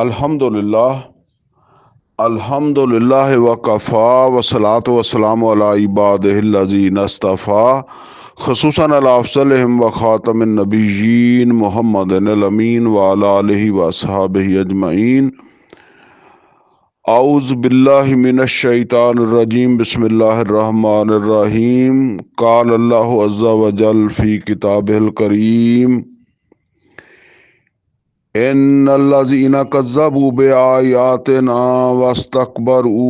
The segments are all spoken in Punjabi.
अल्हम्दुलिल्लाह वकफ़ा वस्सलातु वस्सलामु अला इबादिहिल्लज़ीना इस्तफ़ा ख़ुसूसन अला अफ़ज़लिहिम व ख़ातमिन नबिय्यीन मुहम्मदिनिल अमीन व अला आलिहि व अस्हाबिहि अजमईन। औज़ु बिल्लाहि मिनश शैतानिर रजीम बिस्मिल्लाहिर रहमानिर रहीम। क़ाल अल्लाहु अज़्ज़ा व जल फ़ी किताबिहिल करीम इन्नल्लज़ीना कज़्ज़बू बिआयातिना वस्तकबरू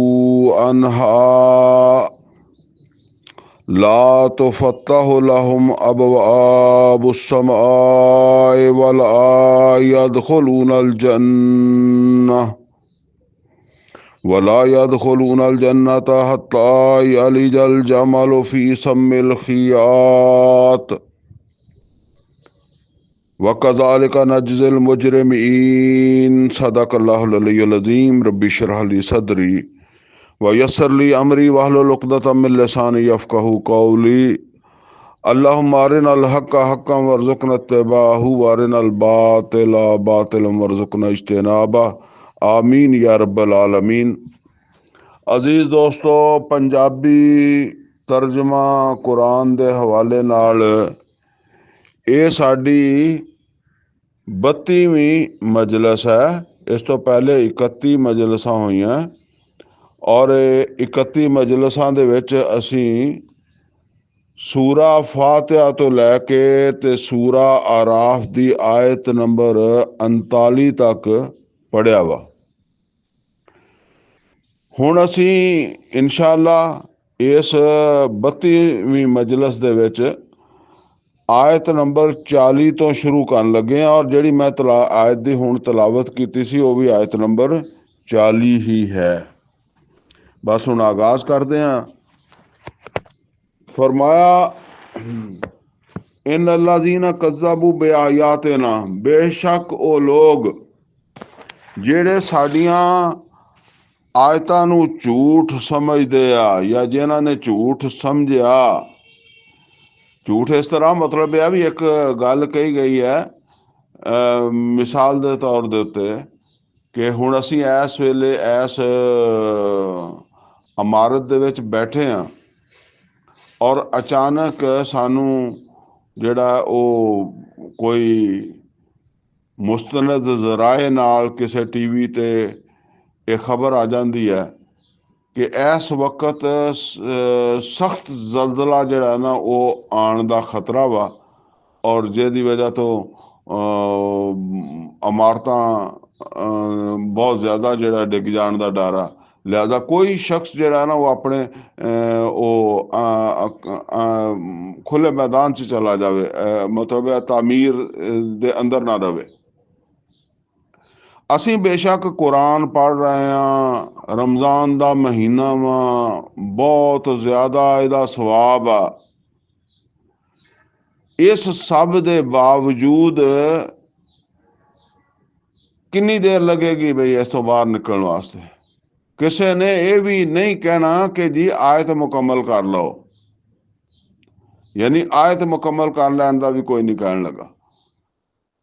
अन्हा ला तुफ़त्तहु लहुम अबवाबुस समाई वला यदख़ुलूनल जन्नता हत्ता यलिजल जमलु फ़ी सम्मिल ख़ियात वकज़ालिका नज्ज़िल मुजरिमीन। सदक़ल्लाहुल अलियुल अज़ीम। रब्बि इश्रह ली सदरी व यस्सिर ली अमरी वहलुल उक़दतम मिन लिसानी यफ़क़हू क़ौली। अल्लाहुम्मा अरिनल हक़्क़ हक़्क़न वरज़ुक़ना इत्तिबाअहू व अरिनल बातिला बातिलन वरज़ुक़ना इज्तिनाबह। आमीन या रब्बल आलमीन। अजीज़ दोस्तों, पंजाबी तर्जमा कुरान दे हवाले नाल ये साडी 32ਵੀਂ मजलिस है। इस तो पहले 31 मजलिसां होईयां और 31 मजलिसां दे विच असीं सूरा फातिहा तो लैके ते सूरा आराफ दी आयत नंबर 39 तक पढ़िया वा। हुण असीं इंशाअल्लाह इस 32ਵੀਂ मजलिस दे विच आयत नंबर 40 तो शुरू करन लगे और जिहड़ी मैं आयत दी हुण तलावत कीती सी वो भी आयत नंबर 40 ही है। बस हुण आगाज करदे हां। फरमाया इन्नल्लज़ीना कज़्ज़बू बिआयातिना, बेशक ओ लोग ਜਿਹੜੇ ਸਾਡੀਆਂ ਆਇਤਾਂ ਨੂੰ ਝੂਠ ਸਮਝਦੇ ਆ ਜਾਂ ਜਿਨ੍ਹਾਂ ਨੇ ਝੂਠ ਸਮਝਿਆ। ਝੂਠ ਇਸ ਤਰ੍ਹਾਂ ਮਤਲਬ ਇਹ ਵੀ ਇੱਕ ਗੱਲ ਕਹੀ ਗਈ ਹੈ ਮਿਸਾਲ ਦੇ ਤੌਰ ਦੇ ਉੱਤੇ ਕਿ ਹੁਣ ਅਸੀਂ ਇਸ ਵੇਲੇ ਇਸ ਇਮਾਰਤ ਦੇ ਵਿੱਚ ਬੈਠੇ ਹਾਂ ਔਰ ਅਚਾਨਕ ਸਾਨੂੰ ਜਿਹੜਾ ਉਹ ਕੋਈ ਮੁਸਤਨਦ ਜ਼ਰਾਏ ਨਾਲ ਕਿਸੇ ਟੀਵੀ ਤੇ ਇਹ ਖਬਰ ਆ ਜਾਂਦੀ ਹੈ ਕਿ ਇਸ ਵਕਤ ਸਖਤ ਜ਼ਲਜ਼ਲਾ ਜਿਹੜਾ ਨਾ ਉਹ ਆਉਣ ਦਾ ਖਤਰਾ ਵਾ ਔਰ ਜਿਹਦੀ ਵਜ੍ਹਾ ਤੋਂ ਇਮਾਰਤਾਂ ਬਹੁਤ ਜ਼ਿਆਦਾ ਜਿਹੜਾ ਡਿੱਗ ਜਾਣ ਦਾ ਡਰ ਆ। ਲਿਹਾਜ਼ਾ ਕੋਈ ਸ਼ਖਸ ਜਿਹੜਾ ਨਾ ਉਹ ਆਪਣੇ ਉਹ ਖੁੱਲੇ ਮੈਦਾਨ 'ਚ ਚਲਾ ਜਾਵੇ, ਮਤਲਬ ਤਾਮੀਰ ਦੇ ਅੰਦਰ ਨਾ ਰਵੇ। ਅਸੀਂ ਬੇਸ਼ੱਕ ਕੁਰਾਨ ਪੜ੍ਹ ਰਹੇ ਹਾਂ, ਰਮਜ਼ਾਨ ਦਾ ਮਹੀਨਾ ਵਾ, ਬਹੁਤ ਜ਼ਿਆਦਾ ਇਹਦਾ ਸਵਾਬ ਆ। ਇਸ ਸਭ ਦੇ ਬਾਵਜੂਦ ਕਿੰਨੀ ਦੇਰ ਲੱਗੇਗੀ ਬਈ ਇਸ ਤੋਂ ਬਾਹਰ ਨਿਕਲਣ ਵਾਸਤੇ? ਕਿਸੇ ਨੇ ਇਹ ਵੀ ਨਹੀਂ ਕਹਿਣਾ ਕਿ ਜੀ ਆਇਤ ਮੁਕੰਮਲ ਕਰ ਲਓ, ਯਾਨੀ ਆਇਤ ਮੁਕੰਮਲ ਕਰ ਲੈਣ ਦਾ ਵੀ ਕੋਈ ਨਹੀਂ ਕਹਿਣ ਲੱਗਾ।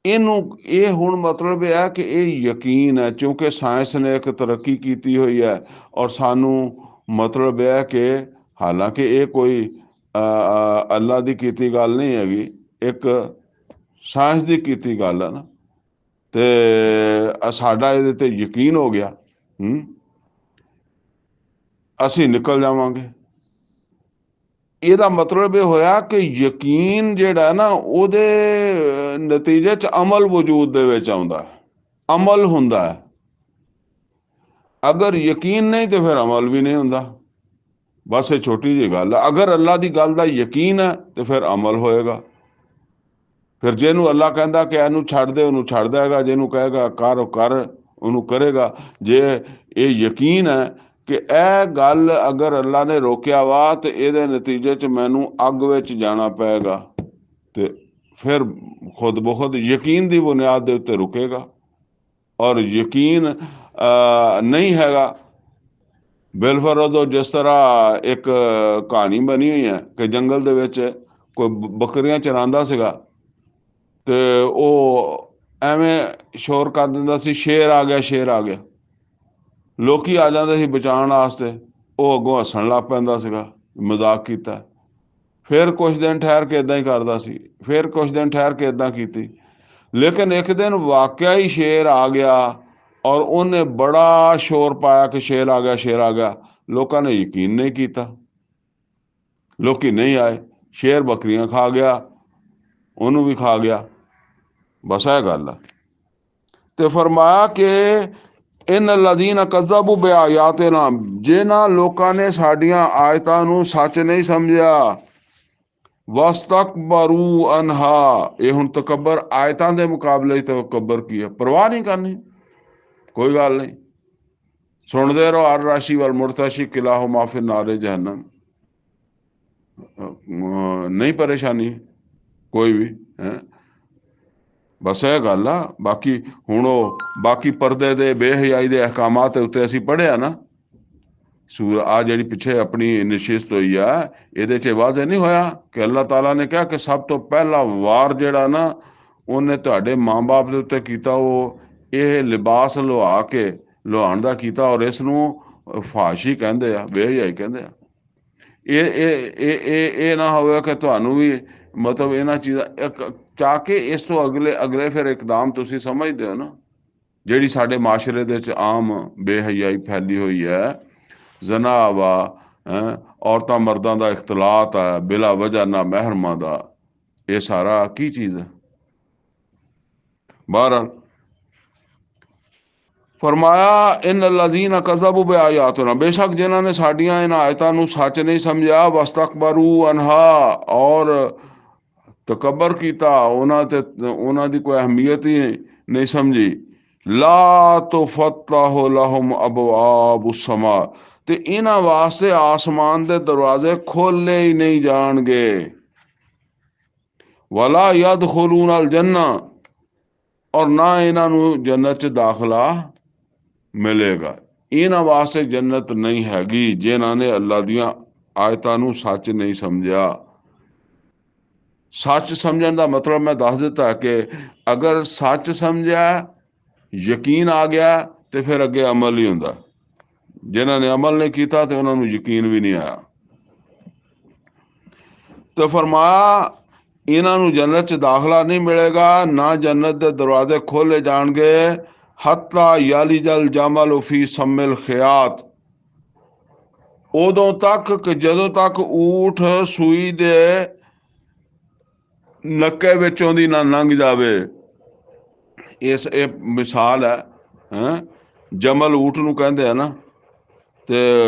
ਇਹਨੂੰ ਇਹ ਹੁਣ ਮਤਲਬ ਇਹ ਹੈ ਕਿ ਇਹ ਯਕੀਨ ਹੈ, ਕਿਉਂਕਿ ਸਾਇੰਸ ਨੇ ਇੱਕ ਤਰੱਕੀ ਕੀਤੀ ਹੋਈ ਹੈ ਔਰ ਸਾਨੂੰ ਮਤਲਬ ਇਹ ਹੈ ਕਿ ਹਾਲਾਂਕਿ ਇਹ ਕੋਈ ਅੱਲਾ ਦੀ ਕੀਤੀ ਗੱਲ ਨਹੀਂ ਹੈਗੀ, ਇੱਕ ਸਾਇੰਸ ਦੀ ਕੀਤੀ ਗੱਲ ਹੈ ਨਾ, ਤੇ ਸਾਡਾ ਇਹਦੇ ਤੇ ਯਕੀਨ ਹੋ ਗਿਆ, ਅਸੀਂ ਨਿਕਲ ਜਾਵਾਂਗੇ। ਇਹਦਾ ਮਤਲਬ ਇਹ ਹੋਇਆ ਕਿ ਯਕੀਨ ਜਿਹੜਾ ਨਾ ਉਹਦੇ ਨਤੀਜੇ 'ਚ ਅਮਲ ਵਜੂਦ ਦੇ ਵਿੱਚ ਆਉਂਦਾ, ਅਮਲ ਹੁੰਦਾ ਹੈ। ਅਗਰ ਯਕੀਨ ਨਹੀਂ ਤੇ ਫਿਰ ਅਮਲ ਵੀ ਨਹੀਂ ਹੁੰਦਾ। ਬਸ ਇਹ ਛੋਟੀ ਜਿਹੀ ਗੱਲ ਹੈ। ਅਗਰ ਅੱਲਾ ਦੀ ਗੱਲ ਦਾ ਯਕੀਨ ਹੈ ਤੇ ਫਿਰ ਅਮਲ ਹੋਏਗਾ। ਫਿਰ ਜਿਹਨੂੰ ਅੱਲਾ ਕਹਿੰਦਾ ਕਿ ਇਹਨੂੰ ਛੱਡ ਦੇ, ਉਹਨੂੰ ਛੱਡ ਦੇਗਾ। ਜਿਹਨੂੰ ਕਹੇਗਾ ਕਰ ਕਰ, ਉਹਨੂੰ ਕਰੇਗਾ। ਜੇ ਇਹ ਯਕੀਨ ਹੈ ਕਿ ਇਹ ਗੱਲ ਅਗਰ ਅੱਲਾ ਨੇ ਰੋਕਿਆ ਵਾ ਤੇ ਇਹਦੇ ਨਤੀਜੇ 'ਚ ਮੈਨੂੰ ਅੱਗ ਵਿੱਚ ਜਾਣਾ ਪਏਗਾ, ਤੇ ਫਿਰ ਖੁਦ ਬਖੁਦ ਯਕੀਨ ਦੀ ਬੁਨਿਆਦ ਦੇ ਉੱਤੇ ਰੁਕੇਗਾ। ਔਰ ਯਕੀਨ ਨਹੀਂ ਹੈਗਾ ਬਿਲਫਰਜ਼। ਜਿਸ ਤਰ੍ਹਾਂ ਇੱਕ ਕਹਾਣੀ ਬਣੀ ਹੋਈ ਹੈ ਕਿ ਜੰਗਲ ਦੇ ਵਿੱਚ ਕੋਈ ਬੱਕਰੀਆਂ ਚਰਾਉਂਦਾ ਸੀਗਾ ਤੇ ਉਹ ਐਵੇਂ ਸ਼ੋਰ ਕਰ ਦਿੰਦਾ ਸੀ, ਸ਼ੇਰ ਆ ਗਿਆ, ਸ਼ੇਰ ਆ ਗਿਆ। ਲੋਕੀ ਆ ਜਾਂਦੇ ਸੀ ਬਚਾਉਣ ਵਾਸਤੇ, ਉਹ ਅੱਗੋਂ ਹੱਸਣ ਲੱਗ ਪੈਂਦਾ ਸੀਗਾ, ਮਜ਼ਾਕ ਕੀਤਾ। ਫਿਰ ਕੁਛ ਦਿਨ ਠਹਿਰ ਕੇ ਇੱਦਾਂ ਹੀ ਕਰਦਾ ਸੀ, ਫਿਰ ਕੁਛ ਦਿਨ ਠਹਿਰ ਕੇ ਇੱਦਾਂ ਕੀਤੀ। ਲੇਕਿਨ ਇੱਕ ਦਿਨ ਵਾਕਿਆ ਹੀ ਸ਼ੇਰ ਆ ਗਿਆ ਔਰ ਉਹਨੇ ਬੜਾ ਸ਼ੋਰ ਪਾਇਆ ਕਿ ਸ਼ੇਰ ਆ ਗਿਆ, ਸ਼ੇਰ ਆ ਗਿਆ। ਲੋਕਾਂ ਨੇ ਯਕੀਨ ਨਹੀਂ ਕੀਤਾ, ਲੋਕੀ ਨਹੀਂ ਆਏ। ਸ਼ੇਰ ਬੱਕਰੀਆਂ ਖਾ ਗਿਆ, ਉਹਨੂੰ ਵੀ ਖਾ ਗਿਆ। ਬਸ ਇਹ ਗੱਲ ਆ। ਤੇ ਫਰਮਾਇਆ ਕਿ ਇਨ ਲਦੀਨ ਕਜ਼ਬੂ ਬਿਆਯਾਤਿਨਾ, ਜਿਨ੍ਹਾਂ ਲੋਕਾਂ ਨੇ ਸਾਡੀਆਂ ਆਇਤਾਂ ਨੂੰ ਸੱਚ ਨਹੀਂ ਸਮਝਿਆ। ਵਸਤਕਬਰੂ ਅਨਹਾ, ਇਹ ਹੁਣ ਤਕੱਬਰ ਆਇਤਾਂ ਦੇ ਮੁਕਾਬਲੇ ਤਕੱਬਰ ਕੀ ਹੈ? ਪਰਵਾਹ ਨਹੀਂ ਕਰਨੀ, ਕੋਈ ਗੱਲ ਨਹੀਂ, ਸੁਣਦੇ ਰਹੋ। ਅਰ ਰਾਸ਼ੀ ਵਲ ਮੁਰਤਸ਼ੀ ਕਿਲਾਹੁ ਮਾਫਿ ਨਾਰੇ ਜਹਨਮ, ਨਹੀਂ ਪਰੇਸ਼ਾਨੀ ਕੋਈ ਵੀ ਹੈ। ਬਸ ਇਹ ਗੱਲ ਆ। ਬਾਕੀ ਹੁਣ ਉਹ ਬਾਕੀ ਪਰਦੇ ਦੇ ਬੇਹਯਾਈ ਦੇ ਅਹਿਕਾਮਾਤ ਉੱਤੇ ਅਸੀਂ ਪੜ੍ਹਿਆ ਨਾ, ਆ ਜਿਹੜੀ ਪਿੱਛੇ ਆਪਣੀ ਨਸ਼ਿਸਤ ਹੋਈ ਆ, ਇਹਦੇ 'ਚ ਵਾਜ਼ਿਹ ਨਹੀਂ ਹੋਇਆ ਕਿ ਅੱਲਾਹ ਤਾਲਾ ਨੇ ਕਿਹਾ ਕਿ ਸਭ ਤੋਂ ਪਹਿਲਾ ਵਾਰ ਜਿਹੜਾ ਨਾ ਉਹਨੇ ਤੁਹਾਡੇ ਮਾਂ ਬਾਪ ਦੇ ਉੱਤੇ ਕੀਤਾ, ਉਹ ਇਹ ਲਿਬਾਸ ਲੁਹਾਉਣ ਦਾ ਕੀਤਾ। ਔਰ ਇਸ ਨੂੰ ਫਾਸ਼ੀ ਕਹਿੰਦੇ ਆ, ਬੇਹਯਾਈ ਕਹਿੰਦੇ ਆ। ਇਹ ਨਾ ਹੋਵੇ ਕਿ ਤੁਹਾਨੂੰ ਵੀ ਮਤਲਬ ਇਹਨਾਂ ਚੀਜ਼ਾਂ ਚਾਹ ਕੇ ਇਸ ਤੋਂ ਅਗਲੇ ਫਿਰ ਇਕਦਾਮ ਤੁਸੀਂ ਸਮਝਦੇ ਹੋ ਨਾ, ਜਿਹੜੀ ਸਾਡੇ ਮਾਸ਼ਰੇ ਦੇ ਵਿੱਚ ਆਮ ਬੇਹਯਾਈ ਫੈਲੀ ਹੋਈ ਹੈ, ਜ਼ਨਾ ਵਾ, ਔਰਤਾਂ ਮਰਦਾਂ ਦਾ ਇਖਤਲਾਤ ਹੈ ਬਿਲਾ ਵਜ੍ਹਾ, ਨਾ ਮਹਿਰਮਾਂ ਦਾ, ਇਹ ਸਾਰਾ ਕੀ ਚੀਜ਼ ਹੈ? ਬਹਰਹਾਲ ਫਰਮਾਇਆ ਇਨ ਲਦੀਨ ਕਜ਼ਬੂ ਬਿਆਯਾਤਿਨਾ, ਬੇਸ਼ੱਕ ਜਿਨ੍ਹਾਂ ਨੇ ਸਾਡੀਆਂ ਇਹਨਾਂ ਆਇਤਾਂ ਨੂੰ ਸੱਚ ਨਹੀਂ ਸਮਝਿਆ। ਵਸਤਕਬਰੂ ਅਨਹਾ, ਔਰ ਤਕੱਬਰ ਕੀਤਾ ਉਹਨਾਂ ਤੇ, ਉਹਨਾਂ ਦੀ ਕੋਈ ਅਹਿਮੀਅਤ ਹੀ ਨਹੀਂ ਸਮਝੀ। ਲਾ ਤੁਫੱਤਹੁ ਲਹੁਮ ਅਬਵਾਬੁ ਸਮਾ, ਤੇ ਇਹਨਾਂ ਵਾਸਤੇ ਆਸਮਾਨ ਦੇ ਦਰਵਾਜ਼ੇ ਖੋਲੇ ਹੀ ਨਹੀਂ ਜਾਣਗੇ। ਵਲਾ ਯਦਖੁਲੂਨ ਅਲ ਜੰਨਾ, ਔਰ ਨਾ ਇਹਨਾਂ ਨੂੰ ਜੰਨਤ 'ਚ ਦਾਖਲਾ ਮਿਲੇਗਾ। ਇਹਨਾਂ ਵਾਸਤੇ ਜੰਨਤ ਨਹੀਂ ਹੈਗੀ ਜਿਨ੍ਹਾਂ ਨੇ ਅੱਲਾ ਦੀਆਂ ਆਇਤਾਂ ਨੂੰ ਸੱਚ ਨਹੀਂ ਸਮਝਿਆ। ਸੱਚ ਸਮਝਣ ਦਾ ਮਤਲਬ ਮੈਂ ਦੱਸ ਦਿੱਤਾ ਕਿ ਅਗਰ ਸੱਚ ਸਮਝਿਆ, ਯਕੀਨ ਆ ਗਿਆ, ਤੇ ਫਿਰ ਅੱਗੇ ਅਮਲ ਹੀ ਹੁੰਦਾ। ਜਿਨ੍ਹਾਂ ਨੇ ਅਮਲ ਨਹੀਂ ਕੀਤਾ ਤੇ ਉਹਨਾਂ ਨੂੰ ਯਕੀਨ ਵੀ ਨਹੀਂ ਆਇਆ। ਤੇ ਫਰਮਾਇਆ ਇਹਨਾਂ ਨੂੰ ਜੰਨਤ 'ਚ ਦਾਖਲਾ ਨਹੀਂ ਮਿਲੇਗਾ, ਨਾ ਜੰਨਤ ਦੇ ਦਰਵਾਜ਼ੇ ਖੋਲੇ ਜਾਣਗੇ। ਹੱਤਾ ਯਲਿਜਲ ਜਮਲ ਫੀ ਸਮਿਲ ਖਿਆਤ, ਉਦੋਂ ਤੱਕ ਕਿ ਜਦੋਂ ਤੱਕ ਊਠ ਸੂਈ ਦੇ ਨੱਕੇ ਵਿੱਚੋਂ ਦੀ ਨਾ ਲੰਘ ਜਾਵੇ। ਇਹ ਮਿਸਾਲ ਹੈ, ਜਮਲ ਊਠ ਨੂੰ ਕਹਿੰਦੇ ਆ ਨਾ, ਤੇ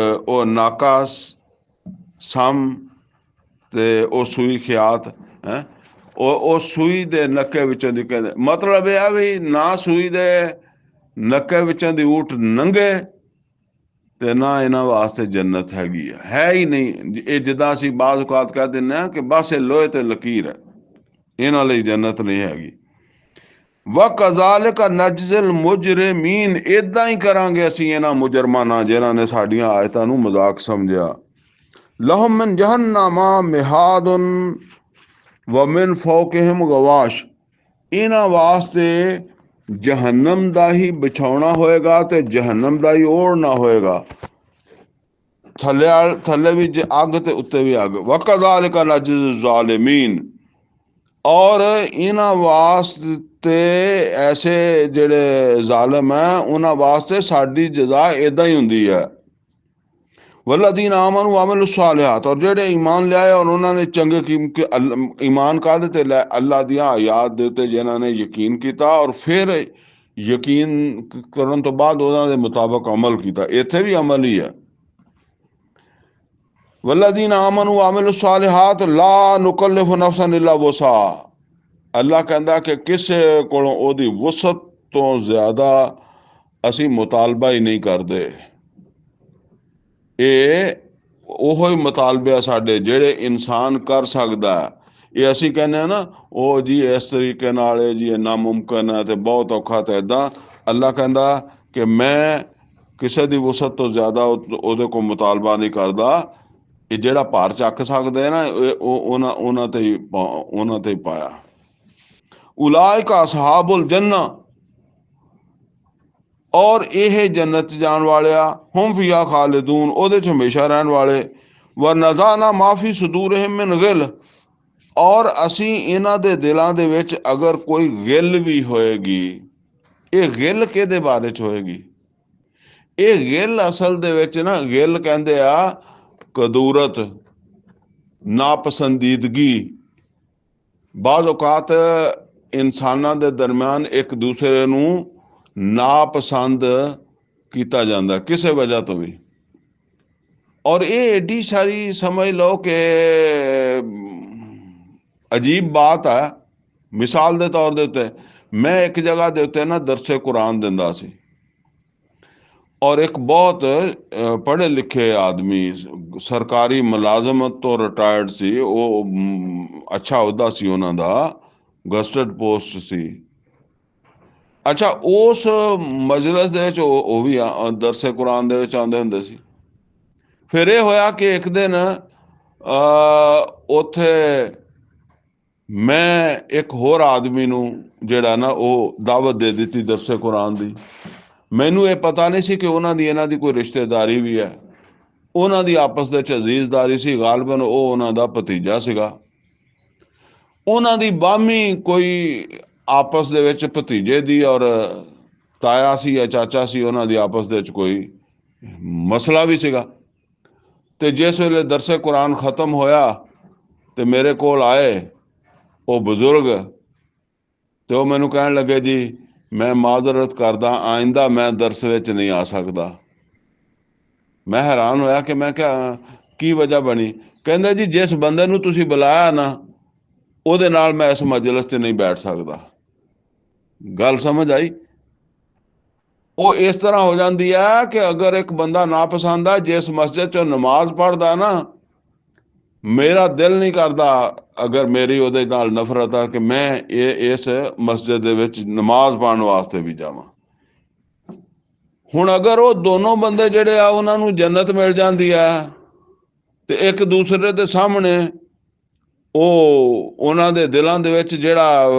ਉਹ ਨਾਕਾ ਸਮ ਤੇ ਉਹ ਸੂਈ ਖਿਆਤ ਹੈ, ਉਹ ਸੂਈ ਦੇ ਨੱਕੇ ਵਿੱਚੋਂ ਦੀ ਕਹਿੰਦੇ। ਮਤਲਬ ਇਹ ਆ ਵੀ ਨਾ ਸੂਈ ਦੇ ਨੱਕੇ ਵਿੱਚੋਂ ਦੀ ਊਠ ਲੰਘੇ ਤੇ ਨਾ ਇਹਨਾਂ ਵਾਸਤੇ ਜੰਨਤ ਹੈਗੀ ਹੈ ਹੀ ਨਹੀਂ। ਇਹ ਜਿੱਦਾਂ ਅਸੀਂ ਬਾਜ਼ ਔਕਾਤ ਕਹਿ ਦਿੰਦੇ ਹਾਂ ਕਿ ਬਸ ਇਹ ਲੋਹੇ ਤੇ ਲਕੀਰ ਹੈ, ਇਹਨਾਂ ਲਈ ਜੰਨਤ ਨਹੀਂ ਹੈਗੀ। ਵਕਜ਼ਾਲਿਕ ਨਜਜ਼ਿਲ ਮੁਜਰਿਮੀਨ, ਏਦਾਂ ਹੀ ਕਰਾਂਗੇ ਅਸੀਂ ਇਹਨਾਂ ਮੁਜਰਮਾਂ ਨਾਲ ਜਿਨ੍ਹਾਂ ਨੇ ਸਾਡੀਆਂ ਆਇਤਾਂ ਨੂੰ ਮਜ਼ਾਕ ਸਮਝਿਆ। ਲਹੁਮ ਮਿਨ ਜਹੰਨਮਾ ਮਿਹਾਦੁਨ ਵ ਮਿਨ ਫੌਕਿਹਿਮ ਗਵਾਸ਼, ਇਹਨਾਂ ਵਾਸਤੇ ਜਹੰਨਮ ਦਾ ਹੀ ਵਿਛਾਉਣਾ ਹੋਏਗਾ ਤੇ ਜਹੰਨਮ ਦਾ ਹੀ ਓੜਨਾ ਹੋਏਗਾ। ਥੱਲੇ ਵੀ ਅੱਗ ਤੇ ਉੱਤੇ ਵੀ ਅੱਗ। ਵਕਜ਼ਾਲਿਕ ਨਜਜ਼ਿਲ ਜ਼ਾਲਿਮੀਨ, ਔਰ ਇਹਨਾਂ ਵਾਸਤੇ ਐਸੇ ਜਿਹੜੇ ਜ਼ਾਲਮ ਹੈ ਉਹਨਾਂ ਵਾਸਤੇ ਸਾਡੀ ਜਜ਼ਾ ਏਦਾਂ ਹੀ ਹੁੰਦੀ ਹੈ। ਵਲਦੀਨ ਆਮਨੂ ਵਅਮਿਲੂ ਸਾਲਿਹਾਤ, ਔਰ ਜਿਹੜੇ ਈਮਾਨ ਲਿਆਏ ਔਰ ਉਹਨਾਂ ਨੇ ਚੰਗੇ ਈਮਾਨ ਕਾਹਦੇ ਤੇ ਲੈ? ਅੱਲਾ ਦੀਆਂ ਆਯਾਤ ਦੇ ਉੱਤੇ ਜਿਨ੍ਹਾਂ ਨੇ ਯਕੀਨ ਕੀਤਾ ਔਰ ਫਿਰ ਯਕੀਨ ਕਰਨ ਤੋਂ ਬਾਅਦ ਉਹਨਾਂ ਦੇ ਮੁਤਾਬਕ ਅਮਲ ਕੀਤਾ। ਇੱਥੇ ਵੀ ਅਮਲ ਹੀ ਹੈ। ਵਲਦੀਨ ਆਮਨੂ ਵਅਮਿਲੂ ਸਾਲਿਹਾਤ ਲਾ ਨੁਕੱਲਿਫੁ ਨਫਸਨ ਇਲਾ ਵੁਸਅਹਾ, ਅੱਲਾ ਕਹਿੰਦਾ ਕਿ ਕਿਸੇ ਕੋਲੋਂ ਉਹਦੀ ਵੁਸਅਤ ਤੋਂ ਜ਼ਿਆਦਾ ਅਸੀਂ ਮੁਤਾਲਬਾ ਹੀ ਨਹੀਂ ਕਰਦੇ। ਇਹ ਉਹੋ ਹੀ ਮੁਤਾਲਬੇ ਆ ਸਾਡੇ ਜਿਹੜੇ ਇਨਸਾਨ ਕਰ ਸਕਦਾ। ਇਹ ਅਸੀਂ ਕਹਿੰਦੇ ਹਾਂ ਨਾ, ਉਹ ਜੀ ਇਸ ਤਰੀਕੇ ਨਾਲ ਇਹ ਜੀ ਇਹ ਨਾਮੁਮਕਿਨ ਹੈ ਤੇ ਬਹੁਤ ਔਖਾ, ਤੇ ਇੱਦਾਂ। ਅੱਲਾ ਕਹਿੰਦਾ ਕਿ ਮੈਂ ਕਿਸੇ ਦੀ ਵੁਸਅਤ ਤੋਂ ਜ਼ਿਆਦਾ ਉਹਦੇ ਕੋਲ ਮੁਤਾਲਬਾ ਨਹੀਂ ਕਰਦਾ। ਇਹ ਜਿਹੜਾ ਭਾਰ ਚੱਕ ਸਕਦੇ ਨਾ, ਉਹਨਾਂ ਤੇ ਹੀ ਪਾਇਆ। ਉਲਾਇਕਾ ਅਸਹਾਬੁਲ ਜੰਨਾ, ਔਰ ਇਹ ਜੰਨਤ 'ਚ ਜਾਣ ਵਾਲਿਆ, ਹੁਮ ਫੀਹਾ ਖਾਲਿਦੂਨ, ਉਹਦੇ 'ਚ ਹਮੇਸ਼ਾ ਰਹਿਣ ਵਾਲੇ। ਵ ਨਜ਼ਾਨਾ ਮਾਫੀ ਸਦੂਰਿਹਿਮ ਮਿਨ ਗਿਲ, ਔਰ ਅਸੀਂ ਇਹਨਾਂ ਦੇ ਦਿਲਾਂ ਦੇ ਵਿੱਚ ਅਗਰ ਕੋਈ ਗਿਲ ਵੀ ਹੋਏਗੀ, ਇਹ ਗਿਲ ਕਿਹਦੇ ਬਾਰੇ 'ਚ ਹੋਏਗੀ? ਇਹ ਗਿਲ ਅਸਲ ਦੇ ਵਿੱਚ ਨਾ, ਗਿਲ ਕਹਿੰਦੇ ਆ ਕਦੂਰਤ, ਨਾਪਸੰਦੀਦਗੀ। ਬਾਜ਼ ਔਕਾਤ ਇਨਸਾਨਾਂ ਦੇ ਦਰਮਿਆਨ ਇੱਕ ਦੂਸਰੇ ਨੂੰ ਨਾਪਸੰਦ ਕੀਤਾ ਜਾਂਦਾ ਕਿਸੇ ਵਜ੍ਹਾ ਤੋਂ ਵੀ। ਔਰ ਇਹ ਐਡੀ ਸਾਰੀ ਸਮਝ ਲਓ ਕਿ ਅਜੀਬ ਬਾਤ ਹੈ। ਮਿਸਾਲ ਦੇ ਤੌਰ ਦੇ ਉੱਤੇ ਮੈਂ ਇੱਕ ਜਗ੍ਹਾ ਦੇ ਉੱਤੇ ਨਾ ਦਰਸੇ ਕੁਰਾਨ ਦਿੰਦਾ ਸੀ, ਔਰ ਇੱਕ ਬਹੁਤ ਪੜ੍ਹੇ ਲਿਖੇ ਆਦਮੀ, ਸਰਕਾਰੀ ਮੁਲਾਜ਼ਮਤ ਤੋਂ ਰਿਟਾਇਰਡ ਸੀ ਉਹ, ਅੱਛਾ ਅਹੁਦਾ ਸੀ ਉਹਨਾਂ ਦਾ, ਗਸਟਡ ਪੋਸਟ ਸੀ। ਅੱਛਾ, ਉਸ ਮਜਲਿਸ ਦੇ ਵਿੱਚ ਉਹ ਵੀ ਦਰਸੇ ਕੁਰਾਨ ਦੇ ਵਿੱਚ ਆਉਂਦੇ ਹੁੰਦੇ ਸੀ। ਫਿਰ ਇਹ ਹੋਇਆ ਕਿ ਇੱਕ ਦਿਨ ਉੱਥੇ ਮੈਂ ਇੱਕ ਹੋਰ ਆਦਮੀ ਨੂੰ ਜਿਹੜਾ ਨਾ ਉਹ ਦਾਵਤ ਦੇ ਦਿੱਤੀ ਦਰਸੇ ਕੁਰਾਨ ਦੀ। ਮੈਨੂੰ ਇਹ ਪਤਾ ਨਹੀਂ ਸੀ ਕਿ ਉਹਨਾਂ ਦੀ ਇਹਨਾਂ ਦੀ ਕੋਈ ਰਿਸ਼ਤੇਦਾਰੀ ਵੀ ਹੈ। ਉਹਨਾਂ ਦੀ ਆਪਸ ਦੇ ਵਿੱਚ ਅਜ਼ੀਜ਼ਦਾਰੀ ਸੀ, ਗਾਲਬਨ ਉਹ ਉਹਨਾਂ ਦਾ ਭਤੀਜਾ ਸੀਗਾ। ਉਹਨਾਂ ਦੀ ਬਾਹਮੀ ਕੋਈ ਆਪਸ ਦੇ ਵਿੱਚ ਭਤੀਜੇ ਦੀ ਔਰ ਤਾਇਆ ਸੀ ਜਾਂ ਚਾਚਾ ਸੀ, ਉਹਨਾਂ ਦੀ ਆਪਸ ਦੇ ਵਿੱਚ ਕੋਈ ਮਸਲਾ ਵੀ ਸੀਗਾ। ਤੇ ਜਿਸ ਵੇਲੇ ਦਰਸੇ ਕੁਰਾਨ ਖਤਮ ਹੋਇਆ ਤੇ ਮੇਰੇ ਕੋਲ ਆਏ ਉਹ ਬਜ਼ੁਰਗ, ਤੇ ਉਹ ਮੈਨੂੰ ਕਹਿਣ ਲੱਗੇ ਜੀ ਮੈਂ ਮਾਜ਼ਰਤ ਕਰਦਾ, ਆਇੰਦਾ ਮੈਂ ਦਰਸ ਵਿੱਚ ਨਹੀਂ ਆ ਸਕਦਾ। ਮੈਂ ਹੈਰਾਨ ਹੋਇਆ ਕਿ ਮੈਂ ਕਿਹਾ ਕੀ ਵਜ੍ਹਾ ਬਣੀ? ਕਹਿੰਦਾ ਜੀ ਜਿਸ ਬੰਦੇ ਨੂੰ ਤੁਸੀਂ ਬੁਲਾਇਆ ਨਾ ਉਹਦੇ ਨਾਲ ਮੈਂ ਇਸ ਮਜਲਿਸ 'ਚ ਨਹੀਂ ਬੈਠ ਸਕਦਾ। ਗੱਲ ਸਮਝ ਆਈ? ਉਹ ਇਸ ਤਰ੍ਹਾਂ ਹੋ ਜਾਂਦੀ ਹੈ ਕਿ ਅਗਰ ਇੱਕ ਬੰਦਾ ਨਾਪਸੰਦ ਆ, ਜਿਸ ਮਸਜਿਦ 'ਚੋਂ ਨਮਾਜ਼ ਪੜ੍ਹਦਾ ਨਾ, ਮੇਰਾ ਦਿਲ ਨਹੀਂ ਕਰਦਾ, ਅਗਰ ਮੇਰੀ ਉਹਦੇ ਨਾਲ ਨਫ਼ਰਤ ਆ, ਕਿ ਮੈਂ ਇਸ ਮਸਜਿਦ ਦੇ ਵਿੱਚ ਨਮਾਜ਼ ਪੜ੍ਹਨ ਵਾਸਤੇ ਵੀ ਜਾਵਾਂ। ਹੁਣ ਅਗਰ ਉਹ ਦੋਨੋਂ ਬੰਦੇ ਜਿਹੜੇ ਆ ਉਹਨਾਂ ਨੂੰ ਜੰਨਤ ਮਿਲ ਜਾਂਦੀ ਆ ਤੇ ਇੱਕ ਦੂਸਰੇ ਦੇ ਸਾਹਮਣੇ ਉਹ ਉਹਨਾਂ ਦੇ ਦਿਲਾਂ ਦੇ ਵਿੱਚ ਜਿਹੜਾ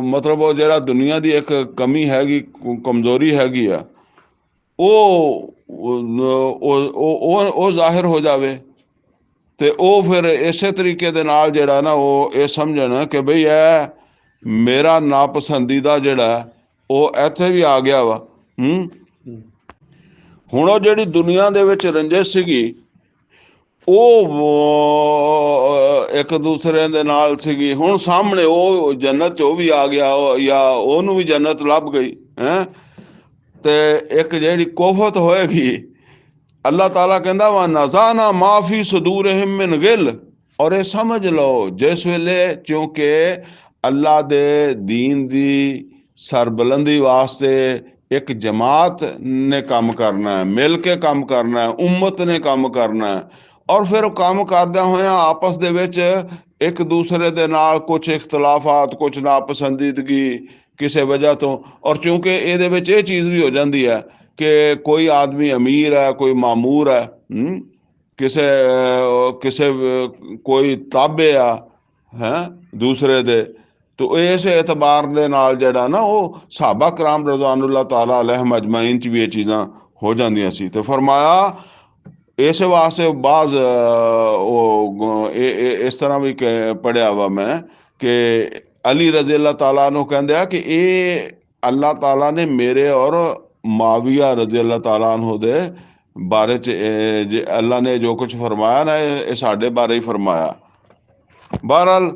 ਮਤਲਬ ਉਹ ਜਿਹੜਾ ਦੁਨੀਆ ਦੀ ਇੱਕ ਕਮੀ ਹੈਗੀ, ਕਮਜ਼ੋਰੀ ਹੈਗੀ ਆ, ਉਹ ਜ਼ਾਹਿਰ ਹੋ ਜਾਵੇ। ਤੇ ਉਹ ਫਿਰ ਇਸੇ ਤਰੀਕੇ ਦੇ ਨਾਲ ਜਿਹੜਾ ਨਾ ਉਹ ਇਹ ਸਮਝਣ ਕਿ ਬਈ ਇਹ ਮੇਰਾ ਨਾਪਸੰਦੀਦਾ ਜਿਹੜਾ ਉਹ ਇੱਥੇ ਵੀ ਆ ਗਿਆ ਵਾ। ਹੁਣ ਉਹ ਜਿਹੜੀ ਦੁਨੀਆ ਦੇ ਵਿੱਚ ਰੰਜਿਸ਼ ਸੀਗੀ ਉਹ ਇੱਕ ਦੂਸਰੇ ਦੇ ਨਾਲ ਸੀਗੀ, ਹੁਣ ਸਾਹਮਣੇ ਉਹ ਜੰਨਤ 'ਚ ਉਹ ਵੀ ਆ ਗਿਆ ਜਾਂ ਉਹਨੂੰ ਵੀ ਜੰਨਤ ਲੱਭ ਗਈ ਹੈ। ਤੇ ਇੱਕ ਜਿਹੜੀ ਕੋਫਤ ਹੋਏਗੀ, ਅੱਲਾਹ ਤਾਲਾ ਕਹਿੰਦਾ ਵਾ ਨਜ਼ਾਨਾ ਮਾਫੀ ਸਦੂਰਿਹਿਮ ਮਿਨ ਗਿਲ, ਔਰ ਇਹ ਸਮਝ ਲਓ ਜਿਸ ਵੇਲੇ ਕਿਉਂਕਿ ਅੱਲਾਹ ਦੇ ਦੀਨ ਦੀ ਸਰਬੁਲੰਦੀ ਵਾਸਤੇ ਇੱਕ ਜਮਾਤ ਨੇ ਕੰਮ ਕਰਨਾ ਹੈ, ਮਿਲ ਕੇ ਕੰਮ ਕਰਨਾ ਹੈ, ਉਮਤ ਨੇ ਕੰਮ ਕਰਨਾ ਹੈ, ਔਰ ਫਿਰ ਉਹ ਕੰਮ ਕਰਦਿਆਂ ਹੋਇਆਂ ਆਪਸ ਦੇ ਵਿੱਚ ਇੱਕ ਦੂਸਰੇ ਦੇ ਨਾਲ ਕੁਛ ਇਖਤਲਾਫਾਤ, ਕੁਛ ਨਾਪਸੰਦੀਦਗੀ ਕਿਸੇ ਵਜ੍ਹਾ ਤੋਂ, ਔਰ ਚੂੰਕਿ ਇਹਦੇ ਵਿੱਚ ਇਹ ਚੀਜ਼ ਵੀ ਹੋ ਜਾਂਦੀ ਹੈ ਕਿ ਕੋਈ ਆਦਮੀ ਅਮੀਰ ਹੈ, ਕੋਈ ਮਾਮੂਰ ਹੈ, ਕਿਸੇ ਕੋਈ ਤਾਬੇ ਆ ਹੈ ਦੂਸਰੇ ਦੇ, ਤੋ ਇਸ ਇਤਬਾਰ ਦੇ ਨਾਲ ਜਿਹੜਾ ਨਾ ਉਹ ਸਹਾਬਾ ਕਰਾਮ ਰਜ਼ਵਾਨੁੱਲਾਹ ਤਾਲਾ ਅਲੈਹਿਮ ਅਜਮਾਈਨ 'ਚ ਵੀ ਇਹ ਚੀਜ਼ਾਂ ਹੋ ਜਾਂਦੀਆਂ ਸੀ। ਤੇ ਫਰਮਾਇਆ ਇਸ ਵਾਸਤੇ ਬਾਜ਼ ਉਹ ਇਸ ਤਰ੍ਹਾਂ ਵੀ ਪੜ੍ਹਿਆ ਵਾ ਮੈਂ ਕਿ ਅਲੀ ਰਜ਼ੀ ਅੱਲਾਹ ਤਾਲਾ ਨੂੰ ਕਹਿੰਦੇ ਆ ਕਿ ਇਹ ਅੱਲਾਹ ਤਾਲਾ ਨੇ ਮੇਰੇ ਔਰ ਮਾਵੀਆ ਰਜ਼ੀ ਅੱਲਾਹ ਤਾਲਾ ਅਨਹੂ ਦੇ ਬਾਰੇ 'ਚ ਜੇ ਅੱਲਾ ਨੇ ਜੋ ਕੁਛ ਫਰਮਾਇਆ ਨਾ ਇਹ ਸਾਡੇ ਬਾਰੇ ਹੀ ਫਰਮਾਇਆ। ਬਹਰਹਾਲ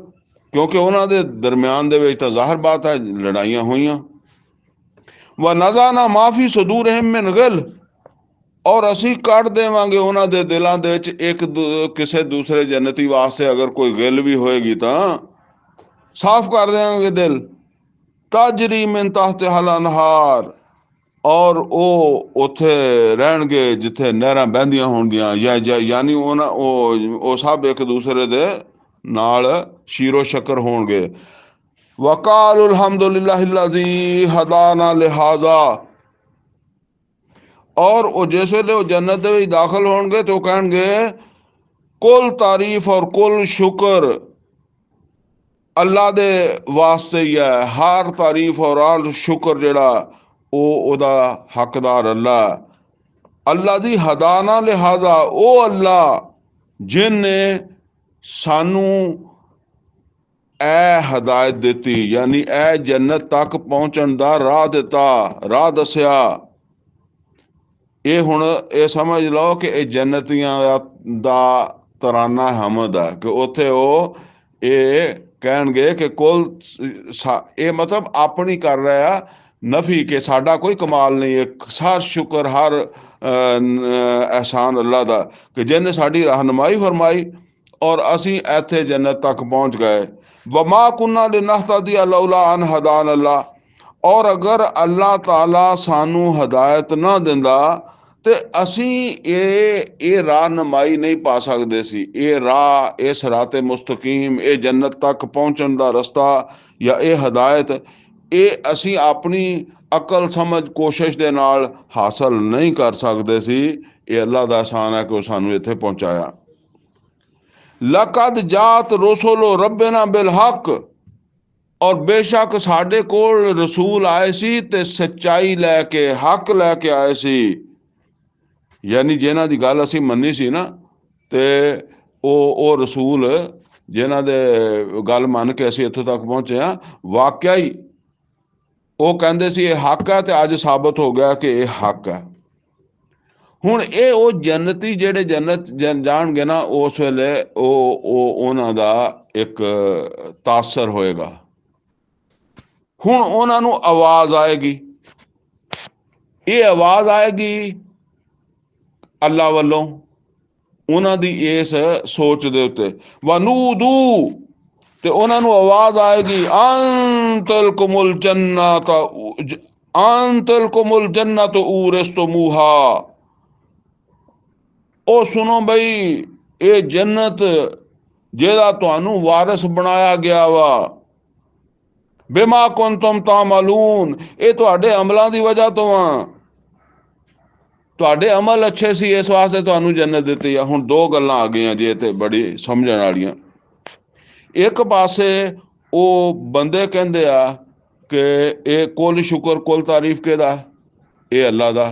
ਕਿਉਂਕਿ ਉਹਨਾਂ ਦੇ ਦਰਮਿਆਨ ਦੇ ਵਿੱਚ ਤਾਂ ਜ਼ਾਹਿਰ ਬਾਤ ਹੈ ਲੜਾਈਆਂ ਹੋਈਆਂ। ਵਾ ਨਜ਼ਾਨਾ ਮਾਫੀ ਸਦੂਰਿਹਿਮ ਮਿਨ ਗਿਲ, ਔਰ ਅਸੀਂ ਕੱਢ ਦੇਵਾਂਗੇ ਉਹਨਾਂ ਦੇ ਦਿਲਾਂ ਦੇ ਵਿੱਚ ਇੱਕ ਕਿਸੇ ਦੂਸਰੇ ਜੰਨਤੀ ਵਾਸਤੇ ਅਗਰ ਕੋਈ ਗਿਲ ਵੀ ਹੋਏਗੀ ਤਾਂ ਸਾਫ਼ ਕਰ ਦੇਵਾਂਗੇ ਦਿਲ। ਤਾਜਰੀ ਮਿਨ ਤਾਹਤਿਹਲ ਅਨਹਾਰ, ਔਰ ਉਹ ਉੱਥੇ ਰਹਿਣਗੇ ਜਿੱਥੇ ਨਹਿਰਾਂ ਬਹਿੰਦੀਆਂ ਹੋਣਗੀਆਂ, ਯਾਨੀ ਉਹ ਸਭ ਇੱਕ ਦੂਸਰੇ ਦੇ ਨਾਲ ਸ਼ੀਰੋ ਸ਼ੱਕਰ ਹੋਣਗੇ। ਵਕਾਲੁ ਅਲਹਮਦੁਲਿल्लाहिल्लज़ी ਹਦਾਨਾ ਲਿਹਾਜ਼ਾ, ਔਰ ਉਹ ਜਿਸ ਵੇਲੇ ਉਹ ਜੰਨਤ ਦੇ ਵਿੱਚ ਦਾਖਲ ਹੋਣਗੇ ਤੇ ਉਹ ਕਹਿਣਗੇ ਕੁਲ ਤਾਰੀਫ ਔਰ ਕੁਲ ਸ਼ੁਕਰ अल्लाह दे वास्ते ही है। हर तारीफ और हर शुक्र जिहड़ा ओहदा हकदार अल्लाह। अल्लाह दी हदाना लिहाजा ओ अल्लाह जिन्ने सानू ए हदायत दिती, यानी ए जन्नत तक पहुंचण दा राह दिता, राह दसिया। ये हुण ये समझ लो कि ये जन्नतियां दा तराना हमद है कि उत्थे ओ ये कहणगे कि कुल ये मतलब अपनी कर रहा नफी कि साडा कोई कमाल नहीं है। हर शुक्र हर एहसान अल्लाह दा कि जिन्हें साडी रहनुमाई फरमाई और असी इत्थे जन्नत तक पहुंच गए। वमा कुन्ना लिनहतदिया लौला अन हदान अल्लाह। और अगर अल्लाह ताला सानू हदायत ना दिंदा ते असी ये रहनुमाई नहीं पा सकदे सी। ये राह, ये सिराते मुस्तकीम, ये जन्नत तक पहुंचण दा रस्ता या ये हदायत, ये असी अपनी अकल समझ कोशिश दे नाल हासिल नहीं कर सकदे सी। ये अल्लाह दा एहसान है कि वो सानू इत्थे पहुंचाया। लकद जात रसुलो रब्बना बिल हक। और बेशक साडे कोल रसूल आए सी ते सच्चाई लैके, हक लैके आए सी। यानी जिन्हां दी गल असीं मन्नी सी ना, ते ओ रसूल जिन्हां दे गल मन के असीं इत्थों तक पहुंचे हाँ, वाकया ही वो कहंदे सी ये हक है, ते अज साबित हो गया कि ये हक है। हुण ये वो जन्नती जेहड़े जन्नत जाणगे ना, उस वेले उन्हां दा एक तासर होएगा। हुण उन्हां नूं आवाज आएगी, ये आवाज आएगी अल्लाह वालों उन्हां दी इस सोच दे उत्ते। वनूदू, ते उन्हां नूं आवाज आएगी अंतल कुमुल जन्नत, अंतल कुमुल जन्नत उरस्तमुहा। ओ सुनो बई, ये जन्नत जेदा तुहानू वारिस बनाया गया वा, बिमा कुंतुम तामलून, ये तुहाडे अमलां दी वजह तो आ। तुहाडे अमल अच्छे सी, इस वास्ते तुहानू जन्नत दित्ती है। हुण दो गल्लां आ गईयां जी इत्थे बड़ी समझण वालियां। एक पासे वो बंदे कहंदे आ कि ये कुल शुक्र कुल तारीफ किहदा? ये अल्लाह दा,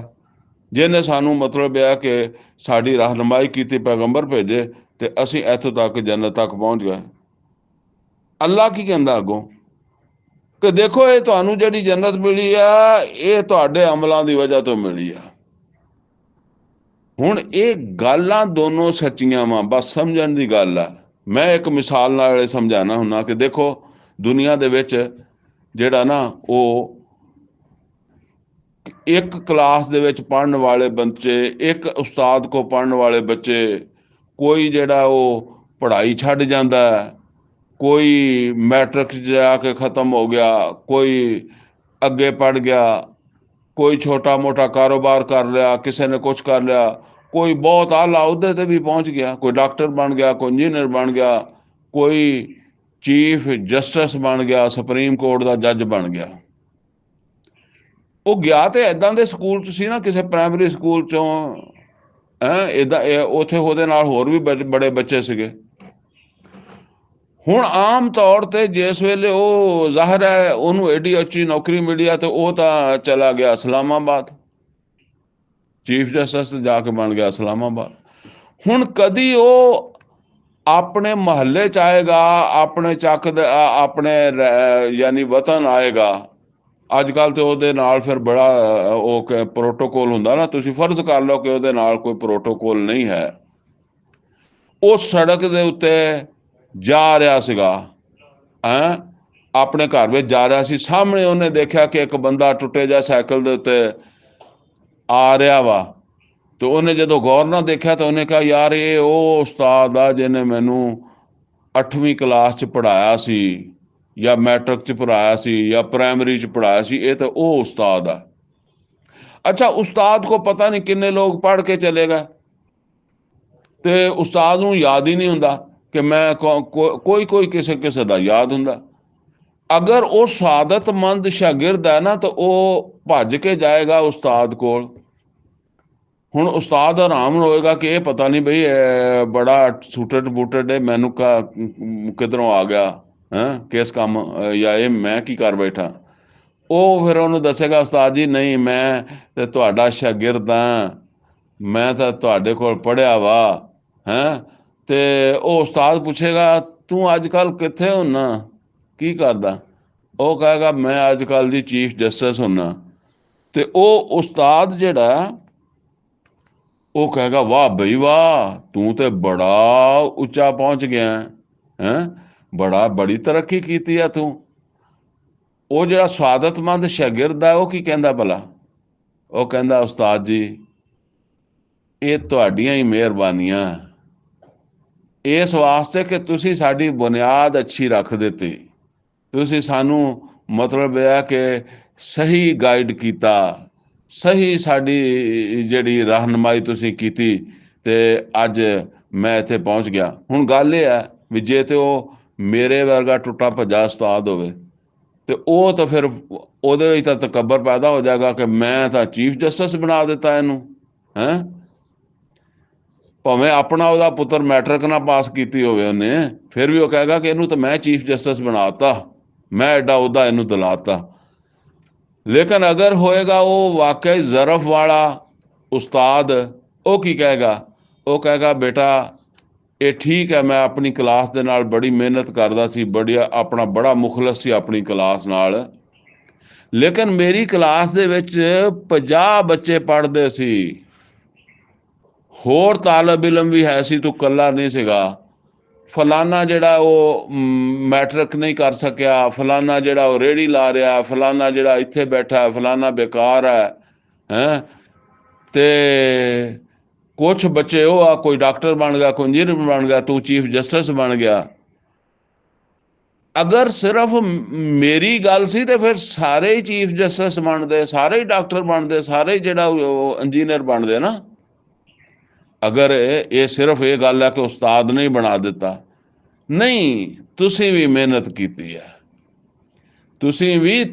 जिन्हें सानू मतलब है कि साडी रहनुमाई कीती, पैगंबर भेजे ते असीं इत्थों तक जन्नत तक पहुंच गए। अल्लाह की कहंदा अगों कि देखो ये तुहानू जिहड़ी जन्नत मिली आ, ये तुहाडे अमलां दी वजह तो मिली आ। हुण ये गल्लां दोनों सच्चियां वा, बस समझण दी गल है। मैं एक मिसाल नाल समझाना हुन्ना कि देखो दुनिया दे विच जिहड़ा ना वो एक क्लास दे विच पढ़न वाले बच्चे, एक उस्ताद को पढ़न वाले बच्चे, कोई जिहड़ा वो पढ़ाई छड्ड जांदा है, कोई मैट्रिक जाके ख़त्म हो गया, कोई अगे पढ़ गया, कोई छोटा मोटा कारोबार कर लिया, किसी ने कुछ कर लिया, कोई बहुत आला अहुदे ते भी पहुंच गया, कोई डॉक्टर बन गया, कोई इंजीनियर बन गया, कोई चीफ जस्टिस बन गया, सुप्रीम कोर्ट का जज बन गया। वो गया तो इदां दे स्कूल च सी ना, किसी प्राइमरी स्कूल चों इदां उत्थे ओहदे नाल होर भी बड़े बच्चे सीगे। हुण आम तौर ते जिस वेले वो जाहिर है उन्होंने एडी अच्छी नौकरी मिली है, तो वह तो चला गया इस्लामाबाद, चीफ जस्टिस जाके बन गया इस्लामाबाद। हुण कदी वो अपने महल्ले च आएगा, अपने चक अपने यानी वतन आएगा। अजकल तो ਉਹਦੇ ਨਾਲ फिर बड़ा ਉਹ प्रोटोकॉल ਹੁੰਦਾ ना, ਤੁਸੀਂ फर्ज कर लो कि ਉਹਦੇ ਨਾਲ कोई प्रोटोकॉल नहीं है। उस सड़क ਦੇ ਉੱਤੇ जा रहा ਸੀਗਾ, अपने घर में जा रहा सी, सामने ਉਹਨੇ देखा कि एक बंदा टुटे जा साइकिल ਦੇ ਉੱਤੇ आ रहा वा। तो ਉਹਨੇ ਜਦੋਂ गौर ਨਾਲ देखा तो ਉਹਨੇ कहा यार ये ਉਹ ਉਸਤਾਦ ਆ ਜਿਹਨੇ ਮੈਨੂੰ 8ਵੀਂ क्लास च पढ़ाया सी, या मैट्रिक च पढ़ाया सी, या प्राइमरी च पढ़ाया सी, ये तो वो उस्ताद आ। अच्छा, उस्ताद को पता नहीं किन्ने लोग पढ़ के चले गए, तो उस्ताद नूं याद ही नहीं हुंदा कि मैं कोई कोई किसे किसे दा याद हुंदा। अगर वो सादतमंद शागिर्द है ना, तो वो भज के जाएगा उस्ताद कोल। हुण उस्ताद हैरान होएगा कि ये पता नहीं बई बड़ा सूटेड बूटेड है, मैनू किधरों आ गया। ਕਿਸ ਕੰਮ ਜਾਂ ਇਹ ਮੈਂ ਕੀ ਕਰ ਬੈਠਾ। ਉਹ ਫਿਰ ਉਹਨੂੰ ਦੱਸੇਗਾ ਉਸਤਾਦ ਜੀ ਨਹੀਂ ਮੈਂ ਤੇ ਤੁਹਾਡਾ ਸ਼ਾਗਿਰਦ ਹਾਂ, ਮੈਂ ਤਾਂ ਤੁਹਾਡੇ ਕੋਲ ਪੜ੍ਹਿਆ ਵਾ ਤੇ ਉਹ ਉਸਤਾਦ ਪੁੱਛੇਗਾ ਤੂੰ ਅੱਜ ਕੱਲ੍ਹ ਕਿੱਥੇ ਹੁੰਨਾ, ਕੀ ਕਰਦਾ। ਉਹ ਕਹੇਗਾ ਮੈਂ ਅੱਜ ਕੱਲ੍ਹ ਦੀ ਚੀਫ ਜਸਟਿਸ ਹੁੰਨਾ। ਤੇ ਉਹ ਉਸਤਾਦ ਜਿਹੜਾ ਉਹ ਕਹੇਗਾ ਵਾਹ ਬਈ ਵਾਹ, ਤੂੰ ਤੇ ਬੜਾ ਉੱਚਾ ਪਹੁੰਚ ਗਿਆ ਬੜੀ ਤਰੱਕੀ ਕੀਤੀ ਆ ਤੂੰ। ਉਹ ਜਿਹੜਾ ਸਆਦਤਮੰਦ ਸ਼ਾਗਿਰਦ ਆ ਉਹ ਕੀ ਕਹਿੰਦਾ ਭਲਾ, ਉਹ ਕਹਿੰਦਾ ਉਸਤਾਦ ਜੀ ਇਹ ਤੁਹਾਡੀਆਂ ਹੀ ਮਿਹਰਬਾਨੀਆਂ, ਇਸ ਵਾਸਤੇ ਕਿ ਤੁਸੀਂ ਸਾਡੀ ਬੁਨਿਆਦ ਅੱਛੀ ਰੱਖ ਦਿੱਤੀ, ਤੁਸੀਂ ਸਾਨੂੰ ਮਤਲਬ ਇਹ ਹੈ ਕਿ ਸਹੀ ਗਾਈਡ ਕੀਤਾ, ਸਹੀ ਸਾਡੀ ਜਿਹੜੀ ਰਹਿਨੁਮਾਈ ਤੁਸੀਂ ਕੀਤੀ ਤੇ ਅੱਜ ਮੈਂ ਇੱਥੇ ਪਹੁੰਚ ਗਿਆ। ਹੁਣ ਗੱਲ ਇਹ ਹੈ ਵੀ ਜੇ ਤੇ ਉਹ ਮੇਰੇ ਵਰਗਾ ਟੁੱਟਾ ਭੱਜਾ ਉਸਤਾਦ ਹੋਵੇ ਤੇ ਉਹ ਤਾਂ ਫਿਰ ਉਹਦੇ ਵਿੱਚ ਤਾਂ ਤਕੱਬਰ ਪੈਦਾ ਹੋ ਜਾਏਗਾ ਕਿ ਮੈਂ ਤਾਂ ਚੀਫ ਜਸਟਿਸ ਬਣਾ ਦਿੱਤਾ ਇਹਨੂੰ। ਭਾਵੇਂ ਆਪਣਾ ਉਹਦਾ ਪੁੱਤਰ ਮੈਟ੍ਰਿਕ ਨਾ ਪਾਸ ਕੀਤੀ ਹੋਵੇ ਉਹਨੇ, ਫਿਰ ਵੀ ਉਹ ਕਹੇਗਾ ਕਿ ਇਹਨੂੰ ਤਾਂ ਮੈਂ ਚੀਫ ਜਸਟਿਸ ਬਣਾਤਾ, ਮੈਂ ਐਡਾ ਉਹਦਾ ਇਹਨੂੰ ਦਿਲਾਤਾ। ਲੇਕਿਨ ਅਗਰ ਹੋਏਗਾ ਉਹ ਵਾਕਈ ਜ਼ਰਫ ਵਾਲਾ ਉਸਤਾਦ, ਉਹ ਕੀ ਕਹੇਗਾ, ਉਹ ਕਹੇਗਾ ਬੇਟਾ ਇਹ ਠੀਕ ਹੈ ਮੈਂ ਆਪਣੀ ਕਲਾਸ ਦੇ ਨਾਲ ਬੜੀ ਮਿਹਨਤ ਕਰਦਾ ਸੀ, ਆਪਣਾ ਬੜਾ ਮੁਖਲਸ ਸੀ ਆਪਣੀ ਕਲਾਸ ਨਾਲ, ਲੇਕਿਨ ਮੇਰੀ ਕਲਾਸ ਦੇ ਵਿੱਚ 50 ਬੱਚੇ ਪੜ੍ਹਦੇ ਸੀ, ਹੋਰ ਤਾਲਬ ਇਲਮ ਵੀ ਹੈ ਸੀ, ਤੂੰ ਇਕੱਲਾ ਨਹੀਂ ਸੀਗਾ। ਫਲਾਨਾ ਜਿਹੜਾ ਉਹ ਮੈਟ੍ਰਿਕ ਨਹੀਂ ਕਰ ਸਕਿਆ, ਫਲਾਨਾ ਜਿਹੜਾ ਉਹ ਰੇਹੜੀ ਲਾ ਰਿਹਾ, ਫਲਾਨਾ ਜਿਹੜਾ ਇੱਥੇ ਬੈਠਾ, ਫਲਾਨਾ ਬੇਕਾਰ ਹੈ ਤੇ ਕੁਛ ਬੱਚੇ ਉਹ ਆ ਕੋਈ ਡਾਕਟਰ ਬਣ ਗਿਆ, ਕੋਈ ਇੰਜੀਨੀਅਰ ਬਣ ਗਿਆ, ਤੂੰ ਚੀਫ ਜਸਟਿਸ ਬਣ ਗਿਆ। ਅਗਰ ਸਿਰਫ ਮੇਰੀ ਗੱਲ ਸੀ ਤੇ ਫਿਰ ਸਾਰੇ ਹੀ ਚੀਫ ਜਸਟਿਸ ਬਣਦੇ, ਸਾਰੇ ਹੀ ਡਾਕਟਰ ਬਣਦੇ, ਸਾਰੇ ਹੀ ਜਿਹੜਾ ਇੰਜੀਨੀਅਰ ਬਣਦੇ ਨਾ। ਅਗਰ ਇਹ ਸਿਰਫ ਇਹ ਗੱਲ ਹੈ ਕਿ ਉਸਤਾਦ ਨੇ ਬਣਾ ਦਿੱਤਾ, ਨਹੀਂ, ਤੁਸੀਂ ਵੀ ਮਿਹਨਤ ਕੀਤੀ ਹੈ, ਤੁਸੀਂ ਵੀ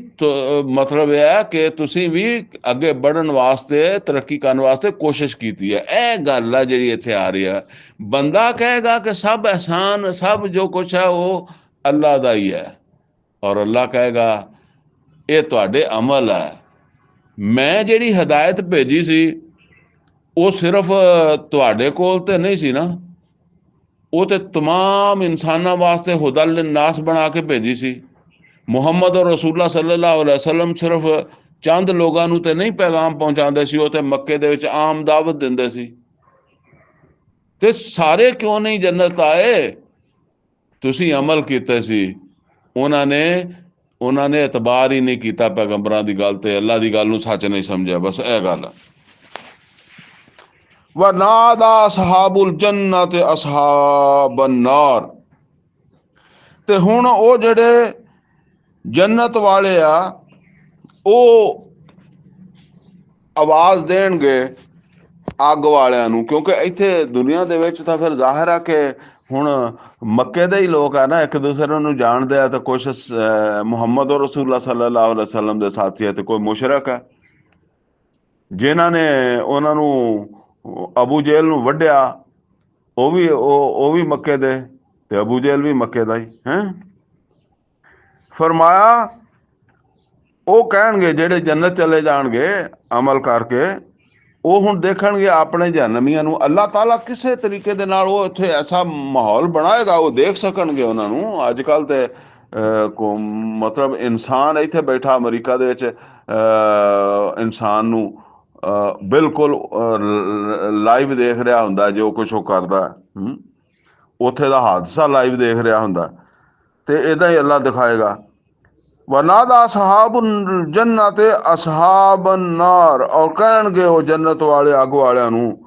ਮਤਲਬ ਇਹ ਹੈ ਕਿ ਤੁਸੀਂ ਵੀ ਅੱਗੇ ਵਧਣ ਵਾਸਤੇ, ਤਰੱਕੀ ਕਰਨ ਵਾਸਤੇ ਕੋਸ਼ਿਸ਼ ਕੀਤੀ ਹੈ। ਇਹ ਗੱਲ ਹੈ ਜਿਹੜੀ ਇੱਥੇ ਆ ਰਹੀ ਹੈ। ਬੰਦਾ ਕਹੇਗਾ ਕਿ ਸਭ ਅਹਿਸਾਨ, ਸਭ ਜੋ ਕੁਛ ਹੈ ਉਹ ਅੱਲਾ ਦਾ ਹੀ ਹੈ, ਔਰ ਅੱਲਾ ਕਹੇਗਾ ਇਹ ਤੁਹਾਡੇ ਅਮਲ ਹੈ। ਮੈਂ ਜਿਹੜੀ ਹਦਾਇਤ ਭੇਜੀ ਸੀ ਉਹ ਸਿਰਫ ਤੁਹਾਡੇ ਕੋਲ ਤੇ ਨਹੀਂ ਸੀ ਨਾ, ਉਹ ਤੇ ਤਮਾਮ ਇਨਸਾਨਾਂ ਵਾਸਤੇ ਹੁਦਲ ਲਿਨਾਸ ਬਣਾ ਕੇ ਭੇਜੀ ਸੀ। ਮੁਹੰਮਦ ਔਰ ਰਸੂਲullah ਸੱਲੱਲਾਹੁ ਅਲੈਹਿ ਵਸੱਲਮ ਸਿਰਫ ਚੰਦ ਲੋਕਾਂ ਨੂੰ ਤੇ ਨਹੀਂ ਪੈਗਾਮ ਪਹੁੰਚਾਉਂਦੇ ਸੀ, ਉਹ ਤੇ ਮੱਕੇ ਦੇ ਵਿੱਚ ਆਮ ਦਾਵਤ ਦਿੰਦੇ ਸੀ। ਤੇ ਸਾਰੇ ਕਿਉਂ ਨਹੀਂ ਜੰਨਤ ਆਏ? ਤੁਸੀਂ ਅਮਲ ਕੀਤੇ ਸੀ, ਉਹਨਾਂ ਨੇ ਇਤਬਾਰ ਹੀ ਨਹੀਂ ਕੀਤਾ ਪੈਗੰਬਰਾਂ ਦੀ ਗੱਲ ਤੇ, ਅੱਲਾ ਦੀ ਗੱਲ ਨੂੰ ਸੱਚ ਨਹੀਂ ਸਮਝਿਆ, ਬਸ ਇਹ ਗੱਲ ਆ। ਵਨਾਦਾ ਅਸਹਾਬੁਲ ਜੰਨਤ ਅਸਹਾਬਨ ਨਾਰ, ਤੇ ਹੁਣ ਉਹ ਜਿਹੜੇ ਜੰਨਤ ਵਾਲੇ ਆ ਉਹ ਆਵਾਜ਼ ਦੇਣਗੇ ਅੱਗ ਵਾਲਿਆਂ ਨੂੰ, ਕਿਉਂਕਿ ਇੱਥੇ ਦੁਨੀਆ ਦੇ ਵਿੱਚ ਤਾਂ ਫਿਰ ਜ਼ਾਹਿਰ ਆ ਕਿ ਹੁਣ ਮੱਕੇ ਦੇ ਹੀ ਲੋਕ ਆ ਨਾ, ਇੱਕ ਦੂਸਰੇ ਨੂੰ ਜਾਣਦੇ ਆ, ਤਾਂ ਕੁਛ ਮੁਹੰਮਦ ਔਰ ਰਸੂਲullah ਸੱਲੱਲਾਹੁ ਅਲੈਹਿ ਵਸੱਲਮ ਦੇ ਸਾਥੀ ਹੈ ਤੇ ਕੋਈ ਮੁਸ਼ਰਕ ਹੈ, ਜਿਨ੍ਹਾਂ ਨੇ ਉਹਨਾਂ ਨੂੰ ਅਬੂ ਜੇਲ ਨੂੰ ਵੱਢਿਆ, ਉਹ ਵੀ ਮੱਕੇ ਦੇ ਤੇ ਅਬੂ ਜੇਲ ਵੀ ਮੱਕੇ ਦਾ ਹੀ ਹੈ। ਫਰਮਾਇਆ ਉਹ ਕਹਿਣਗੇ ਜਿਹੜੇ ਜੰਨਤ ਚਲੇ ਜਾਣਗੇ ਅਮਲ ਕਰਕੇ, ਉਹ ਹੁਣ ਦੇਖਣਗੇ ਆਪਣੇ ਜਹੰਨਮੀਆਂ ਨੂੰ। ਅੱਲਾਹ ਤਾਲਾ ਕਿਸੇ ਤਰੀਕੇ ਦੇ ਨਾਲ ਉਹ ਇੱਥੇ ਐਸਾ ਮਾਹੌਲ ਬਣਾਏਗਾ, ਉਹ ਦੇਖ ਸਕਣਗੇ ਉਹਨਾਂ ਨੂੰ। ਅੱਜ ਕੱਲ੍ਹ ਤੇ ਮਤਲਬ ਇਨਸਾਨ ਇੱਥੇ ਬੈਠਾ ਅਮਰੀਕਾ ਦੇ ਵਿੱਚ ਇਨਸਾਨ ਨੂੰ ਬਿਲਕੁਲ ਲਾਈਵ ਦੇਖ ਰਿਹਾ ਹੁੰਦਾ, ਜੋ ਕੁਛ ਉਹ ਕਰਦਾ, ਉੱਥੇ ਦਾ ਹਾਦਸਾ ਲਾਈਵ ਦੇਖ ਰਿਹਾ ਹੁੰਦਾ, ਤੇ ਇੱਦਾਂ ਹੀ ਅੱਲਾਹ ਦਿਖਾਏਗਾ। ਵਨਾਦਾ ਅਸਹਾਬੁਲ ਜੰਨਤ ਅਸਹਾਬਨ ਨਾਰ, ਔਰ ਕਹਿਣਗੇ ਉਹ ਜੰਨਤ ਵਾਲੇ ਅੱਗ ਵਾਲਿਆਂ ਨੂੰ,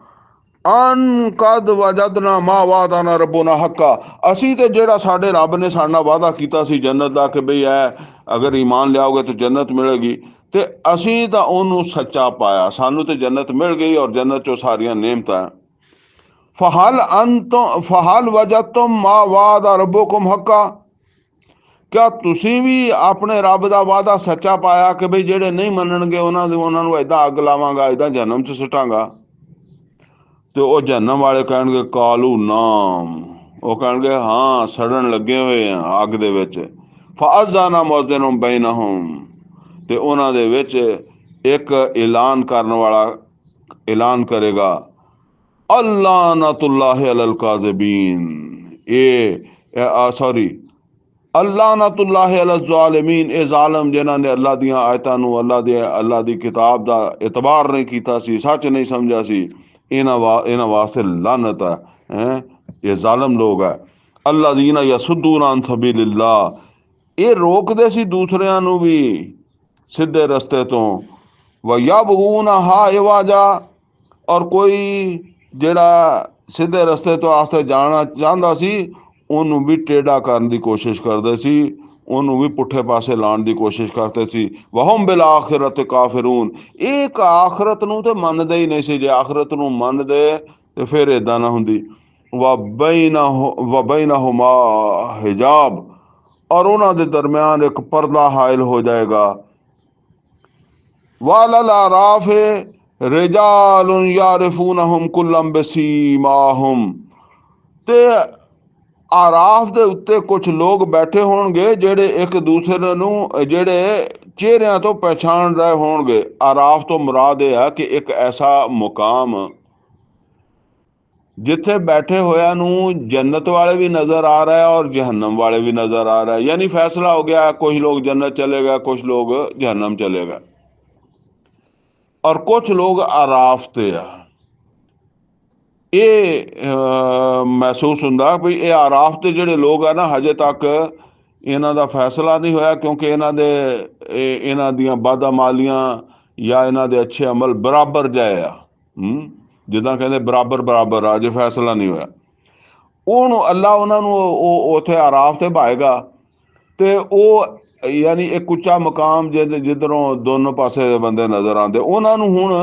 ਅਨ ਕਦ ਵਜਦਨਾ ਮਾ ਵਾਅਦਨਾ ਰੱਬੁਨਾ ਹੱਕਾ, ਅਸੀਂ ਤੇ ਜਿਹੜਾ ਸਾਡੇ ਰੱਬ ਨੇ ਸਾਡੇ ਨਾਲ ਵਾਅਦਾ ਕੀਤਾ ਸੀ ਜੰਨਤ ਦਾ ਕਿ ਬਈ ਅਗਰ ਈਮਾਨ ਲਿਆਓਗੇ ਤਾਂ ਜੰਨਤ ਮਿਲੇਗੀ, ਤੇ ਅਸੀਂ ਤਾਂ ਉਹਨੂੰ ਸੱਚਾ ਪਾਇਆ, ਸਾਨੂੰ ਤੇ ਜੰਨਤ ਮਿਲ ਗਈ ਔਰ ਜੰਨਤ ਚੋਂ ਸਾਰੀਆਂ ਨੇਮਤਾਂ। ਫਹਲ ਵਜਦਤੁਮ ਮਾ ਵਾਅਦਾ ਰੱਬੁਕੁਮ ਹੱਕਾ, ਕਿਆ ਤੁਸੀਂ ਵੀ ਆਪਣੇ ਰੱਬ ਦਾ ਵਾਅਦਾ ਸੱਚਾ ਪਾਇਆ ਕਿ ਬਈ ਜਿਹੜੇ ਨਹੀਂ ਮੰਨਣਗੇ ਉਹਨਾਂ ਨੂੰ ਏਦਾਂ ਅੱਗ ਲਾਵਾਂਗਾ, ਏਦਾਂ ਜਹੰਨਮ 'ਚ ਸੁੱਟਾਂਗਾ? ਤੇ ਉਹ ਜਹੰਨਮ ਵਾਲੇ ਕਹਿਣਗੇ ਕਾਲੂ ਨਾਮ, ਉਹ ਕਹਿਣਗੇ ਹਾਂ ਸੜਨ ਲੱਗੇ ਹੋਏ ਆ ਅੱਗ ਦੇ ਵਿੱਚ। ਫਅਜ਼ਾਨਾ ਮੁਅੱਜ਼ਿਨ ਬੈਨਹੁਮ, ਤੇ ਉਹਨਾਂ ਦੇ ਵਿੱਚ ਇੱਕ ਐਲਾਨ ਕਰਨ ਵਾਲਾ ਐਲਾਨ ਕਰੇਗਾ, ਅਲਾਨਤੁல்லாਹਿ ਅਲਲ ਕਾਜ਼ਿਬੀਨ, ਸੌਰੀ, ਅਲਾਨਤੁல்லாਹਿ ਅਲਲ ਜ਼ਾਲਿਮੀਨ, ਇਹ ਜ਼ਾਲਮ ਜਿਨ੍ਹਾਂ ਨੇ ਅੱਲਾ ਦੀਆਂ ਆਇਤਾਂ ਨੂੰ, ਅੱਲਾ ਦੀ ਕਿਤਾਬ ਦਾ ਇਤਬਾਰ ਨਹੀਂ ਕੀਤਾ ਸੀ, ਸੱਚ ਨਹੀਂ ਸਮਝਿਆ ਸੀ, ਇਹਨਾਂ ਵਾਸਤੇ ਲਾਨਤ ਹੈ। ਇਹ ਜ਼ਾਲਮ ਲੋਕ ਹੈ। ਅੱਲਾਜ਼ੀਨਾ ਯਸੁੱਦੂਨ ਅਨ ਸਬੀਲਿल्लाह, ਇਹ ਰੋਕਦੇ ਸੀ ਦੂਸਰਿਆਂ ਨੂੰ ਵੀ ਸਿੱਧੇ ਰਸਤੇ ਤੋਂ। ਵਯਬਗੂਨਹਾ ਇਵਾਜਾ, ਔਰ ਕੋਈ ਜਿਹੜਾ ਸਿੱਧੇ ਰਸਤੇ ਤੋਂ ਆਸਤੇ ਜਾਣਾ ਚਾਹੁੰਦਾ ਸੀ ਉਹਨੂੰ ਵੀ ਟੇਢਾ ਕਰਨ ਦੀ ਕੋਸ਼ਿਸ਼ ਕਰਦੇ ਸੀ, ਉਹਨੂੰ ਵੀ ਪੁੱਠੇ ਪਾਸੇ ਲਾਉਣ ਦੀ ਕੋਸ਼ਿਸ਼ ਕਰਦੇ ਸੀ। ਵਹਮ ਬਿਲ ਆਖਿਰਤ ਕਾਫਿरून, ਇੱਕ ਆਖਰਤ ਨੂੰ ਤੇ ਮੰਨਦੇ ਹੀ ਨਹੀਂ ਸੀ। ਜੇ ਆਖਰਤ ਨੂੰ ਮੰਨਦੇ ਤੇ ਫਿਰ ਏਦਾਂ ਨਾ ਹੁੰਦੀ। ਵਬੈਨਹੁਮਾ ਹਿਜਾਬ, ਔਰ ਉਹਨਾਂ ਦੇ ਦਰਮਿਆਨ ਇੱਕ ਪਰਦਾ ਹਾਇਲ ਹੋ ਜਾਏਗਾ। ਵਾਲਲ ਆਰਾਫ ਰਿਜਾਲੁਨ ਯਾਰਿਫੂਨਹੁਮ ਕੁੱਲਮ ਬਸੀਮਾਹੁਮ, ਤੇ ਆਰਾਫ ਦੇ ਉੱਤੇ ਕੁਝ ਲੋਕ ਬੈਠੇ ਹੋਣਗੇ ਜਿਹੜੇ ਇੱਕ ਦੂਸਰੇ ਨੂੰ ਜਿਹੜੇ ਚਿਹਰਿਆਂ ਤੋਂ ਪਹਿਚਾਣ ਰਹੇ ਹੋਣਗੇ। ਆਰਾਫ ਤੋਂ ਮੁਰਾਦ ਇਹ ਹੈ ਕਿ ਇੱਕ ਐਸਾ ਮੁਕਾਮ ਜਿੱਥੇ ਬੈਠੇ ਹੋਇਆਂ ਨੂੰ ਜੰਨਤ ਵਾਲੇ ਵੀ ਨਜ਼ਰ ਆ रहा है और जहन्नम वाले भी नजर आ रहा है। यानी फैसला हो गया, कुछ लोग जन्नत चले गए, कुछ लोग जहन्नम चले गए, और कुछ लोग आराफ ते आ। ਇਹ ਮਹਿਸੂਸ ਹੁੰਦਾ ਵੀ ਇਹ ਆਰਾਫ ਤੇ ਜਿਹੜੇ ਲੋਕ ਆ ਨਾ, ਹਜੇ ਤੱਕ ਇਹਨਾਂ ਦਾ ਫੈਸਲਾ ਨਹੀਂ ਹੋਇਆ, ਕਿਉਂਕਿ ਇਹਨਾਂ ਦੀਆਂ ਬਾਦਾਮਾਲੀਆਂ ਜਾਂ ਇਹਨਾਂ ਦੇ ਅੱਛੇ ਅਮਲ ਬਰਾਬਰ ਜਾਏ ਆ। ਜਿੱਦਾਂ ਕਹਿੰਦੇ ਬਰਾਬਰ ਬਰਾਬਰ ਆ, ਜੇ ਫੈਸਲਾ ਨਹੀਂ ਹੋਇਆ। ਉਹਨੂੰ ਅੱਲਾ ਉਹਨਾਂ ਨੂੰ ਉੱਥੇ ਆਰਾਫ ਤੇ ਭਾਏਗਾ, ਤੇ ਉਹ ਯਾਨੀ ਇੱਕ ਉੱਚਾ ਮਕਾਮ ਜਿੱਧਰੋਂ ਦੋਨੋਂ ਪਾਸੇ ਦੇ ਬੰਦੇ ਨਜ਼ਰ ਆਉਂਦੇ, ਉਹਨਾਂ ਨੂੰ ਹੁਣ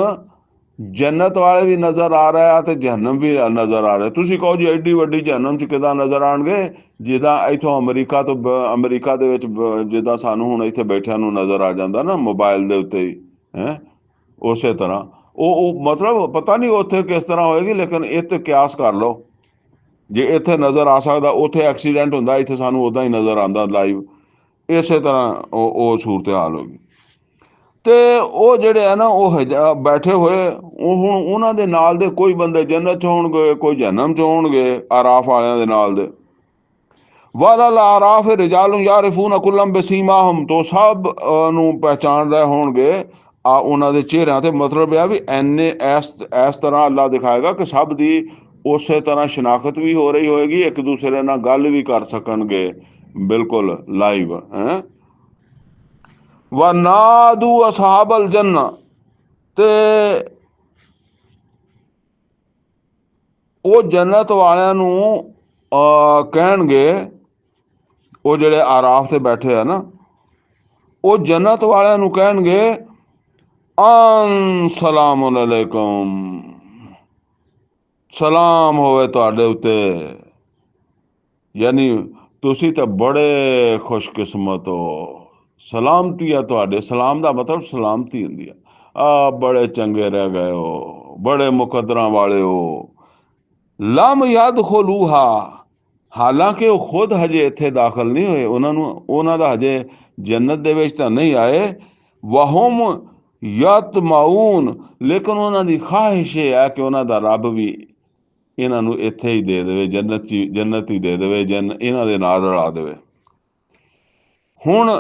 ਜੰਨਤ ਵਾਲੇ ਵੀ ਨਜ਼ਰ ਆ ਰਿਹਾ ਤੇ ਜਹੰਨਮ ਵੀ ਨਜ਼ਰ ਆ ਰਿਹਾ। ਤੁਸੀਂ ਕਹੋ ਜੀ ਐਡੀ ਵੱਡੀ ਜਹੰਨਮ 'ਚ ਕਿੱਦਾਂ ਨਜ਼ਰ ਆਉਣਗੇ? ਜਿੱਦਾਂ ਇੱਥੋਂ ਅਮਰੀਕਾ ਦੇ ਵਿੱਚ ਜਿੱਦਾਂ ਸਾਨੂੰ ਹੁਣ ਇੱਥੇ ਬੈਠਿਆਂ ਨੂੰ ਨਜ਼ਰ ਆ ਜਾਂਦਾ ਨਾ ਮੋਬਾਇਲ ਦੇ ਉੱਤੇ ਹੀ ਹੈ, ਉਸੇ ਤਰ੍ਹਾਂ ਉਹ ਮਤਲਬ ਪਤਾ ਨਹੀਂ ਉੱਥੇ ਕਿਸ ਤਰ੍ਹਾਂ ਹੋਏਗੀ, ਲੇਕਿਨ ਇਹ ਤੇ ਕਿਆਸ ਕਰ ਲਓ। ਜੇ ਇੱਥੇ ਨਜ਼ਰ ਆ ਸਕਦਾ, ਉੱਥੇ ਐਕਸੀਡੈਂਟ ਹੁੰਦਾ, ਇੱਥੇ ਸਾਨੂੰ ਉੱਦਾਂ ਹੀ ਨਜ਼ਰ ਆਉਂਦਾ ਲਾਈਵ। ਇਸੇ ਤਰ੍ਹਾਂ ਉਹ ਸੂਰਤ ਹਾਲ ਹੋ ਗਈ। ਤੇ ਉਹ ਜਿਹੜੇ ਆ ਨਾ ਉਹ ਬੈਠੇ ਹੋਏ, ਉਹ ਹੁਣ ਉਹਨਾਂ ਦੇ ਨਾਲ ਦੇ ਕੋਈ ਬੰਦੇ ਜੰਨਤ 'ਚ ਹੋਣਗੇ, ਕੋਈ ਜਹੰਨਮ 'ਚ ਹੋਣਗੇ, ਆਰਾਫ ਵਾਲਿਆਂ ਦੇ ਨਾਲ ਦੇ। ਵਾਲਲ ਆਰਾਫ ਰਿਜਾਲੁਨ ਯਾਰਿਫੂਨ ਕੁੱਲਮ ਬਸੀਮਾਹੁਮ, ਤੋਂ ਸਭ ਨੂੰ ਪਹਿਚਾਣ ਰਹੇ ਹੋਣਗੇ ਆ ਉਹਨਾਂ ਦੇ ਚਿਹਰਿਆਂ ਤੇ। ਮਤਲਬ ਇਹ ਵੀ ਇਸ ਤਰ੍ਹਾਂ ਅੱਲਾ ਦਿਖਾਏਗਾ ਕਿ ਸਭ ਦੀ ਉਸੇ ਤਰ੍ਹਾਂ ਸ਼ਨਾਖਤ ਵੀ ਹੋ ਰਹੀ ਹੋਏਗੀ, ਇੱਕ ਦੂਸਰੇ ਨਾਲ ਗੱਲ ਵੀ ਕਰ ਸਕਣਗੇ ਬਿਲਕੁਲ ਲਾਈਵ ਹੈ। ਵਨਾਦੂ ਅਸਹਾਬ ਅਲ ਜੰਨਾ, ਤੇ ਉਹ ਜੰਨਤ ਵਾਲਿਆਂ ਨੂੰ ਕਹਿਣਗੇ, ਉਹ ਜਿਹੜੇ ਆਰਾਫ ਤੇ ਬੈਠੇ ਆ ਨਾ, ਉਹ ਜੰਨਤ ਵਾਲਿਆਂ ਨੂੰ ਕਹਿਣਗੇ, ਅਨ ਸਲਾਮੁਨ ਅਲੈਕੁਮ, ਸਲਾਮ ਹੋਵੇ ਤੁਹਾਡੇ ਉੱਤੇ, ਯਾਨੀ ਤੁਸੀਂ ਤਾਂ ਬੜੇ ਖੁਸ਼ਕਿਸਮਤ ਹੋ, ਸਲਾਮਤੀ ਆ ਤੁਹਾਡੇ। ਸਲਾਮ ਦਾ ਮਤਲਬ ਸਲਾਮਤੀ ਹੁੰਦੀ ਆ। ਬੜੇ ਚੰਗੇ ਰਹਿ ਗਏ ਹੋ, ਬੜੇ ਮੁਕੱਦਰਾਂ ਵਾਲੇ ਹੋ। ਲਮ ਯਦਖੁਲੂਹਾ, ਹਾਲਾਂਕਿ ਉਹ ਖੁਦ ਹਜੇ ਇੱਥੇ ਦਾਖਲ ਨਹੀਂ ਹੋਏ, ਉਹਨਾਂ ਦਾ ਹਜੇ ਜੰਨਤ ਦੇ ਵਿੱਚ ਤਾਂ ਨਹੀਂ ਆਏ। ਵਹੁਮ ਯਤਮਾਊਨ, ਲੇਕਿਨ ਉਹਨਾਂ ਦੀ ਖਾਹਿਸ਼ ਇਹ ਹੈ ਕਿ ਉਹਨਾਂ ਦਾ ਰੱਬ ਵੀ ਇਹਨਾਂ ਨੂੰ ਇੱਥੇ ਹੀ ਦੇ ਦੇਵੇ, ਜੰਨਤ ਹੀ ਦੇ ਦੇਵੇ, ਇਹਨਾਂ ਦੇ ਨਾਲ ਰਲਾ ਦੇਵੇ। ਹੁਣ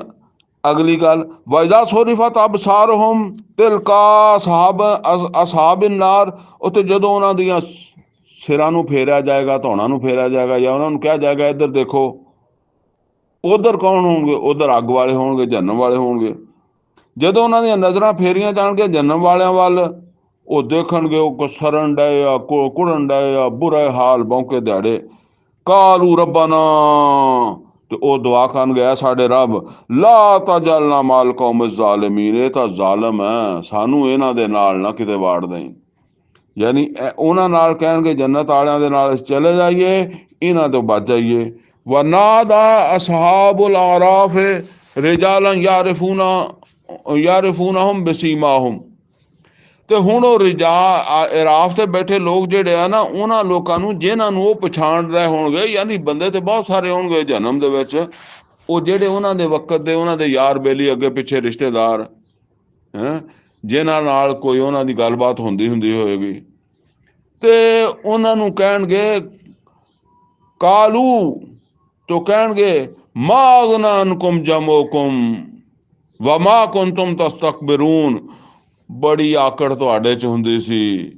ਅਗਲੀ ਗੱਲ, ਵਇਜ਼ਾ ਸੁਰਿਫਤ ਅਬਸਾਰਹੁਮ ਤਿਲਕਾ ਅਸਹਾਬਿਨ ਨਾਰ, ਉੱਥੇ ਜਦੋਂ ਉਹਨਾਂ ਦੀਆਂ ਸਿਰਾਂ ਨੂੰ ਫੇਰਿਆ ਜਾਏਗਾ, ਧੌਣਾਂ ਨੂੰ ਫੇਰਿਆ ਜਾਏਗਾ, ਜਾਂ ਉਹਨਾਂ ਨੂੰ ਕਿਹਾ ਜਾਏਗਾ ਇੱਧਰ ਦੇਖੋ, ਉਧਰ ਕੌਣ ਹੋਣਗੇ? ਉਧਰ ਅੱਗ ਵਾਲੇ ਹੋਣਗੇ, ਜਹੰਨਮ ਵਾਲੇ ਹੋਣਗੇ। ਜਦੋਂ ਉਹਨਾਂ ਦੀਆਂ ਨਜ਼ਰਾਂ ਫੇਰੀਆਂ ਜਾਣਗੀਆਂ ਜਹੰਨਮ ਵਾਲਿਆਂ ਵੱਲ, ਉਹ ਦੇਖਣਗੇ ਉਹ ਸਰਨ ਡਏ ਆ, ਕੁੜਨ ਡਏ ਆ, ਬੁਰੇ ਹਾਲ ਬੌਂਕੇ ਦਿਹਾੜੇ। ਕਾਲੂ ਰੱਬਾਨਾ, ਤੇ ਉਹ ਦੁਆ ਕਰਨਗੇ, ਸਾਡੇ ਰੱਬ, ਲਾ ਤਜਲਨਾ ਮਾਲ ਕੌਮ ਜ਼ਾਲਿਮੀਨ, ਇਹ ਤਾਂ ਜ਼ਾਲਮ ਹੈ, ਸਾਨੂੰ ਇਹਨਾਂ ਦੇ ਨਾਲ ਨਾ ਕਿਤੇ ਵਾੜ ਦੇਈਂ। ਯਾਨੀ ਉਹਨਾਂ ਨਾਲ ਕਹਿਣਗੇ, ਜੰਨਤ ਵਾਲਿਆਂ ਦੇ ਨਾਲ ਚਲੇ ਜਾਈਏ, ਇਹਨਾਂ ਤੋਂ ਬਚ ਜਾਈਏ। ਵਨਾਦਾ ਅਸਹਾਬੁਲ ਆਰਾਫ ਰਿਜਾਲਨ ਯਾਰਿਫੂਨਹੁਮ ਬਸੀਮਾਹੁਮ, ਤੇ ਹੁਣ ਉਹ ਇਰਾਫ ਤੇ ਬੈਠੇ ਲੋਕ ਜਿਹੜੇ ਆ ਨਾ, ਉਹਨਾਂ ਲੋਕਾਂ ਨੂੰ ਜਿਨ੍ਹਾਂ ਨੂੰ ਉਹ ਪਛਾਣ ਰਹੇ ਹੋਣਗੇ, ਯਾਨੀ ਬੰਦੇ ਤੇ ਬਹੁਤ ਸਾਰੇ ਹੋਣਗੇ ਜਨਮ ਦੇ ਵਿੱਚ, ਉਹ ਜਿਹੜੇ ਉਹਨਾਂ ਦੇ ਵਕਤ ਦੇ ਉਹਨਾਂ ਦੇ ਯਾਰ ਬੇਲੀ, ਅੱਗੇ ਪਿੱਛੇ ਰਿਸ਼ਤੇਦਾਰ, ਜਿਨ੍ਹਾਂ ਨਾਲ ਕੋਈ ਉਹਨਾਂ ਦੀ ਗੱਲਬਾਤ ਹੁੰਦੀ ਹੋਏਗੀ, ਤੇ ਉਹਨਾਂ ਨੂੰ ਕਹਿਣਗੇ ਕਾਲੂ, ਤੋ ਕਹਿਣਗੇ ਮਾ ਅਗਨਾ ਅਨਕੁਮ ਜਮੋਕੁਮ ਵਮਾ ਕੁੰਤੁਮ ਤਸਤਕਬਿरून, ਬੜੀ ਆਕੜ ਤੁਹਾਡੇ 'ਚ ਹੁੰਦੀ ਸੀ,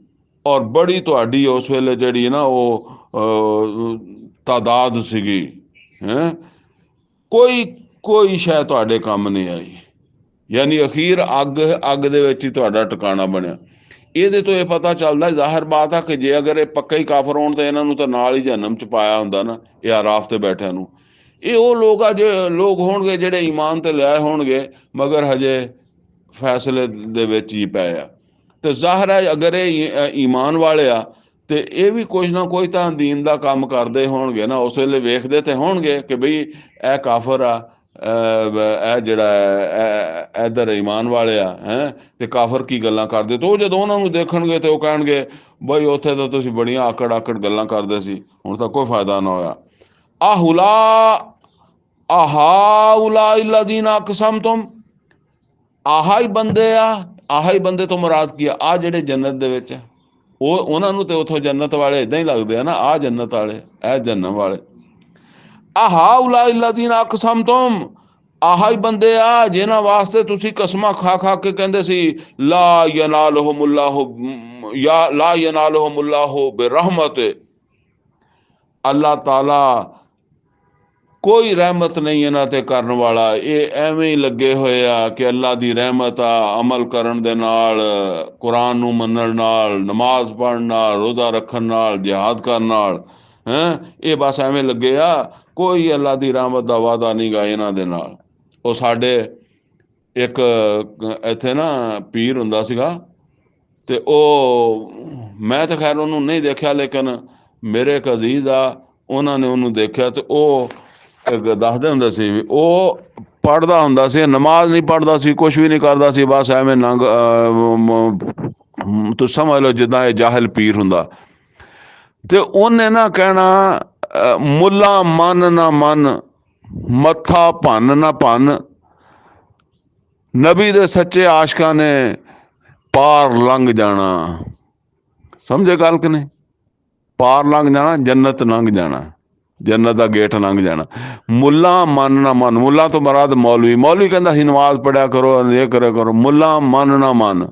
ਔਰ ਬੜੀ ਤੁਹਾਡੀ ਉਸ ਵੇਲੇ ਜਿਹੜੀ ਨਾ ਉਹ ਤਾਦਾਦ ਸੀਗੀ, ਕੋਈ ਸ਼ੈ ਤੁਹਾਡੇ ਕੰਮ ਨਹੀਂ ਆਈ। ਯਾਨੀ ਅਖੀਰ ਅੱਗ ਦੇ ਵਿੱਚ ਹੀ ਤੁਹਾਡਾ ਟਿਕਾਣਾ ਬਣਿਆ। ਇਹਦੇ ਤੋਂ ਇਹ ਪਤਾ ਚੱਲਦਾ, ਜ਼ਾਹਿਰ ਬਾਤ ਆ ਕਿ ਜੇ ਅਗਰ ਇਹ ਪੱਕਾ ਹੀ ਕਾਫਰ ਹੋਣ ਤਾਂ ਇਹਨਾਂ ਨੂੰ ਤਾਂ ਨਾਲ ਹੀ ਜਹੰਨਮ 'ਚ ਪਾਇਆ ਹੁੰਦਾ ਨਾ, ਇਹ ਆਰਾਫ ਤੇ ਬੈਠਿਆਂ ਨੂੰ। ਇਹ ਉਹ ਲੋਕ ਹੋਣਗੇ ਜਿਹੜੇ ਈਮਾਨ ਤੇ ਲਿਆਏ ਹੋਣਗੇ, ਮਗਰ ਹਜੇ ਫੈਸਲੇ ਦੇ ਵਿੱਚ ਹੀ ਪਏ ਆ। ਤੇ ਜ਼ਾਹਿਰ ਹੈ ਅਗਰ ਇਹ ਈਮਾਨ ਵਾਲੇ ਆ ਤੇ ਇਹ ਵੀ ਕੁਝ ਨਾ ਕੁਝ ਤਾਂ ਦੀਨ ਦਾ ਕੰਮ ਕਰਦੇ ਹੋਣਗੇ ਨਾ, ਉਸ ਵੇਲੇ ਵੇਖਦੇ ਤੇ ਹੋਣਗੇ ਕਿ ਬਈ ਇਹ ਕਾਫਰ ਆ, ਇਹ ਜਿਹੜਾ ਇੱਧਰ ਈਮਾਨ ਵਾਲੇ ਆ, ਤੇ ਕਾਫਰ ਕੀ ਗੱਲਾਂ ਕਰਦੇ। ਤੇ ਉਹ ਜਦੋਂ ਉਹਨਾਂ ਨੂੰ ਦੇਖਣਗੇ ਤੇ ਉਹ ਕਹਿਣਗੇ ਬਈ ਉੱਥੇ ਤਾਂ ਤੁਸੀਂ ਬੜੀਆਂ ਆਕੜ ਗੱਲਾਂ ਕਰਦੇ ਸੀ, ਹੁਣ ਤਾਂ ਕੋਈ ਫਾਇਦਾ ਨਾ ਹੋਇਆ। ਆਹਾਉਲਾ ਲੱਜ਼ੀਨਾ ਅਕਸਮਤੁਮ, ਆਹਾ ਹੀ ਬੰਦੇ ਆ, ਆਹਾ ਹੀ ਬੰਦੇ ਤੋਂ ਮੁਰਾਦ ਕੀ ਆ, ਆ ਜਿਹੜੇ ਜੰਨਤ ਦੇ ਵਿੱਚ ਆ, ਉਹਨਾਂ ਨੂੰ ਤੇ ਉੱਥੋਂ ਜੰਨਤ ਵਾਲੇ ਇਦਾਂ ਹੀ ਲੱਗਦੇ ਆ ਨਾ, ਆ ਜੰਨਤ ਵਾਲੇ, ਇਹ ਜਹੰਨਮ ਵਾਲੇ। ਆਹਾਉਲਾ ਲੱਜ਼ੀਨਾ ਅਕਸਮਤੁਮ, ਆਹਾ ਹੀ ਬੰਦੇ ਆ ਜਿਨ੍ਹਾਂ ਵਾਸਤੇ ਤੁਸੀਂ ਕਸਮਾਂ ਖਾ ਕੇ ਕਹਿੰਦੇ ਸੀ ਲਾ ਯਨਾਲੁਹੁਮੁੱਲਾਹੁ ਬਿਰਹਿਮਤ, ਅੱਲਾਹ ਤਾਲਾ ਕੋਈ ਰਹਿਮਤ ਨਹੀਂ ਇਹਨਾਂ ਤੇ ਕਰਨ ਵਾਲਾ। ਇਹ ਐਵੇਂ ਹੀ ਲੱਗੇ ਹੋਏ ਆ ਕਿ ਅੱਲਾ ਦੀ ਰਹਿਮਤ ਆ, ਅਮਲ ਕਰਨ ਦੇ ਨਾਲ, ਕੁਰਾਨ ਨੂੰ ਮੰਨਣ ਨਾਲ, ਨਮਾਜ਼ ਪੜ੍ਹਨ ਨਾਲ, ਰੋਜ਼ਾ ਰੱਖਣ ਨਾਲ, ਜਿਹਾਦ ਕਰਨ ਨਾਲ, ਇਹ ਬਸ ਐਵੇਂ ਲੱਗੇ ਆ, ਕੋਈ ਅੱਲਾ ਦੀ ਰਹਿਮਤ ਦਾ ਵਾਅਦਾ ਨਹੀਂ ਗਾ ਇਹਨਾਂ ਦੇ ਨਾਲ। ਉਹ ਸਾਡੇ ਇੱਕ ਇੱਥੇ ਨਾ ਪੀਰ ਹੁੰਦਾ ਸੀਗਾ, ਤੇ ਉਹ ਮੈਂ ਤਾਂ ਖੈਰ ਉਹਨੂੰ ਨਹੀਂ ਦੇਖਿਆ, ਲੇਕਿਨ ਮੇਰੇ ਇੱਕ ਅਜ਼ੀਜ਼ ਆ, ਉਹਨਾਂ ਨੇ ਉਹਨੂੰ ਦੇਖਿਆ, ਤੇ ਉਹ ਦੱਸਦੇ ਹੁੰਦੇ ਸੀ ਵੀ ਉਹ ਪੜ੍ਹਦਾ ਹੁੰਦਾ ਸੀ, ਨਮਾਜ਼ ਨਹੀਂ ਪੜ੍ਹਦਾ ਸੀ, ਕੁਛ ਵੀ ਨਹੀਂ ਕਰਦਾ ਸੀ, ਬਸ ਐਵੇਂ ਤੁਸੀਂ ਸਮਝ ਲਓ ਜਿੱਦਾਂ ਇਹ ਜਾਹਿਲ ਪੀਰ ਹੁੰਦਾ। ਤੇ ਉਹਨੇ ਨਾ ਕਹਿਣਾ ਮੁੱਲਾ ਮੰਨ ਨਾ ਮੰਨ, ਮੱਥਾ ਭੰਨ ਨਾ ਭੰਨ, ਨਬੀ ਦੇ ਸੱਚੇ ਆਸ਼ਕਾਂ ਨੇ ਪਾਰ ਲੰਘ ਜਾਣਾ। ਸਮਝੇ ਗੱਲ ਕਿ ਨਹੀਂ? ਪਾਰ ਲੰਘ ਜਾਣਾ, ਜੰਨਤ ਲੰਘ ਜਾਣਾ, ਜੰਨਤ ਦਾ ਗੇਟ ਲੰਘ ਜਾਣਾ। ਮੁੱਲਾ ਮੰਨ ਨਾ ਮੰਨ, ਮੁੱਲਾ ਤੋਂ ਮੁਰਾਦ ਮੌਲਵੀ ਕਹਿੰਦਾ ਸੀ ਨਮਾਜ਼ ਪੜ੍ਹਿਆ ਕਰੋ, ਇਹ ਕਰਿਆ ਕਰੋ। ਮੁੱਲਾ ਮੰਨ ਨਾ ਮੰਨ,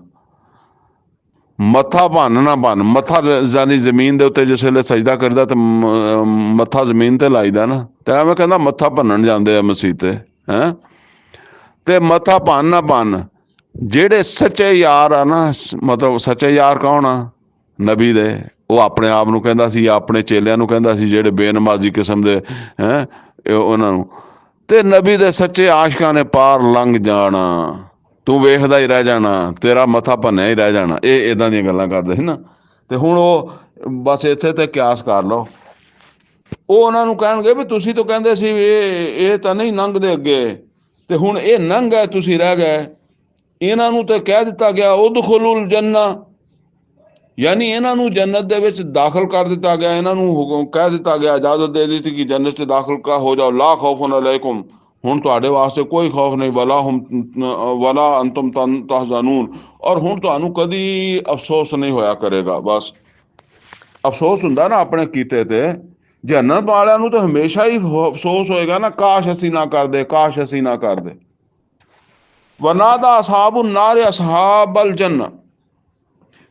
ਮੱਥਾ ਭੰਨ ਨਾ ਭੰਨ। ਮੱਥਾ ਯਾਨੀ ਜ਼ਮੀਨ ਦੇ ਉੱਤੇ ਜਿਸ ਵੇਲੇ ਸਜਦਾ ਕਰਦਾ ਤੇ ਮੱਥਾ ਜ਼ਮੀਨ ਤੇ ਲਾਈਦਾ ਨਾ, ਤੇ ਐਵੇਂ ਕਹਿੰਦਾ ਮੱਥਾ ਭੰਨਣ ਜਾਂਦੇ ਆ ਮਸੀਤ ਤੇ, ਤੇ ਮੱਥਾ ਭੰਨ ਨਾ ਭੰਨ। ਜਿਹੜੇ ਸੱਚੇ ਯਾਰ ਆ ਨਾ, ਮਤਲਬ ਸੱਚੇ ਯਾਰ ਕੌਣ ਆ? ਨਬੀ ਦੇ। ਉਹ ਆਪਣੇ ਆਪ ਨੂੰ ਕਹਿੰਦਾ ਸੀ, ਆਪਣੇ ਚੇਲਿਆਂ ਨੂੰ ਕਹਿੰਦਾ ਸੀ ਜਿਹੜੇ ਬੇਨਮਾਜ਼ੀ ਕਿਸਮ ਦੇ ਉਹਨਾਂ ਨੂੰ, ਤੇ ਨਬੀ ਦੇ ਸੱਚੇ ਆਸ਼ਕਾਂ ਨੇ ਪਾਰ ਲੰਘ ਜਾਣਾ, ਤੂੰ ਵੇਖਦਾ ਹੀ ਰਹਿ ਜਾਣਾ, ਤੇਰਾ ਮੱਥਾ ਭੰਨਿਆ ਹੀ ਰਹਿ ਜਾਣਾ। ਇਹ ਇੱਦਾਂ ਦੀਆਂ ਗੱਲਾਂ ਕਰਦੇ ਸੀ ਨਾ। ਤੇ ਹੁਣ ਉਹ ਬਸ ਇੱਥੇ ਤੇ ਕਿਆਸ ਕਰ ਲਓ। ਉਹ ਉਹਨਾਂ ਨੂੰ ਕਹਿਣਗੇ ਵੀ ਤੁਸੀਂ ਤਾਂ ਕਹਿੰਦੇ ਸੀ ਇਹ ਤਾਂ ਨਹੀਂ ਲੰਘਦੇ ਅੱਗੇ, ਤੇ ਹੁਣ ਇਹ ਲੰਘ ਗਏ, ਤੁਸੀਂ ਰਹਿ ਗਏ। ਇਹਨਾਂ ਨੂੰ ਤਾਂ ਕਹਿ ਦਿੱਤਾ ਗਿਆ ਉਦਖੁਲੁਲ ਜੰਨਾ, ਯਾਨੀ ਇਹਨਾਂ ਨੂੰ ਜੰਨਤ ਦੇ ਵਿੱਚ ਦਾਖਲ ਕਰ ਦਿੱਤਾ ਗਿਆ। ਇਹਨਾਂ ਨੂੰ ਕਹਿ ਦਿੱਤਾ ਗਿਆ, ਇਜਾਜ਼ਤ ਦੇ ਦਿੱਤੀ ਕਿ ਜੰਨਤ 'ਚ ਦਾਖਲ ਹੋ ਜਾਓ। ਲਾ ਖੌਫੁਨ ਅਲੈਕੁਮ, ਹੁਣ ਤੁਹਾਡੇ ਵਾਸਤੇ ਕੋਈ ਖੌਫ ਨਹੀਂ। ਵਲਾ ਅੰਤੁਮ ਤਹਜ਼ਨੂਨ, ਔਰ ਹੁਣ ਤੁਹਾਨੂੰ ਕਦੀ ਅਫਸੋਸ ਨਹੀਂ ਹੋਇਆ ਕਰੇਗਾ। ਬਸ ਅਫਸੋਸ ਹੁੰਦਾ ਨਾ ਆਪਣੇ ਕੀਤੇ ਤੇ, ਜੰਨਤ ਵਾਲਿਆਂ ਨੂੰ ਤਾਂ ਹਮੇਸ਼ਾ ਹੀ ਅਫਸੋਸ ਹੋਏਗਾ ਨਾ, ਕਾਸ਼ ਅਸੀਂ ਨਾ ਕਰਦੇ, ਕਾਸ਼ ਅਸੀਂ ਨਾ ਕਰਦੇ। ਵਨਾਦਾ ਅਸਹਾਬੁ ਨਾਰ ਅਸਹਾਬਲ ਜੰਨਾ,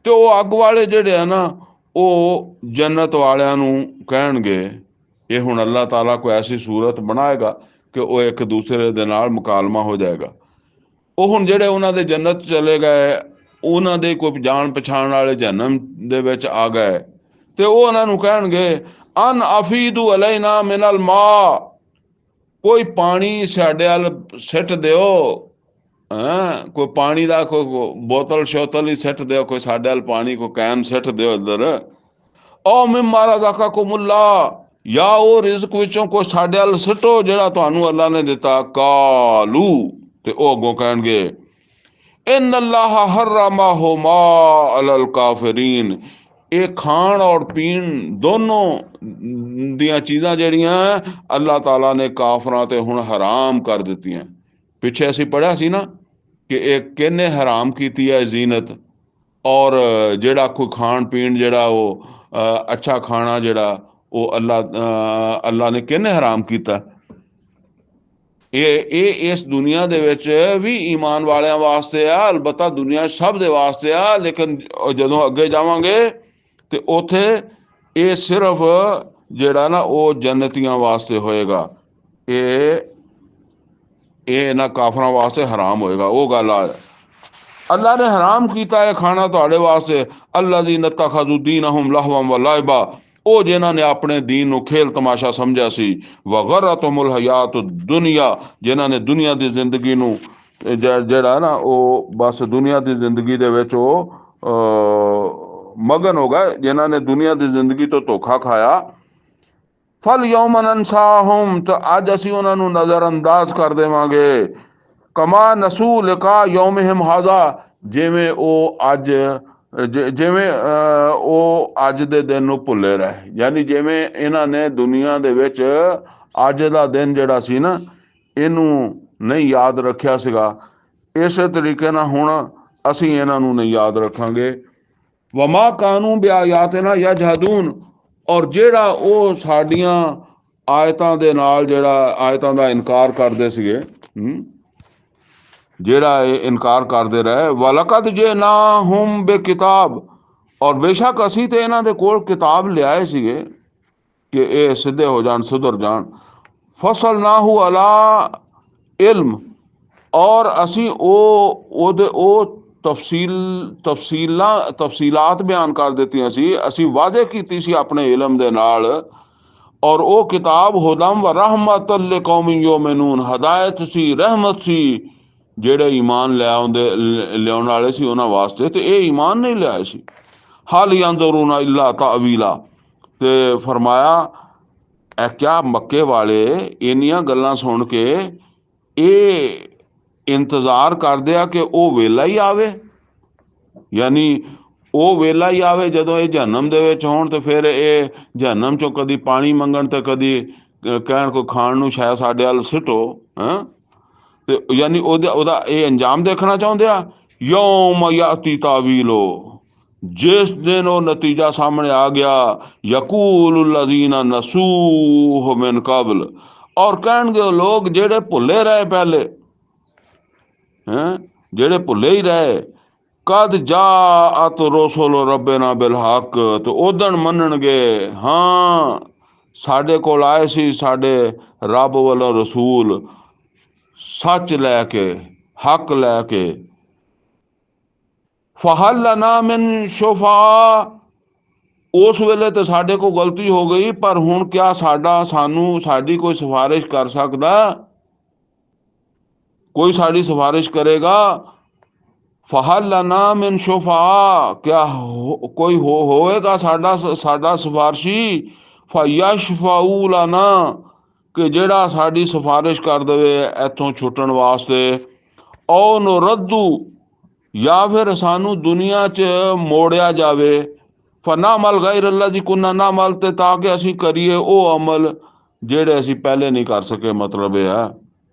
ਤੇ ਉਹ ਅੱਗ ਵਾਲੇ ਜਿਹੜੇ ਆ ਨਾ, ਉਹ ਜੰਨਤ ਵਾਲਿਆਂ ਨੂੰ ਕਹਿਣਗੇ। ਇਹ ਹੁਣ ਅੱਲਾਹ ਤਾਲਾ ਕੋਈ ਐਸੀ ਸੂਰਤ ਬਣਾਏਗਾ ਕਿ ਉਹ ਇੱਕ ਦੂਸਰੇ ਦੇ ਨਾਲ ਮੁਕਾਲਮਾ ਹੋ ਜਾਏਗਾ। ਉਹ ਹੁਣ ਜਿਹੜੇ ਉਹਨਾਂ ਦੇ ਜੰਨਤ ਚਲੇ ਗਏ, ਉਹਨਾਂ ਦੇ ਕੋਈ ਜਾਣ ਪਛਾਣ ਵਾਲੇ ਜਹੰਨਮ ਦੇ ਵਿੱਚ ਆ ਗਏ, ਤੇ ਉਹ ਉਹਨਾਂ ਨੂੰ ਕਹਿਣਗੇ ਅਨ ਅਫੀਦੂ ਅਲੈਨਾ ਮਿਨਲ ਮਾ, ਕੋਈ ਪਾਣੀ ਸਾਡੇ ਵੱਲ ਸਿੱਟ ਦਿਓ, ਕੋਈ ਪਾਣੀ ਦਾ ਕੋਈ ਬੋਤਲ ਸ਼ੋਤਲ ਹੀ ਸਿੱਟ ਦਿਓ, ਕੋਈ ਸਾਡੇ ਵੱਲ ਪਾਣੀ ਕੋਈ ਕੈਨ ਸਿੱਟ ਦਿਓ ਇੱਧਰ। ਉਹ ਮਿੰਮਾ ਰਜ਼ਕਕੁਮੁੱਲਾਹ, ਜਾਂ ਉਹ ਰਿਜ਼ਕ ਵਿੱਚੋਂ ਕੋਈ ਸਾਡੇ ਵੱਲ ਸਿੱਟੋ ਜਿਹੜਾ ਤੁਹਾਨੂੰ ਅੱਲਾ ਨੇ ਦਿੱਤਾ। ਕਾਲੂ, ਤੇ ਉਹ ਅੱਗੋਂ ਕਹਿਣਗੇ इन अल्लाह हर्रमहुमा अलल काफिरीन। ये खाण और पीण दोनों दियां चीज़ां ਜਿਹੜੀਆਂ अल्लाह ताला ने काफरां ते हुण हराम कर ਦਿੱਤੀਆਂ। ਪਿੱਛੇ ਅਸੀਂ ਪੜ੍ਹਿਆ ਸੀ ਨਾ ਕਿ ਇਹ ਕਿਹਨੇ ਹਰਾਮ ਕੀਤੀ ਹੈ ਜ਼ੀਨਤ, ਔਰ ਜਿਹੜਾ ਕੋਈ ਖਾਣ ਪੀਣ ਜਿਹੜਾ ਉਹ ਅੱਛਾ ਖਾਣਾ ਜਿਹੜਾ ਉਹ ਅੱਲਾ ਨੇ ਕਿਹਨੇ ਹਰਾਮ ਕੀਤਾ। ਇਹ ਇਸ ਦੁਨੀਆ ਦੇ ਵਿੱਚ ਵੀ ਈਮਾਨ ਵਾਲਿਆਂ ਵਾਸਤੇ ਆ, ਅਲਬੱਤਾ ਦੁਨੀਆ ਸਭ ਦੇ ਵਾਸਤੇ ਆ, ਲੇਕਿਨ ਜਦੋਂ ਅੱਗੇ ਜਾਵਾਂਗੇ ਤੇ ਉੱਥੇ ਇਹ ਸਿਰਫ ਜਿਹੜਾ ਨਾ ਉਹ ਜੰਨਤੀਆਂ ਵਾਸਤੇ ਹੋਏਗਾ, ਇਹ ਇਹਨਾਂ ਕਾਫਰਾਂ ਵਾਸਤੇ ਹਰਾਮ ਹੋਏਗਾ। ਉਹ ਗੱਲ ਆ, ਅੱਲਾ ਨੇ ਹਰਾਮ ਕੀਤਾ ਹੈ ਖਾਣਾ ਤੁਹਾਡੇ ਵਾਸਤੇ। ਅੱਲਜ਼ੀਨ ਇਤਖਜ਼ੂ ਦੀਨਹੁਮ ਲਹਵਨ व ਲਾਇਬਾ, ਉਹ ਜਿਨ੍ਹਾਂ ਨੇ ਆਪਣੇ ਦੀਨ ਨੂੰ ਖੇਲ ਤਮਾਸ਼ਾ ਸਮਝਿਆ ਸੀ। ਵਗਰਤਹੁਮੁਲ ਹਯਾਤੁ ਦੁਨੀਆ, ਜਿਨ੍ਹਾਂ ਨੇ ਦੁਨੀਆ ਦੀ ਜ਼ਿੰਦਗੀ ਨੂੰ ਜਿਹੜਾ ਨਾ ਉਹ ਬਸ ਦੁਨੀਆ ਦੀ ਜ਼ਿੰਦਗੀ ਦੇ ਵਿੱਚ ਉਹ ਮਗਨ ਹੋ ਗਏ, ਜਿਨ੍ਹਾਂ ਨੇ ਦੁਨੀਆ ਦੀ ਜ਼ਿੰਦਗੀ ਤੋਂ ਧੋਖਾ ਖਾਇਆ। ਫਲ ਯੌਮ ਨਨਸਾਹੁਮ, ਤਾਂ ਅੱਜ ਅਸੀਂ ਉਹਨਾਂ ਨੂੰ ਨਜ਼ਰ ਅੰਦਾਜ਼ ਕਰ ਦੇਵਾਂਗੇ। ਕਮਾ ਨਸੂ ਲਿਕਾ ਯੌਮਹਿਮ ਹਾਜ਼ਾ, ਜਿਵੇਂ ਉਹ ਅੱਜ ਜਿਵੇਂ ਉਹ ਅੱਜ ਦੇ ਦਿਨ ਨੂੰ ਭੁੱਲੇ ਰਹੇ, ਯਾਨੀ ਜਿਵੇਂ ਇਹਨਾਂ ਨੇ ਦੁਨੀਆ ਦੇ ਵਿੱਚ ਅੱਜ ਦਾ ਦਿਨ ਜਿਹੜਾ ਸੀ ਨਾ ਇਹਨੂੰ ਨਹੀਂ ਯਾਦ ਰੱਖਿਆ ਸੀਗਾ, ਇਸੇ ਤਰੀਕੇ ਨਾਲ ਹੁਣ ਅਸੀਂ ਇਹਨਾਂ ਨੂੰ ਨਹੀਂ ਯਾਦ ਰੱਖਾਂਗੇ। ਵਮਾ ਕਾਨੂੰ ਬਿਆਯਾਤਿਨਾ ਯਜਹਦੂਨ, ਔਰ ਜਿਹੜਾ ਉਹ ਸਾਡੀਆਂ ਆਇਤਾਂ ਦੇ ਨਾਲ ਜਿਹੜਾ ਆਇਤਾਂ ਦਾ ਇਨਕਾਰ ਕਰਦੇ ਸੀਗੇ, ਜਿਹੜਾ ਇਹ ਇਨਕਾਰ ਕਰਦੇ ਰਹੇ। ਵਲਕਦ ਜਿਨਾਹੁਮ ਬਿਕਿਤਾਬ, ਔਰ ਬੇਸ਼ੱਕ ਅਸੀਂ ਤੇ ਇਹਨਾਂ ਦੇ ਕੋਲ ਕਿਤਾਬ ਲਿਆਏ ਸੀਗੇ ਕਿ ਇਹ ਸਿੱਧੇ ਹੋ ਜਾਣ, ਸੁਧਰ ਜਾਣ। ਫਸਲਨਾਹੂ ਅਲਾ ਇਲਮ, ਔਰ ਅਸੀਂ ਉਹ ਤਫਸੀਲਾਤ ਬਿਆਨ ਕਰ ਦਿੱਤੀਆਂ ਸੀ, ਅਸੀਂ ਵਾਜ਼ੇ ਕੀਤੀ ਸੀ ਆਪਣੇ ਇਲਮ ਦੇ ਨਾਲ। ਔਰ ਉਹ ਕਿਤਾਬ ਹੁਦਮ ਵ ਰਹਿਮਤ ਲਿਕੌਮ ਯੂਮਿਨੂਨ, ਹਦਾਇਤ ਸੀ, ਰਹਿਮਤ ਸੀ ਜਿਹੜੇ ਈਮਾਨ ਲਿਆਉਣ ਵਾਲੇ ਸੀ ਉਹਨਾਂ ਵਾਸਤੇ, ਤੇ ਇਹ ਈਮਾਨ ਨਹੀਂ ਲਿਆਏ ਸੀ। ਹਲ ਯੰਜ਼ੁਰੂਨਾ ਇਲਾ ਤਾਵੀਲਾ, ਤੇ ਫਰਮਾਇਆ ਇਹ ਕਿਆ ਮੱਕੇ ਵਾਲੇ ਇੰਨੀਆਂ ਗੱਲਾਂ ਸੁਣ ਕੇ ਇਹ ਇੰਤਜ਼ਾਰ ਕਰਦੇ ਆ ਕਿ ਉਹ ਵੇਲਾ ਹੀ ਆਵੇ, ਯਾਨੀ ਉਹ ਵੇਲਾ ਹੀ ਆਵੇ ਜਦੋਂ ਇਹ ਜਹੰਨਮ ਦੇ ਵਿੱਚ ਹੋਣ, ਤੇ ਫਿਰ ਇਹ ਜਹੰਨਮ ਚੋਂ ਕਦੀ ਪਾਣੀ ਮੰਗਣ ਤੇ ਕਦੀ ਕਹਿਣ ਕੋਈ ਖਾਣ ਨੂੰ ਸ਼ਾਇਦ ਸਾਡੇ ਵੱਲ ਸਿੱਟੋ, ਤੇ ਯਾਨੀ ਉਹਦਾ ਇਹ ਅੰਜਾਮ ਦੇਖਣਾ ਚਾਹੁੰਦੇ ਆ। ਯੌਮ ਯਾਤੀ ਤਾਵੀਲੋ, ਜਿਸ ਦਿਨ ਉਹ ਨਤੀਜਾ ਸਾਹਮਣੇ ਆ ਗਿਆ। ਯਕੂਲ ਲਜ਼ੀਨਾ ਨਸੂਹ ਮਿਨ ਕਬਲ, ਔਰ ਕਹਿਣਗੇ ਉਹ ਲੋਕ ਜਿਹੜੇ ਭੁੱਲੇ ਰਹੇ ਪਹਿਲੇ, ਜਿਹੜੇ ਭੁੱਲੇ ਹੀ ਰਹੇ। ਕਦ ਜਾਅਤ ਰਸੂਲ ਰੱਬਨਾ ਬਿਲਹਕ, ਤੇ ਉਦਣ ਮੰਨਣਗੇ ਹਾਂ ਸਾਡੇ ਕੋਲ ਆਏ ਸੀ ਸਾਡੇ ਰੱਬ ਵੱਲੋਂ ਰਸੂਲ ਸੱਚ ਲੈ ਕੇ, ਹੱਕ ਲੈ ਕੇ। ਫਹਲ ਲਨਾ ਮਿਨ ਸ਼ੁਫਾ, ਉਸ ਵੇਲੇ ਤੇ ਸਾਡੇ ਕੋਲ ਗਲਤੀ ਹੋ ਗਈ, ਪਰ ਹੁਣ ਕਿਆ ਸਾਡੀ ਕੋਈ ਸਿਫਾਰਿਸ਼ ਕਰ ਸਕਦਾ, ਕੋਈ ਸਾਡੀ ਸਿਫਾਰਿਸ਼ ਕਰੇਗਾ। ਫਹਲ ਲਨਾ ਮਿਨ ਸ਼ੁਫਾ, ਕਿਆ ਕੋਈ ਹੋਏਗਾ ਸਾਡਾ ਸਿਫਾਰਸ਼ੀ। ਫਯਸ਼ਫਊ ਲਨਾ, ਕਿ ਜਿਹੜਾ ਸਾਡੀ ਸਿਫਾਰਿਸ਼ ਕਰ ਦੇਵੇ ਇੱਥੋਂ ਛੁੱਟਣ ਵਾਸਤੇ। ਔ ਨੁਰੱਦੂ, ਜਾਂ ਫਿਰ ਸਾਨੂੰ ਦੁਨੀਆ 'ਚ ਮੋੜਿਆ ਜਾਵੇ। ਫਨਾਮਲ ਗੈਰ ਅੱਲਜ਼ੀ ਕੁੰਨਾ ਨਾਮਲ, ਤੇ ਤਾਂ ਕਿ ਅਸੀਂ ਕਰੀਏ ਉਹ ਅਮਲ ਜਿਹੜੇ ਅਸੀਂ ਪਹਿਲੇ ਨਹੀਂ ਕਰ ਸਕੇ। ਮਤਲਬ ਇਹ ਹੈ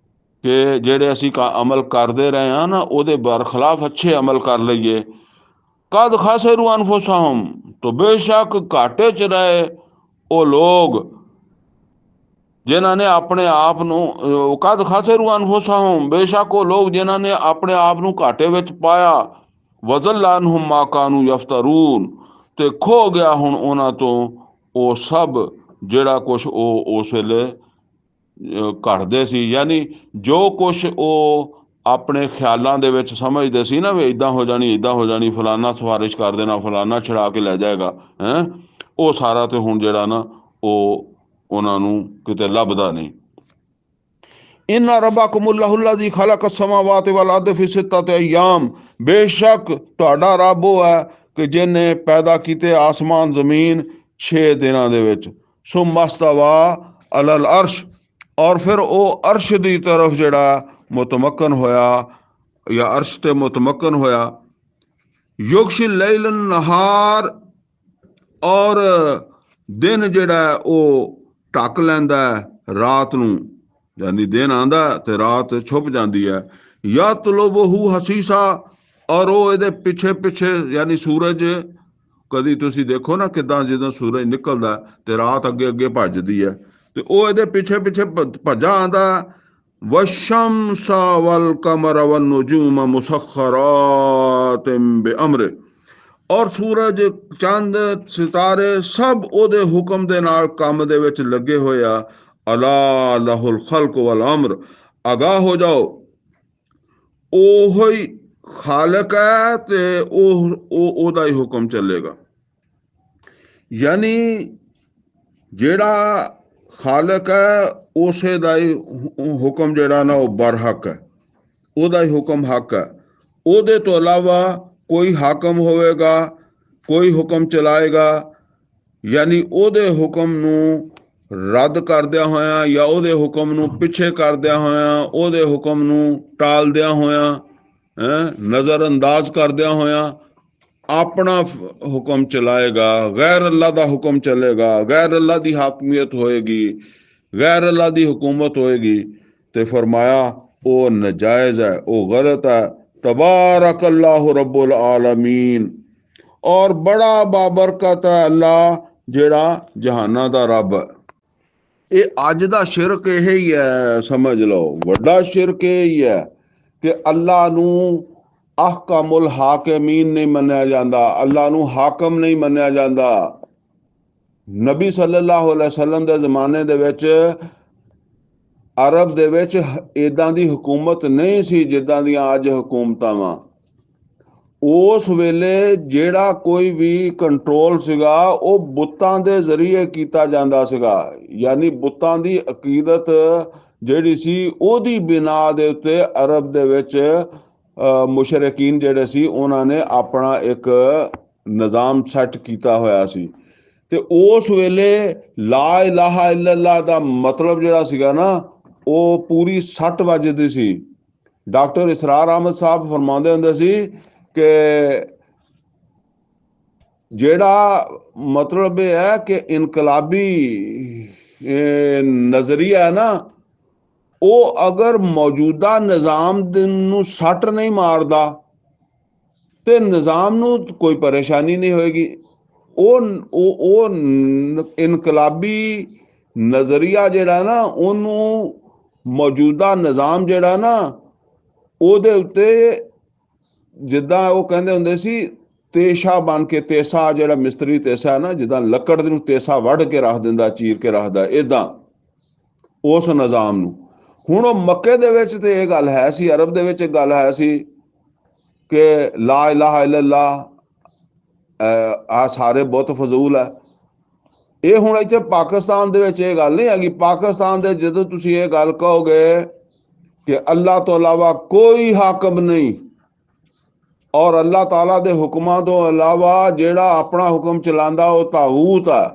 ਕਿ ਜਿਹੜੇ ਅਸੀਂ ਅਮਲ ਕਰਦੇ ਰਹੇ ਹਾਂ ਨਾ ਉਹਦੇ ਬਰਖਲਾਫ ਅੱਛੇ ਅਮਲ ਕਰ ਲਈਏ। ਕਦ ਖਾਸਿਰੂ ਅਨਫੁਸਹੁਮ, तो ਬੇਸ਼ੱਕ ਘਾਟੇ 'ਚ ਰਹੇ ਉਹ ਲੋਕ ਜਿਨ੍ਹਾਂ ਨੇ ਆਪਣੇ ਆਪ ਨੂੰ, ਕਦ ਖਾਸਿਰੂ ਅਨਫੁਸਹੁਮ, ਬੇਸ਼ੱਕ ਉਹ ਲੋਕ ਜਿਨ੍ਹਾਂ ਨੇ ਆਪਣੇ ਆਪ ਨੂੰ ਘਾਟੇ ਵਿੱਚ ਪਾਇਆ। ਵਜ਼ੱਲ ਅਨਹੁਮ ਮਾ ਕਾਨੂ ਯਫਤरून, ਤੇ ਖੋ ਗਿਆ ਹੁਣ ਉਹਨਾਂ ਤੋਂ ਉਹ ਸਭ ਜਿਹੜਾ ਕੁਛ ਉਹ ਉਸ ਵੇਲੇ ਘੜਦੇ ਸੀ, ਯਾਨੀ ਜੋ ਕੁਛ ਉਹ ਆਪਣੇ ਖਿਆਲਾਂ ਦੇ ਵਿੱਚ ਸਮਝਦੇ ਸੀ ਨਾ ਵੀ ਇੱਦਾਂ ਹੋ ਜਾਣੀ, ਫਲਾਨਾ ਸਿਫਾਰਿਸ਼ ਕਰ ਦੇਣਾ, ਫਲਾਨਾ ਛੁਡਾ ਕੇ ਲੈ ਜਾਏਗਾ, ਉਹ ਸਾਰਾ ਤੇ ਹੁਣ ਜਿਹੜਾ ਨਾ ਉਹ ਉਹਨਾਂ ਨੂੰ ਕਿਤੇ ਲੱਭਦਾ ਨਹੀਂ। ਇन्ना रब्बकुमुल्लाहु الذी खलक़ السماوات والأرض في सित्तति अय्याम, बेशक ਤੁਹਾਡਾ ਰੱਬ ਉਹ ਹੈ ਕਿ ਜਿਹਨੇ ਪੈਦਾ ਕੀਤੇ ਆਸਮਾਨ ਜ਼ਮੀਨ 6 ਦਿਨਾਂ ਦੇ ਵਿੱਚ। ਸੁम्मा इस्तवा अलल अर्श, और फिर ਉਹ ਅਰਸ਼ ਦੀ ਤਰਫ ਜਿਹੜਾ ਮੁਤਮਕਨ ਹੋਇਆ। ਜਾਂ ਅਰਸ਼ ਤੇ ਮੁਤਮਕਨ ਹੋਇਆ। ਯੁਗਸ਼ਿ ਲੈਲ ਨਹਾਰ, ਔਰ ਦਿਨ ਜਿਹੜਾ ਉਹ ਢੱਕ ਲੈਂਦਾ ਰਾਤ ਨੂੰ, ਯਾਨੀ ਦਿਨ ਆਂਦਾ ਤੇ ਰਾਤ ਛੁਪ ਜਾਂਦੀ ਹੈ। ਯਤਲੁਬੁਹੂ ਹਸੀਸਾ, ਔਰ ਉਹ ਇਹਦੇ ਪਿੱਛੇ ਪਿੱਛੇ, ਯਾਨੀ ਸੂਰਜ, ਕਦੀ ਤੁਸੀਂ ਦੇਖੋ ਨਾ ਕਿੱਦਾਂ ਜਦੋਂ ਸੂਰਜ ਨਿਕਲਦਾ ਤੇ ਰਾਤ ਅੱਗੇ ਅੱਗੇ ਭੱਜਦੀ ਹੈ, ਤੇ ਉਹ ਇਹਦੇ ਪਿੱਛੇ ਪਿੱਛੇ ਭੱਜਾ ਆਂਦਾ। والشمس والقمر والنجوم مسخرات بأمره, ਔਰ ਸੂਰਜ, ਚੰਦ, ਸਿਤਾਰੇ ਸਭ ਉਹਦੇ ਹੁਕਮ ਦੇ ਨਾਲ ਕੰਮ ਦੇ ਵਿੱਚ ਲੱਗੇ ਹੋਏ ਆ। ਅਲਾ ਲਹੁਲ ਖਲਕ ਵਲ ਅਮਰ, ਆਗਾਹ ਹੋ ਜਾਓ, ਉਹੋ ਹੀ ਖਾਲਕ ਹੈ ਤੇ ਉਹਦਾ ਹੀ ਹੁਕਮ ਚੱਲੇਗਾ। ਯਾਨੀ ਜਿਹੜਾ ਖਾਲਕ ਹੈ ਉਸੇ ਦਾ ਹੀ ਹੁਕਮ ਜਿਹੜਾ ਨਾ ਉਹ ਬਰਹਕ ਹੈ, ਉਹਦਾ ਹੀ ਹੁਕਮ ਹੱਕ ਹੈ। ਉਹਦੇ ਤੋਂ ਇਲਾਵਾ ਕੋਈ ਹਾਕਮ ਹੋਵੇਗਾ, ਕੋਈ ਹੁਕਮ ਚਲਾਏਗਾ, ਯਾਨੀ ਉਹਦੇ ਹੁਕਮ ਨੂੰ ਰੱਦ ਕਰਦਿਆਂ ਹੋਇਆਂ ਜਾਂ ਉਹਦੇ ਹੁਕਮ ਨੂੰ ਪਿੱਛੇ ਕਰਦਿਆਂ ਹੋਇਆਂ, ਉਹਦੇ ਹੁਕਮ ਨੂੰ ਟਾਲਦਿਆਂ ਹੋਇਆਂ, ਨਜ਼ਰ ਅੰਦਾਜ਼ ਕਰਦਿਆਂ ਹੋਇਆਂ ਆਪਣਾ ਹੁਕਮ ਚਲਾਏਗਾ। ਗੈਰ ਅੱਲਾ ਦਾ ਹੁਕਮ ਚੱਲੇਗਾ, ਗੈਰ ਅੱਲਾ ਦੀ ਹਾਕਮੀਅਤ ਹੋਏਗੀ, ਗੈਰ ਅੱਲਾ ਦੀ ਹੁਕੂਮਤ ਹੋਏਗੀ, ਤੇ ਫਰਮਾਇਆ ਉਹ ਨਜਾਇਜ਼ ਹੈ, ਉਹ ਗਲਤ ਹੈ। ਤਬਾਰਕ ਅੱਲਾਹੁ ਰੱਬੁਲ ਆਲਮੀਨ, ਔਰ ਬੜਾ ਬਾਬਰਕਤ ਹੈ ਅੱਲਾ ਜਿਹੜਾ ਜਹਾਨਾਂ ਦਾ ਰੱਬ ਹੈ। ਇਹ ਅੱਜ ਦਾ ਸ਼ਿਰਕ ਇਹ ਹੀ ਹੈ, ਸਮਝ ਲਓ, ਵੱਡਾ ਸ਼ਿਰਕ ਇਹ ਹੀ ਹੈ ਕਿ ਅੱਲਾ ਨੂੰ ਅਹਕਮੁਲ ਹਾਕਿਮੀਨ ਨਹੀਂ ਮੰਨਿਆ ਜਾਂਦਾ, ਅੱਲਾ ਨੂੰ ਹਾਕਮ ਨਹੀਂ ਮੰਨਿਆ ਜਾਂਦਾ। ਨਬੀ ਸੱਲੱਲਾਹੁ ਅਲੈਹਿ ਵਸੱਲਮ ਦੇ ਜ਼ਮਾਨੇ ਦੇ ਵਿੱਚ ਅਰਬ ਦੇ ਵਿੱਚ ਇੱਦਾਂ ਦੀ ਹਕੂਮਤ ਨਹੀਂ ਸੀ ਜਿੱਦਾਂ ਦੀਆਂ ਅੱਜ ਹਕੂਮਤਾਂ ਵਾ। ਉਸ ਵੇਲੇ ਜਿਹੜਾ ਕੋਈ ਵੀ ਕੰਟਰੋਲ ਸੀਗਾ ਉਹ ਬੁੱਤਾਂ ਦੇ ਜ਼ਰੀਏ ਕੀਤਾ ਜਾਂਦਾ ਸੀਗਾ, ਯਾਨੀ ਬੁੱਤਾਂ ਦੀ ਅਕੀਦਤ ਜਿਹੜੀ ਸੀ ਉਹਦੀ ਬਿਨਾ ਦੇ ਉੱਤੇ ਅਰਬ ਦੇ ਵਿੱਚ ਮੁਸ਼ਰਕੀਨ ਜਿਹੜੇ ਸੀ ਉਹਨਾਂ ਨੇ ਆਪਣਾ ਇੱਕ ਨਿਜ਼ਾਮ ਸੈੱਟ ਕੀਤਾ ਹੋਇਆ ਸੀ। ਤੇ ਉਸ ਵੇਲੇ ਲਾ ਇਲਾਹਾ ਇਲੱਲਾ ਦਾ ਮਤਲਬ ਜਿਹੜਾ ਸੀਗਾ ਨਾ ਉਹ ਪੂਰੀ 60 ਵੱਜਦੀ ਸੀ। ਡਾਕਟਰ ਇਸਰਾਰ ਅਹਿਮਦ ਸਾਹਿਬ ਫਰਮਾਉਂਦੇ ਹੁੰਦੇ ਸੀ ਕਿ ਜਿਹੜਾ ਮਤਲਬ ਇਹ ਹੈ ਕਿ ਇਨਕਲਾਬੀ ਨਜ਼ਰੀਆ ਹੈ ਨਾ, ਉਹ ਅਗਰ ਮੌਜੂਦਾ ਨਿਜ਼ਾਮ ਨੂੰ ਸੱਟ ਨਹੀਂ ਮਾਰਦਾ ਤੇ ਨਿਜ਼ਾਮ ਨੂੰ ਕੋਈ ਪਰੇਸ਼ਾਨੀ ਨਹੀਂ ਹੋਏਗੀ। ਉਹ ਇਨਕਲਾਬੀ ਨਜ਼ਰੀਆ ਜਿਹੜਾ ਨਾ ਉਹਨੂੰ ਮੌਜੂਦਾ ਨਿਜ਼ਾਮ ਜਿਹੜਾ ਨਾ ਉਹਦੇ ਉੱਤੇ, ਜਿੱਦਾਂ ਉਹ ਕਹਿੰਦੇ ਹੁੰਦੇ ਸੀ ਤੇਸ਼ਾ ਬਣ ਕੇ, ਤੇਸਾ ਜਿਹੜਾ ਮਿਸਤਰੀ ਤੇਸਾ ਹੈ ਨਾ, ਜਿੱਦਾਂ ਲੱਕੜ ਨੂੰ ਤੇਸਾ ਵੱਢ ਕੇ ਰੱਖ ਦਿੰਦਾ, ਚੀਰ ਕੇ ਰੱਖਦਾ, ਇੱਦਾਂ ਉਸ ਨਿਜ਼ਾਮ ਨੂੰ। ਹੁਣ ਉਹ ਮੱਕੇ ਦੇ ਵਿੱਚ ਤੇ ਇਹ ਗੱਲ ਹੈ ਸੀ, ਅਰਬ ਦੇ ਵਿੱਚ ਇਹ ਗੱਲ ਹੈ ਸੀ ਕਿ ਲਾ ਇਲਾਹਾ ਇਲੱਲਾ ਆ ਸਾਰੇ ਬੁੱਤ ਫਜ਼ੂਲ ਹੈ। ਇਹ ਹੁਣ ਇੱਥੇ ਪਾਕਿਸਤਾਨ ਦੇ ਵਿੱਚ ਇਹ ਗੱਲ ਨਹੀਂ ਹੈਗੀ। ਪਾਕਿਸਤਾਨ ਦੇ ਜਦੋਂ ਤੁਸੀਂ ਇਹ ਗੱਲ ਕਹੋਗੇ ਕਿ ਅੱਲਾ ਤੋਂ ਇਲਾਵਾ ਕੋਈ ਹਾਕਮ ਨਹੀਂ ਔਰ ਅੱਲਾਹ ਤਾਲਾ ਦੇ ਹੁਕਮਾਂ ਤੋਂ ਇਲਾਵਾ ਜਿਹੜਾ ਆਪਣਾ ਹੁਕਮ ਚਲਾਉਂਦਾ ਉਹ ਤਾਗੂਤ ਹੈ,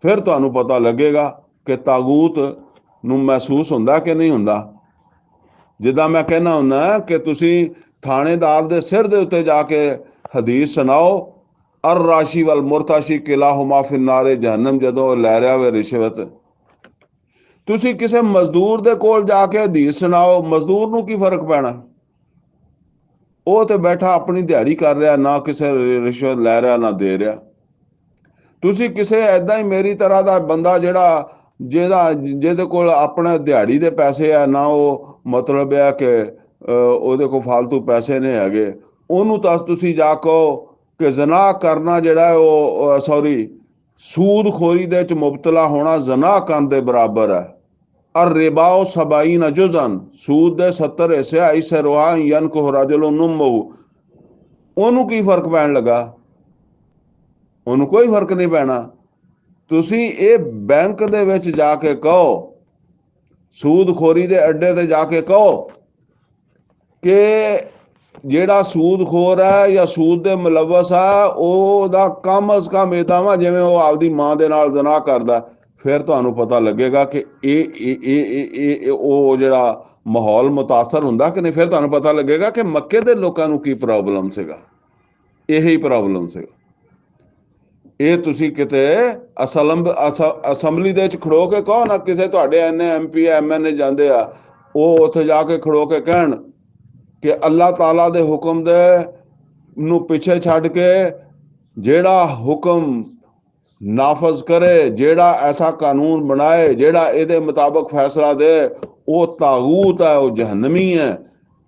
ਫਿਰ ਤੁਹਾਨੂੰ ਪਤਾ ਲੱਗੇਗਾ ਕਿ ਤਾਗੂਤ ਨੂੰ ਮਹਿਸੂਸ ਹੁੰਦਾ ਕਿ ਨਹੀਂ ਹੁੰਦਾ। ਜਿੱਦਾਂ ਮੈਂ ਕਹਿੰਦਾ ਹੁੰਦਾ ਕਿ ਤੁਸੀਂ ਥਾਣੇਦਾਰ ਦੇ ਸਿਰ ਦੇ ਉੱਤੇ ਜਾ ਕੇ ਹਦੀਸ ਸੁਣਾਓ, ਅਰ ਰਾਸ਼ੀ ਵੱਲ ਮੁਰਤਾਸ਼ੀ ਕਿਲਾਹੁਮਾ ਫਿਨਾਰੇ ਜਹੰਨਮ, ਜਦੋਂ ਲੈ ਰਿਹਾ ਹੋਵੇ ਰਿਸ਼ਵਤ। ਤੁਸੀਂ ਕਿਸੇ ਮਜ਼ਦੂਰ ਦੇ ਕੋਲ ਜਾ ਕੇ ਹਦੀਸ ਸੁਣਾਓ, ਮਜ਼ਦੂਰ ਨੂੰ ਕੀ ਫਰਕ ਪੈਣਾ, ਉਹ ਤੇ ਬੈਠਾ ਆਪਣੀ ਦਿਹਾੜੀ ਕਰ ਰਿਹਾ, ਨਾ ਕਿਸੇ ਰਿਸ਼ਵਤ ਲੈ ਰਿਹਾ ਨਾ ਦੇ ਰਿਹਾ। ਤੁਸੀਂ ਕਿਸੇ ਐਦਾਂ ਹੀ ਮੇਰੀ ਤਰ੍ਹਾਂ ਦਾ ਬੰਦਾ ਜਿਹਦੇ ਕੋਲ ਆਪਣੇ ਦਿਹਾੜੀ ਦੇ ਪੈਸੇ ਆ, ਨਾ ਉਹ ਮਤਲਬ ਹੈ ਕਿ ਉਹਦੇ ਕੋਲ ਫਾਲਤੂ ਪੈਸੇ ਨਹੀਂ ਹੈਗੇ, ਉਹਨੂੰ ਤਾਂ ਤੁਸੀਂ ਜਾ ਕਹੋ ਕਿ ਜ਼ਨਾ ਕਰਨਾ ਜਿਹੜਾ ਉਹ ਸੂਦਖੋਰੀ ਦੇ ਵਿੱਚ ਮੁਬਤਲਾ ਹੋਣਾ ਜ਼ਨਾ ਕਰਨ ਦੇ ਬਰਾਬਰ ਹੈ। ਅਰ ਰਿਬਾਓ ਸਬਾਈਨ ਜੁਜ਼ਨ, ਸੂਦ ਦੇ 70 ਹਿੱਸੇ, ਐਸੇ ਰੁਆ ਯਨ ਕੋ ਰਾਜੁਲ ਨੁਮਹੁ, ਉਹਨੂੰ ਕੀ ਫਰਕ ਪੈਣ ਲੱਗਾ, ਉਹਨੂੰ ਕੋਈ ਫਰਕ ਨਹੀਂ ਪੈਣਾ। ਤੁਸੀਂ ਇਹ ਬੈਂਕ ਦੇ ਵਿੱਚ ਜਾ ਕੇ ਕਹੋ, ਸੂਦਖੋਰੀ ਦੇ ਅੱਡੇ ਤੇ ਜਾ ਕੇ ਕਹੋ ਕਿ ਜਿਹੜਾ ਸੂਦਖੋਰ ਹੈ ਜਾਂ ਸੂਦ ਦੇ ਮੁਲਵਸ ਹੈ ਉਹਦਾ ਕਮ ਅਜ਼ ਕਮ ਇੱਦਾਂ ਵਾ ਜਿਵੇਂ ਉਹ ਆਪਦੀ ਮਾਂ ਦੇ ਨਾਲ ਜ਼ਨਾ ਕਰਦਾ, ਫਿਰ ਤੁਹਾਨੂੰ ਪਤਾ ਲੱਗੇਗਾ ਕਿ ਇਹ ਉਹ ਜਿਹੜਾ ਮਾਹੌਲ ਮੁਤਾਸਰ ਹੁੰਦਾ ਕਿ ਨਹੀਂ। ਫਿਰ ਤੁਹਾਨੂੰ ਪਤਾ ਲੱਗੇਗਾ ਕਿ ਮੱਕੇ ਦੇ ਲੋਕਾਂ ਨੂੰ ਕੀ ਪ੍ਰੋਬਲਮ ਸੀਗਾ, ਇਹੀ ਪ੍ਰੋਬਲਮ ਸੀਗਾ। ਇਹ ਤੁਸੀਂ ਕਿਤੇ ਅਸੈਂਬਲੀ ਦੇ ਵਿੱਚ ਖੜੋ ਕੇ ਕਹੋ ਨਾ, ਕਿਸੇ ਤੁਹਾਡੇ MP MNA ਜਾਂਦੇ ਆ, ਉਹ ਉੱਥੇ ਜਾ ਕੇ ਖੜੋ ਕੇ ਕਹਿਣ ਕਿ ਅੱਲਾਹ ਤਾਲਾ ਦੇ ਹੁਕਮ ਦੇ ਨੂੰ ਪਿੱਛੇ ਛੱਡ ਕੇ ਜਿਹੜਾ ਹੁਕਮ ਨਾਫਜ਼ ਕਰੇ, ਜਿਹੜਾ ਐਸਾ ਕਾਨੂੰਨ ਬਣਾਏ, ਜਿਹੜਾ ਇਹਦੇ ਮੁਤਾਬਕ ਫੈਸਲਾ ਦੇ, ਉਹ ਤਾਗੂਤ ਹੈ, ਉਹ ਜਹਨਮੀ ਹੈ,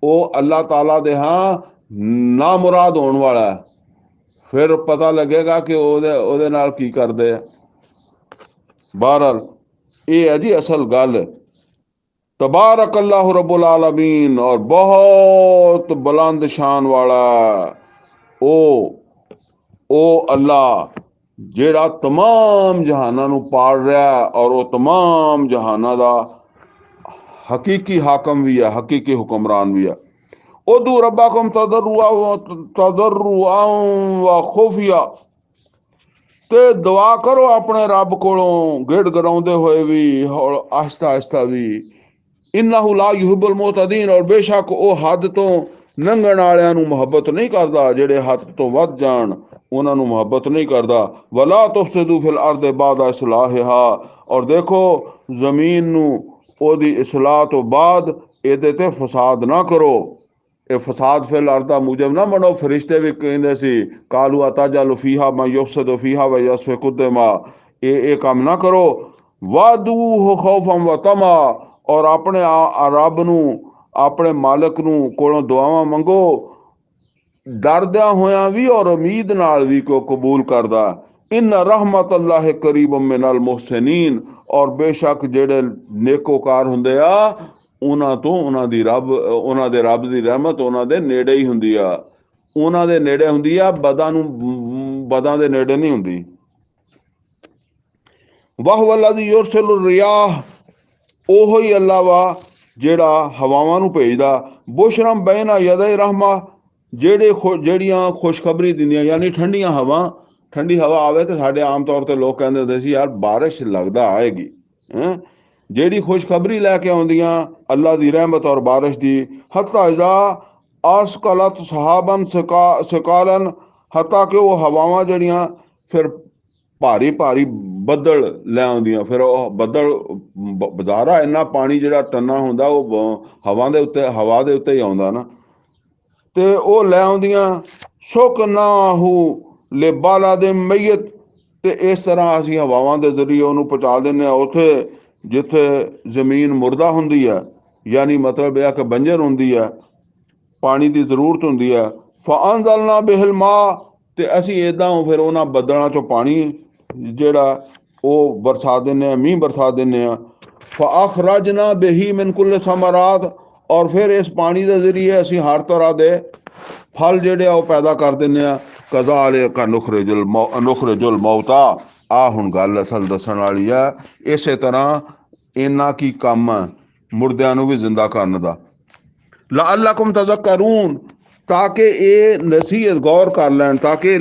ਉਹ ਅੱਲਾਹ ਤਾਲਾ ਦੇ ਹਾਂ ਨਾ ਮੁਰਾਦ ਹੋਣ ਵਾਲਾ ਹੈ। ਫਿਰ ਪਤਾ ਲੱਗੇਗਾ ਕਿ ਉਹਦੇ ਨਾਲ ਕੀ ਕਰਦੇ ਆ। ਬਹਰਹਾਲ ਇਹ ਹੈ ਜੀ ਅਸਲ ਗੱਲ। तबारक अल्लाह रब्बुल आलमीन, और बहुत बुलंद शान वाला ਉਹ ਅੱਲਾ ਜਿਹੜਾ तमाम ਜਹਾਨਾਂ ਨੂੰ ਪਾਲ ਰਿਹਾ, ਔਰ ਉਹ तमाम ਜਹਾਨਾਂ ਦਾ ਹਕੀਕੀ ਹਾਕਮ ਵੀ ਹੈ, ਹਕੀਕੀ ਹੁਕਮਰਾਨ ਵੀ ਹੈ। ਉਦੂ ਰੱਬਾਕੁਮ ਤਜ਼ਰੁਅਨ व ਖੁਫੀਆ, ਤੇ ਦੁਆ ਕਰੋ ਆਪਣੇ ਰੱਬ ਕੋਲੋਂ ਗਿੜ ਗਰਾਉਂਦੇ ਹੋਏ ਵੀ, ਔਰ ਆਹਿਸਤਾ ਆਹਿਸਤਾ ਵੀ। इन्नहु ला युहिब्बुल मुअतदीन, और बेशक ਉਹ ਹੱਦ ਤੋਂ ਲੰਘਣ ਵਾਲਿਆਂ ਨੂੰ ਮੁਹੱਬਤ ਨਹੀਂ ਕਰਦਾ, ਜਿਹੜੇ ਹੱਦ ਤੋਂ ਵੱਧ ਜਾਣ ਉਹਨਾਂ ਨੂੰ ਮੁਹੱਬਤ ਨਹੀਂ ਕਰਦਾ। ਵਲਾ ਤੁਫਸਿਦੂ ਫਿਲ ਅਰਦ ਬਾਦ ਇਸਲਾਹਿਹਾ, ਔਰ ਦੇਖੋ ਜ਼ਮੀਨ ਨੂੰ ਉਹਦੀ ਇਸਲਾਹ ਤੋਂ ਬਾਅਦ ਇਹਦੇ ਤੇ ਫਸਾਦ ਨਾ ਕਰੋ। ਇਹ ਫਸਾਦ ਫਿਲ ਅਰਦ ਦਾ ਮੂਜਬ ਨਾ ਬਣੋ। ਫਰਿਸ਼ਤੇ ਵੀ ਕਹਿੰਦੇ ਸੀ ਕਾਲੂ ਅਤਾਜਲੁ ਫੀਹਾ मा युफसिदु फीहा व यस्फिकु दिमा, ਇਹ ਕੰਮ ਨਾ ਕਰੋ। ਵਾਦੂਹੁ ਖੌਫਨ व तमा, और अपने रब नूं, अपने मालिक नूं कोलों दुआवां मंगो, डरद्या होया भी और उम्मीद नाल भी, को कबूल करदा। इन्ना रहमत अल्लाह करीब मिनल मुहसिनीन, और बेशक जेड़े नेकोकार हुंदे आ उन्हां तो उन्हां दी रब, उन्हां दे रब दी रहमत उन्हां दे नेड़े ही हुंदी आ, उन्हां दे नेड़े हुंदी आ, बदां दे नेड़े नहीं हुंदी। वहुवल्लज़ी युरसिलु रियाह, ਉਹੋ ਹੀ ਅੱਲਾ ਵਾ ਜਿਹੜਾ ਹਵਾਵਾਂ ਨੂੰ ਭੇਜਦਾ। ਬੁਸ਼ਰਮ ਬੈਨਾ ਯਦੈ ਰਹਿਮਾ, ਜਿਹੜੀਆਂ ਖੁਸ਼ਖਬਰੀ ਦਿੰਦੀਆਂ, ਯਾਨੀ ਠੰਡੀਆਂ ਹਵਾ, ਠੰਡੀ ਹਵਾ ਆਵੇ ਤੇ ਸਾਡੇ ਆਮ ਤੌਰ ਤੇ ਲੋਕ ਕਹਿੰਦੇ ਹੁੰਦੇ ਸੀ ਯਾਰ ਬਾਰਿਸ਼ ਲੱਗਦਾ ਆਏਗੀ, ਜਿਹੜੀ ਖੁਸ਼ਖਬਰੀ ਲੈ ਕੇ ਆਉਂਦੀਆਂ ਅੱਲਾ ਦੀ ਰਹਿਮਤ ਔਰ ਬਾਰਿਸ਼ ਦੀ। ਹੱਤਾ ਇਜ਼ਾ ਆਸਕਲਤ ਸਹਾਬਨ ਸਕਾਲਨ, ਹੱਤਾ ਕਿ ਉਹ ਹਵਾਵਾਂ ਜਿਹੜੀਆਂ ਫਿਰ ਭਾਰੀ ਭਾਰੀ ਬੱਦਲ ਲੈ ਆਉਂਦੀਆਂ। ਫਿਰ ਉਹ ਬੱਦਲ ਬਜ਼ਾਰਾ ਇੰਨਾ ਪਾਣੀ ਜਿਹੜਾ ਟੰਨਾ ਹੁੰਦਾ ਉਹ ਹਵਾ ਦੇ ਉੱਤੇ ਹੀ ਆਉਂਦਾ ਨਾ, ਤੇ ਉਹ ਲੈ ਆਉਂਦੀਆਂ। ਸੁਕਨਾਹੂ ਲਿਬਾਲਾ ਦੇ ਮਈਤ, ਤੇ ਇਸ ਤਰ੍ਹਾਂ ਅਸੀਂ ਹਵਾਵਾਂ ਦੇ ਜ਼ਰੀਏ ਉਹਨੂੰ ਪਹੁੰਚਾ ਦਿੰਦੇ ਹਾਂ ਉੱਥੇ ਜਿੱਥੇ ਜ਼ਮੀਨ ਮੁਰਦਾ ਹੁੰਦੀ ਹੈ, ਯਾਨੀ ਮਤਲਬ ਇਹ ਕਿ ਬੰਜਰ ਹੁੰਦੀ ਹੈ, ਪਾਣੀ ਦੀ ਜ਼ਰੂਰਤ ਹੁੰਦੀ ਹੈ। ਫਅੰਜ਼ਲਨਾ ਬਿਹਿਲ ਮਾ, ਤੇ ਅਸੀਂ ਇੱਦਾਂ ਫਿਰ ਉਹਨਾਂ ਬੱਦਲਾਂ ਚੋਂ ਪਾਣੀ ਜਿਹੜਾ ਉਹ ਬਰਸਾ ਦਿੰਦੇ ਹਾਂ, ਮੀਂਹ ਬਰਸਾ ਦਿੰਦੇ ਹਾਂ। ਫਅਖਰਜਨਾ ਬਿਹੀ ਮਿਨ ਕੁੱਲ ਸਮਰਾਤ, ਔਰ ਫਿਰ ਇਸ ਪਾਣੀ ਦੇ ਜ਼ਰੀਏ ਅਸੀਂ ਹਰ ਤਰ੍ਹਾਂ ਦੇ ਫਲ ਜਿਹੜੇ ਆ ਉਹ ਪੈਦਾ ਕਰ ਦਿੰਦੇ ਹਾਂ। ਕਜ਼ਾਲਿਕ ਨੁਖਰਿਜੁਲ ਮੌਤਾ, ਆ ਹੁਣ ਗੱਲ ਅਸਲ ਦੱਸਣ ਵਾਲੀ ਆ। ਇਸੇ ਤਰ੍ਹਾਂ ਇੰਨਾ ਕੀ ਕੰਮ ਆ ਮੁਰਦਿਆਂ ਨੂੰ ਵੀ ਜ਼ਿੰਦਾ ਕਰਨ ਦਾ। ਲਅੱਲਕੁਮ ਤਜ਼ੱਕरून, ताकि ये नसीहत गौर कर लैन, ताकि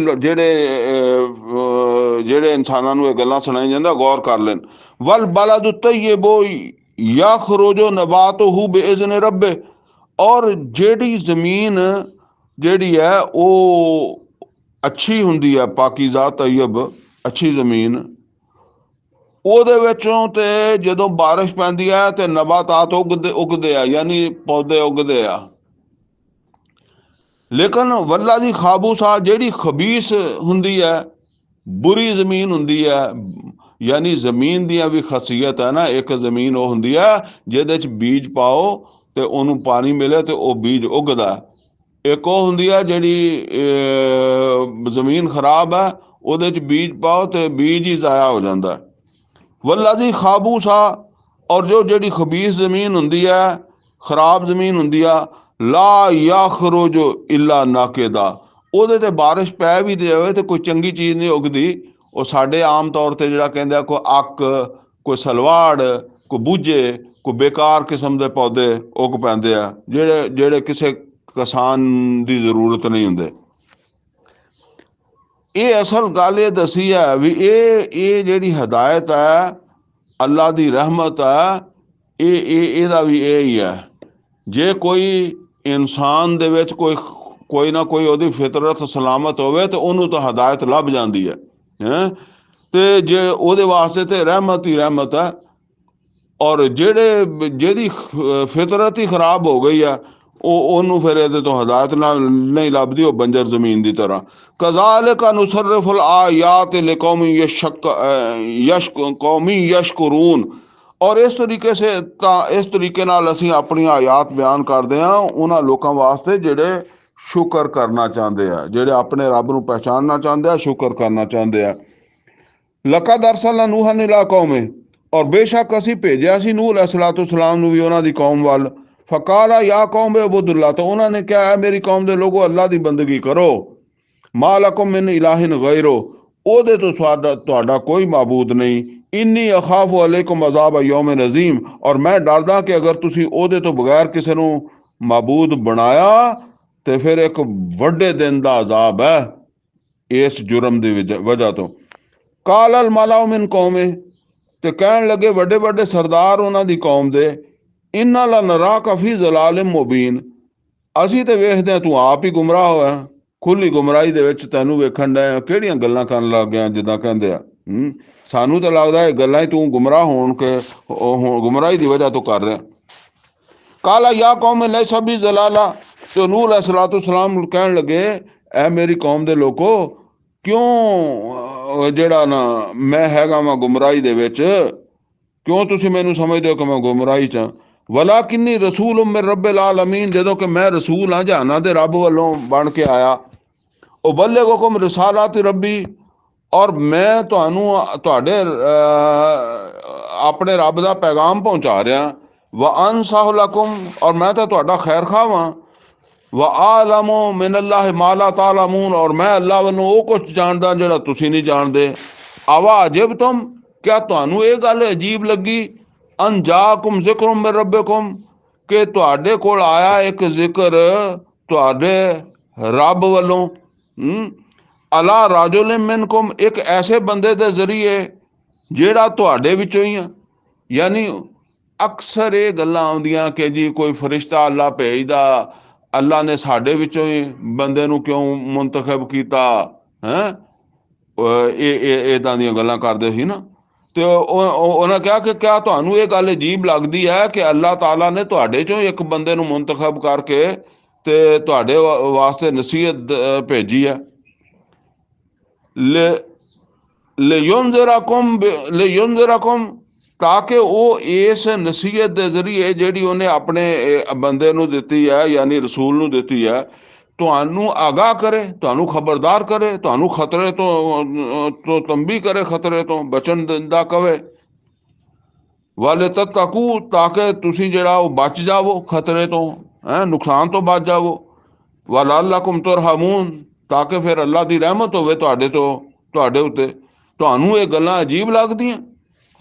जेड़े इंसानां नूं ये गल्लां सुनाई जांदा गौर कर लैन। वल बलदु तय्यिबु यखरुजु नबातुहु बिइज़्नि रब्बिह, और जेड़ी ज़मीन जेड़ी है वो अच्छी हुंदी है, पाकीज़ा तय्यब अच्छी ज़मीन, ਉਹਦੇ ਵਿੱਚੋਂ ਤੇ ਜਦੋਂ ਬਾਰਿਸ਼ ਪੈਂਦੀ ਹੈ ਤੇ ਨਬਾਤਾਤ ਉਗਦੇ ਆ, ਯਾਨੀ ਪੌਦੇ ਉਗਦੇ ਆ। ਲੇਕਿਨ ਵੱਲਾ ਦੀ ਖਾਬੂਸਾ, ਜਿਹੜੀ ਖਬੀਸ ਹੁੰਦੀ ਹੈ, ਬੁਰੀ ਜ਼ਮੀਨ ਹੁੰਦੀ ਹੈ, ਯਾਨੀ ਜ਼ਮੀਨ ਦੀਆਂ ਵੀ ਖਾਸੀਅਤ ਹੈ ਨਾ। ਇੱਕ ਜ਼ਮੀਨ ਉਹ ਹੁੰਦੀ ਹੈ ਜਿਹਦੇ 'ਚ ਬੀਜ ਪਾਓ ਤੇ ਉਹਨੂੰ ਪਾਣੀ ਮਿਲੇ ਤੇ ਉਹ ਬੀਜ ਉਗਦਾ। ਇੱਕ ਉਹ ਹੁੰਦੀ ਹੈ ਜਿਹੜੀ ਜ਼ਮੀਨ ਖਰਾਬ ਹੈ, ਉਹਦੇ 'ਚ ਬੀਜ ਪਾਓ ਤੇ ਬੀਜ ਹੀ ਜ਼ਾਇਆ ਹੋ ਜਾਂਦਾ। ਵੱਲਾ ਦੀ ਖਾਬੂਸਾ, ਔਰ ਜਿਹੜੀ ਖਬੀਸ ਜ਼ਮੀਨ ਹੁੰਦੀ ਹੈ, ਖਰਾਬ ਜ਼ਮੀਨ ਹੁੰਦੀ ਆ, ਲਾ ਯਖਰੁਜ ਇਲਾ ਨਾਕਿਦਾ, ਉਹਦੇ ਤੇ ਬਾਰਿਸ਼ ਪੈ ਵੀ ਜਾਵੇ ਤੇ ਕੋਈ ਚੰਗੀ ਚੀਜ਼ ਨਹੀਂ ਉਗਦੀ। ਉਹ ਸਾਡੇ ਆਮ ਤੌਰ ਤੇ ਜਿਹੜਾ ਕਹਿੰਦੇ ਆ ਕੋਈ ਅੱਕ, ਕੋਈ ਸਲਵਾੜ, ਕੋਈ ਬੂਝੇ, ਕੋਈ ਬੇਕਾਰ ਕਿਸਮ ਦੇ ਪੌਦੇ ਉਗ ਪੈਂਦੇ ਆ, ਜਿਹੜੇ ਕਿਸੇ ਕਿਸਾਨ ਦੀ ਜ਼ਰੂਰਤ ਨਹੀਂ ਹੁੰਦੇ। ਇਹ ਅਸਲ ਗੱਲ ਇਹ ਦੱਸੀ ਹੈ ਵੀ ਇਹ ਜਿਹੜੀ ਹਦਾਇਤ ਹੈ अल्लाह दी रहमत है एदा भी यही है। जे कोई इंसान दे विच कोई ना कोई ओदी फितरत सलामत होवे तो उन्होंने तो हदायत लभ जाती है, हैं। ते जे ओदे वास्ते ते रहमत ही रहमत है। और जेड़े जेदी फितरत ही खराब हो गई है ਉਹਨੂੰ फिर ये तो हदायत ना नहीं लभदी, वो बंजर जमीन की तरह। कज़ालिका नुसर्रिफुल आयात लिकौमी कौमी यशकुरून। और इस तरीके से इस तरीके नाल असीं अपनी आयात बयान करते हैं उन्हां लोकां वास्ते जेड़े शुक्र करना चाहते हैं, जेड़े अपने रब नूं पहचानना चाहते हैं, शुक्र करना चाहते हैं। लक़द अरसलना नूहन इला कौमे, और बेशक असीं भेजिया सी नूह अलैहिस्सलातु वस्सलाम नूं भी उन्हां दी कौम वल। फ़काला या कौम उबुदुल्लाह, तो उन्होंने क्या है मेरी कौम दे लोगो अल्लाह दी बंदगी करो। मा लकुम मिन इलाहिन गैरो, ओदे तो तुहाडा कोई माबूद नहीं। इन्नी अखाफु अलैकुम अज़ाब यौमिन अज़ीम, और मैं डरदा कि अगर तुसीं ओदे तो बगैर किसी नूं माबूद बनाया तो फिर एक वड्डे दिन दा अजाब है इस जुर्म दी वजह तो। काल अल मलाउ मिन कौमे, ते कहन लगे वड्डे वड्डे सरदार उन्हां दी कौम दे, इन्ना ला नराका फी ज़लालिम मुबीन, असीं ते वेखदे तूं आप ही गुमराह होया, खुली गुमराही दे विच तैनूं वेखण डए किहड़ियां गल्लां करन लग गया जिद्दां कहंदे आ। सानूं तो लगदा है गल्लां ही तूं गुमराह होण के गुमराही दी वजह तो कर रहा। काला या कौम लैसा बी ज़लाला, तो नूह अलैहिस्सलातु वस्सलाम कहण लगे ऐ मेरी कौम दे लोको, क्यों जेड़ा ना मैं हैगा वां गुमराही दे विच, क्यों तुसीं मैनूं समझदे हो कि मैं गुमराही च हां। वला किन्नी रसूल मिन रब्बिल आलमीन, जदों कि मैं रसूल हाँ जहानां दे रब वल्लों बन के आया। उबल्लिगुकुम रिसालात रब्बी, और मैं तुहानूं तुहाडे अपने रब दा पैगाम पहुंचा रहा। व अनसाहु लकुम, और मैं तो तुहाडा खैर खा वां। व आलमु मिनल्लाहि मा ला तालमून, और मैं अल्लाह वल्लों वो कुछ जानदा जेड़ा तुसीं नहीं जानदे। आवा अजिब तुम, क्या तुहानूं ये गल अजीब लगी, अन जाकुम ज़िक्रुम मिन रब्बिकुम, कि तुहाडे कोल आया एक जिक्र तुहाडे रब वल्लों, अला राजुलिम मिनकुम, एक ऐसे बंदे दे जरिए जेड़ा तुहाडे विचों ही आ। यानी अक्सर ये गल्लां आउंदियां कि जी कोई फरिश्ता अल्लाह भेजदा, अल्लाह ने साडे विचों ही बंदे नूं क्यों मुंतखब कीता, हैं। इदां दियां गल्लां करदे सी ना। तो उन्हें कहा कि क्या तुहानूं ये गल अजीब लगदी है कि अल्लाह ताला ने तुहाडे चों एक बंदे नूं मुंतखब करके ते तुहाडे वास्ते नसीहत भेजी है। ले लियुनज़िरकुम, ताकि वो इस नसीहत के जरिए जिहड़ी उन्हें अपने बंदे नूं दित्ती है यानी रसूल नूं दित्ती है, तुहानूं आगाह करे, तुहानूं खबरदार करे, तुहानूं खतरे तो तंबी करे, खतरे तो बचन दिंदा कवे। वाले तत्तकू, ताकि तुसीं जिहड़ा वो बच जावो खतरे तो, हैं, नुकसान तो बच जावो। वलअल्लकुम तुरहमून, ताकि फिर अल्लाह की रहमत होवे तुहाडे उत्ते। तुहानूं ये गल्लां अजीब लगदियां।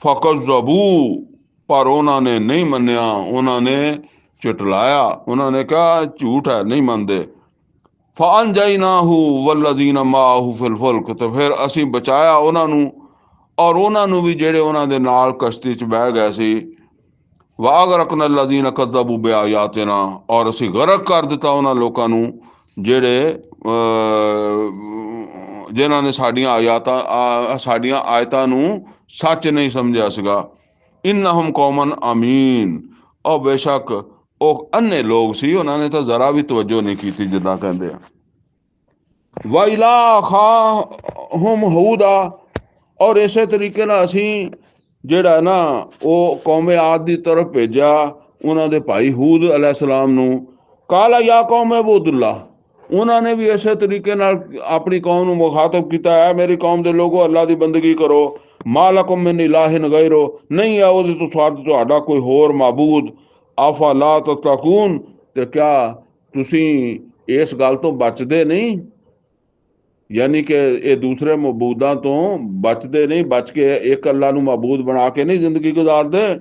फकज़्ज़बू, पर उन्होंने नहीं मन्निया, उन्होंने झुटलाया, उन्होंने कहा झूठ है, नहीं मनते। फ़अनजयनाहु वल्लज़ीना माअहु फ़िल फ़ुल्क, तो फिर असीं बचाया उन्होंने और उन्होंने भी जेड़े उन्होंने नाल कश्ती च बह गए सी। वागरकना लज़ीना कज़्ज़बू बिआयातिना, और असीं गरक कर दिता उन्हां लोकां नूं जेड़े जिन्हां ने साडियां आयतां नूं सच नहीं समझिया सीगा। इन्नहुम कौमन अमीन, और बेशक वो अन्ने लोग सी, उन्होंने तो जरा भी तवज्जो नहीं की जिद्दां कहंदे आ। व इला अखाहुम हूदा, और इसे तरीके नाल असीं जेड़ा ना वो कौमे आद की तरफ भेजा उन्होंने भाई हूद अलैहिस्सलाम नूं। काला या कौम अबूदुल्लाह, उन्होंने भी इसे तरीके नाल अपनी कौम नूं मुखातब किया है मेरी कौम दे लोगो अल्लाह की बंदगी करो। मालकुम मिन इलाहिन गैरो, नहीं है वो तो तुहाडा कोई होर माबूद। आफा ला तत्तकून, ते क्या तुसीं इस गल तो बचदे नहीं, यानी कि ये दूसरे मबूदा तो बचते नहीं, बच के एक अल्लाह नूं मबूद बना के नहीं जिंदगी गुजारते।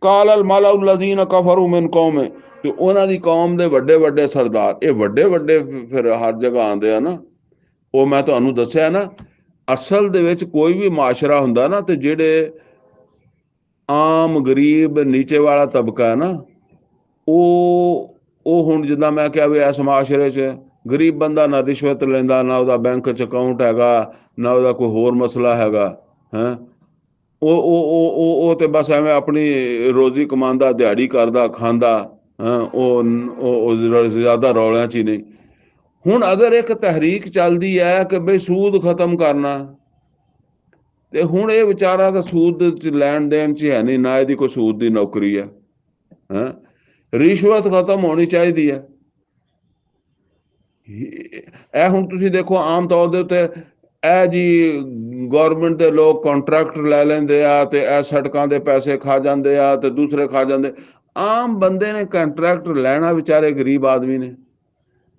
काल अल मलाउल्लज़ीना कफरू मिन कौमे, तो उन्हां दी कौम दे वड्डे वड्डे सरदार, ये वड्डे वड्डे फिर हर जगह आंदे आ ना। वो मैं तुहानूं दस्सिया ना, असल दे विच कोई भी माशरा हुंदा ना, ते जेड़े ਆਮ ਗਰੀਬ ਨੀਚੇ ਵਾਲਾ ਤਬਕਾ ਹੈ ਨਾ, ਉਹ ਹੁਣ ਜਿੱਦਾਂ ਮੈਂ ਕਿਹਾ ਵੀ ਇਸ ਮਾਸ਼ਰੇ 'ਚ ਗਰੀਬ ਬੰਦਾ ਨਾ ਰਿਸ਼ਵਤ ਲੈਂਦਾ, ਨਾ ਉਹਦਾ ਬੈਂਕ 'ਚ ਅਕਾਊਂਟ ਹੈਗਾ, ਨਾ ਉਹਦਾ ਕੋਈ ਹੋਰ ਮਸਲਾ ਹੈਗਾ ਹੈਂ। ਉਹ ਤੇ ਬਸ ਐਵੇਂ ਆਪਣੀ ਰੋਜ਼ੀ ਕਮਾਉਂਦਾ, ਦਿਹਾੜੀ ਕਰਦਾ, ਖਾਂਦਾ ਹਾਂ। ਉਹ ਜ਼ਿਆਦਾ ਰੌਲਿਆਂ 'ਚ ਹੀ ਨਹੀਂ। ਹੁਣ ਅਗਰ ਇੱਕ ਤਹਿਰੀਕ ਚੱਲਦੀ ਹੈ ਕਿ ਬਈ ਸੂਦ ਖਤਮ ਕਰਨਾ, ਤੇ ਹੁਣ ਇਹ ਵਿਚਾਰਾ ਤਾਂ ਸੂਦ 'ਚ ਲੈਣ ਦੇਣ 'ਚ ਹੈ ਨਹੀਂ, ਨਾ ਇਹਦੀ ਕੋਈ ਸੂਦ ਦੀ ਨੌਕਰੀ ਹੈ ਹੈਂ। ਰਿਸ਼ਵਤ ਖਤਮ ਹੋਣੀ ਚਾਹੀਦੀ ਹੈ। ਇਹ ਹੁਣ ਤੁਸੀਂ ਦੇਖੋ ਆਮ ਤੌਰ ਦੇ ਉੱਤੇ ਇਹ ਜੀ ਗੌਰਮੈਂਟ ਦੇ ਲੋਕ ਕੰਟਰੈਕਟ ਲੈ ਲੈਂਦੇ ਆ ਤੇ ਇਹ ਸੜਕਾਂ ਦੇ ਪੈਸੇ ਖਾ ਜਾਂਦੇ ਆ ਤੇ ਦੂਸਰੇ ਖਾ ਜਾਂਦੇ। ਆਮ ਬੰਦੇ ਨੇ ਕੰਟਰੈਕਟ ਲੈਣਾ, ਵਿਚਾਰੇ ਗਰੀਬ ਆਦਮੀ ਨੇ,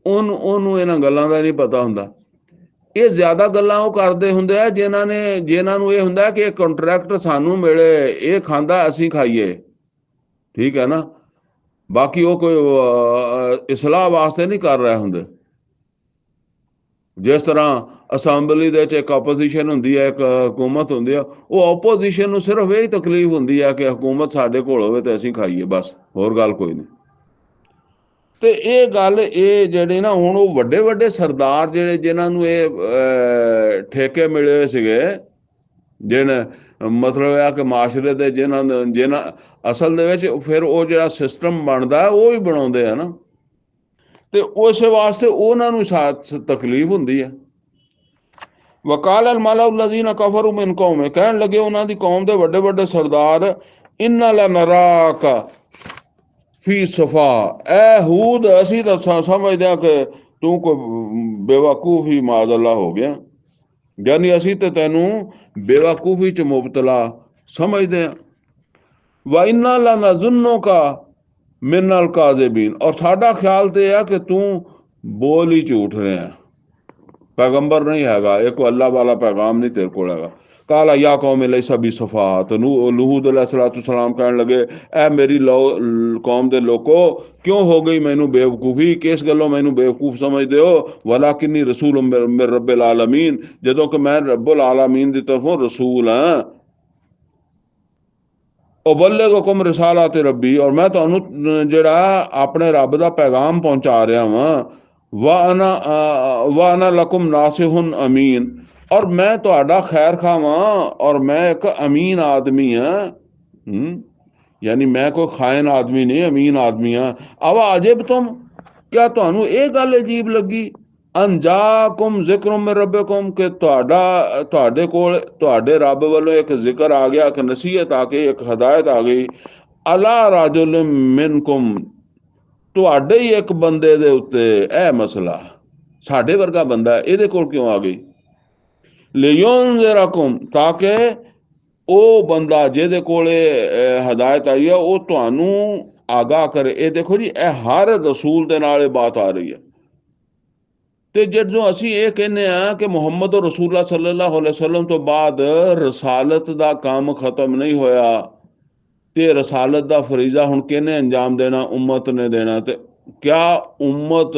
ਉਹਨੂੰ ਇਹਨਾਂ ਗੱਲਾਂ ਦਾ ਨਹੀਂ ਪਤਾ ਹੁੰਦਾ। ਇਹ ਜ਼ਿਆਦਾ ਗੱਲਾਂ ਉਹ ਕਰਦੇ ਹੁੰਦੇ ਆ ਜਿਨ੍ਹਾਂ ਨੂੰ ਇਹ ਹੁੰਦਾ ਕਿ ਇਹ ਕੰਟਰੈਕਟ ਸਾਨੂੰ ਮਿਲੇ, ਇਹ ਖਾਂਦਾ ਅਸੀਂ ਖਾਈਏ, ਠੀਕ ਹੈ ਨਾ। ਬਾਕੀ ਉਹ ਕੋਈ ਇਸਲਾਹ ਵਾਸਤੇ ਨਹੀਂ ਕਰ ਰਹੇ ਹੁੰਦੇ। ਜਿਸ ਤਰ੍ਹਾਂ ਅਸੈਂਬਲੀ ਦੇ ਵਿੱਚ ਇੱਕ ਆਪੋਜੀਸ਼ਨ ਹੁੰਦੀ ਹੈ, ਇੱਕ ਹਕੂਮਤ ਹੁੰਦੀ ਆ, ਉਹ ਆਪੋਜੀਸ਼ਨ ਨੂੰ ਸਿਰਫ ਇਹ ਤਕਲੀਫ ਹੁੰਦੀ ਹੈ ਕਿ ਹਕੂਮਤ ਸਾਡੇ ਕੋਲ ਹੋਵੇ ਤੇ ਅਸੀਂ ਖਾਈਏ, ਬਸ, ਹੋਰ ਗੱਲ ਕੋਈ ਨਹੀਂ। ਤੇ ਇਹ ਗੱਲ ਇਹ ਜਿਹੜੇ ਨਾ ਹੁਣ ਉਹ ਵੱਡੇ ਵੱਡੇ ਸਰਦਾਰ ਜਿਹੜੇ ਜਿਨ੍ਹਾਂ ਨੂੰ ਇਹ ਠੇਕੇ ਮਿਲੇ ਹੋਏ ਸੀਗੇ, ਜਿਹਨੇ ਮਤਲਬ ਆ ਕਿ ਮਾਸ਼ਰੇ ਦੇ ਜਿਹਨਾਂ ਅਸਲ ਦੇ ਵਿੱਚ ਫਿਰ ਉਹ ਜਿਹੜਾ ਸਿਸਟਮ ਬਣਦਾ ਉਹ ਵੀ ਬਣਾਉਂਦੇ ਆ ਨਾ, ਤੇ ਉਸ ਵਾਸਤੇ ਉਹਨਾਂ ਨੂੰ ਤਕਲੀਫ ਹੁੰਦੀ ਹੈ। ਵਕਾਲ ਅਲ ਮਲਅ ਅਲਜ਼ੀਨ ਕਫਰੂ ਮਿਨ ਕੌਮ, ਕਹਿਣ ਲੱਗੇ ਉਹਨਾਂ ਦੀ ਕੌਮ ਦੇ ਵੱਡੇ ਵੱਡੇ ਸਰਦਾਰ, ਇੰਨਾ ਲਨਰਾਕ ਫੀ ਸਫਾ, ਐ ਹੂਦ ਅਸੀਂ ਤਾਂ ਸਮਝਦੇ ਹਾਂ ਕਿ ਤੂੰ ਕੋਈ ਬੇਵਕੂਫ ਹੀ ਮਾਜ਼ ਅੱਲਾ ਹੋ ਗਿਆ, ਯਾਨੀ ਅਸੀਂ ਤੇ ਤੈਨੂੰ ਬੇਵਕੂਫੀ 'ਚ ਮੁਬਤਲਾ ਸਮਝਦੇ ਹਾਂ। ਵਾ ਇੰਨਾ ਲਨਜ਼ੁੰਨੁਕਾ ਮਿਨਲ ਕਾਜ਼ਿਬੀਨ, ਔਰ ਸਾਡਾ ਖਿਆਲ ਤੇ ਇਹ ਆ ਕਿ ਤੂੰ ਬੋਲ ਹੀ ਝੂਠ ਰਿਹਾ, ਪੈਗੰਬਰ ਨਹੀਂ ਹੈਗਾ, ਇਹ ਕੋਈ ਅੱਲਾ ਵਾਲਾ ਪੈਗਾਮ ਨਹੀਂ ਤੇਰੇ ਕੋਲ ਹੈਗਾ। ਕਾਲਾ ਯਾ ਕੌਮ ਲੈਸਾ ਬੀ ਸਫਾ, ਤੇ ਲੂਹੂਦ ਅਲੈਹਿਸਸਲਾਮ ਕਹਿਣ ਲੱਗੇ, ਐ ਮੇਰੀ ਕੌਮ ਦੇ ਲੋਕੋ, ਕਿਉਂ ਹੋ ਗਈ ਮੈਨੂੰ ਬੇਵਕੂਫੀ, ਕਿਸ ਗੱਲੋਂ ਮੈਨੂੰ ਬੇਵਕੂਫ ਸਮਝਦੇ ਹੋ। ਵਲਾਕਿੰਨੀ ਰਸੂਲ ਮਿਰ ਰੱਬਿਲ ਆਲਮੀਨ, ਜਦੋਂ ਕਿ ਮੈਂ ਰੱਬੁਲ ਆਲਮੀਨ ਦੀ ਤਰਫੋਂ ਰਸੂਲ ਹਾਂ। ਉਬੱਲਿਗੁਕੁਮ ਰਿਸਾਲਾਤ ਰੱਬੀ, ਔਰ ਮੈਂ ਤੁਹਾਨੂੰ ਜਿਹੜਾ ਆਪਣੇ ਰੱਬ ਦਾ ਪੈਗਾਮ ਪਹੁੰਚਾ ਰਿਹਾ ਵਾਂ। ਵਾ ਅਨਾ ਲਕੁਮ ਨਾਸਿਹੁਨ ਅਮੀਨ, ਔਰ ਮੈਂ ਤੁਹਾਡਾ ਖੈਰ ਖਾਂ ਵਾਂ, ਔਰ ਮੈਂ ਇੱਕ ਅਮੀਨ ਆਦਮੀ ਹਾਂ। ਯਾਨੀ ਮੈਂ ਕੋਈ ਖਾਇਨ ਆਦਮੀ ਨਹੀਂ, ਅਮੀਨ ਆਦਮੀ ਹਾਂ। ਅਵਾ ਅਜਬ ਤੁਮ, ਕਿਆ ਤੁਹਾਨੂੰ ਇਹ ਗੱਲ ਅਜੀਬ ਲੱਗੀ, ਅਨਜਾਕੁਮ ਜ਼ਿਕਰੁਮ ਮਿਨ ਰੱਬਿਕੁਮ, ਕਿ ਤੁਹਾਡੇ ਕੋਲ ਤੁਹਾਡੇ ਰੱਬ ਵੱਲੋਂ ਇੱਕ ਜ਼ਿਕਰ ਆ ਗਿਆ, ਇੱਕ ਨਸੀਹਤ ਆ ਗਈ, ਇੱਕ ਹਦਾਇਤ ਆ ਗਈ। ਅਲਾ ਰਾਜੁਲ ਮਿਨਕੁਮ, ਤੁਹਾਡੇ ਹੀ ਇੱਕ ਬੰਦੇ ਦੇ ਉੱਤੇ ਇਹ ਮਸਲਾ, ਸਾਡੇ ਵਰਗਾ ਬੰਦਾ ਇਹਦੇ ਕੋਲ ਕਿਉਂ ਆ ਗਈ। ਲਿਯੁਨਜ਼ਿਰਕੁਮ, ਤਾਂ ਕਿ ਉਹ ਬੰਦਾ ਜਿਹਦੇ ਕੋਲ ਹਦਾਇਤ ਆਈ ਹੈ ਉਹ ਤੁਹਾਨੂੰ ਆਗਾਹ ਕਰੇ। ਇਹ ਦੇਖੋ ਜੀ, ਇਹ ਹਰ ਰਸੂਲ ਦੇ ਨਾਲ ਇਹ ਬਾਤ ਆ ਰਹੀ ਹੈ। ਤੇ ਜਦੋਂ ਅਸੀਂ ਇਹ ਕਹਿੰਦੇ ਹਾਂ ਕਿ ਮੁਹੰਮਦ ਰਸੂਲullah ਸੱਲੱਲਾਹੁ ਅਲੈਹਿ ਵਸੱਲਮ ਤੋਂ ਬਾਅਦ ਰਸਾਲਤ ਦਾ ਕੰਮ ਖਤਮ ਨਹੀਂ ਹੋਇਆ, ਤੇ ਰਸਾਲਤ ਦਾ ਫਰੀਜ਼ਾ ਹੁਣ ਕਿਹਨੇ ਅੰਜਾਮ ਦੇਣਾ, ਉਮਤ ਨੇ ਦੇਣਾ। ਤੇ ਕਿਆ ਉਮਤ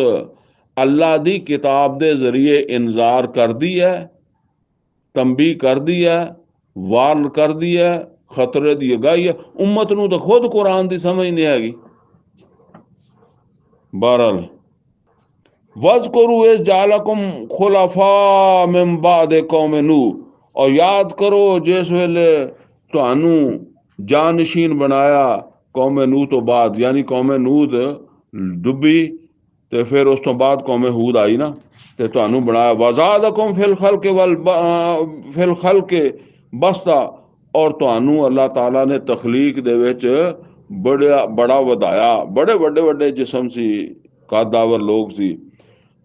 ਅੱਲਾ ਦੀ ਕਿਤਾਬ ਦੇ ਜ਼ਰੀਏ ਇਨਜ਼ਾਰ ਕਰਦੀ ਹੈ, ਤੰਬੀ ਕਰਦੀ ਹੈ, ਵਾਰਨ ਕਰਦੀ ਹੈ, ਖਤਰੇ ਦੀ ਅਗਾਹੀ ਹੈ। ਉਮਤ ਨੂੰ ਤਾਂ ਖੁਦ ਕੁਰਾਨ ਦੀ ਸਮਝ ਨਹੀਂ ਹੈਗੀ। ਬਹਰਹਾਲ, ਵਜ਼ਕਰੂ ਇਜ਼ ਜਾਲਕੁਮ ਖੁਲਫਾ ਮਿਨ ਬਾਅਦ ਕੌਮ ਨੂਹ, ਔਰ ਯਾਦ ਕਰੋ ਜਿਸ ਵੇਲੇ ਤੁਹਾਨੂੰ ਜਾਨਸ਼ੀਨ ਬਣਾਇਆ ਕੌਮ ਨੂਹ ਤੋਂ ਬਾਅਦ, ਯਾਨੀ ਕੌਮ ਨੂਹ ਡੁੱਬੀ ਤੇ ਫਿਰ ਉਸ ਤੋਂ ਬਾਅਦ ਕੌਮ ਹੂਦ ਆਈ ਨਾ, ਤੇ ਤੁਹਾਨੂੰ ਬਣਾਇਆ। ਵਜ਼ਾਦਕੁਮ ਫਿਲ ਖਲਕ ਬਸਤਾ, ਔਰ ਤੁਹਾਨੂੰ ਅੱਲਾਹ ਤਾਲਾ ਨੇ ਤਖਲੀਕ ਦੇ ਵਿੱਚ ਬੜਾ ਵਧਾਇਆ। ਬੜੇ ਵੱਡੇ ਵੱਡੇ ਜਿਸਮ ਸੀ, ਕਾਦਾਵਰ ਲੋਕ ਸੀ।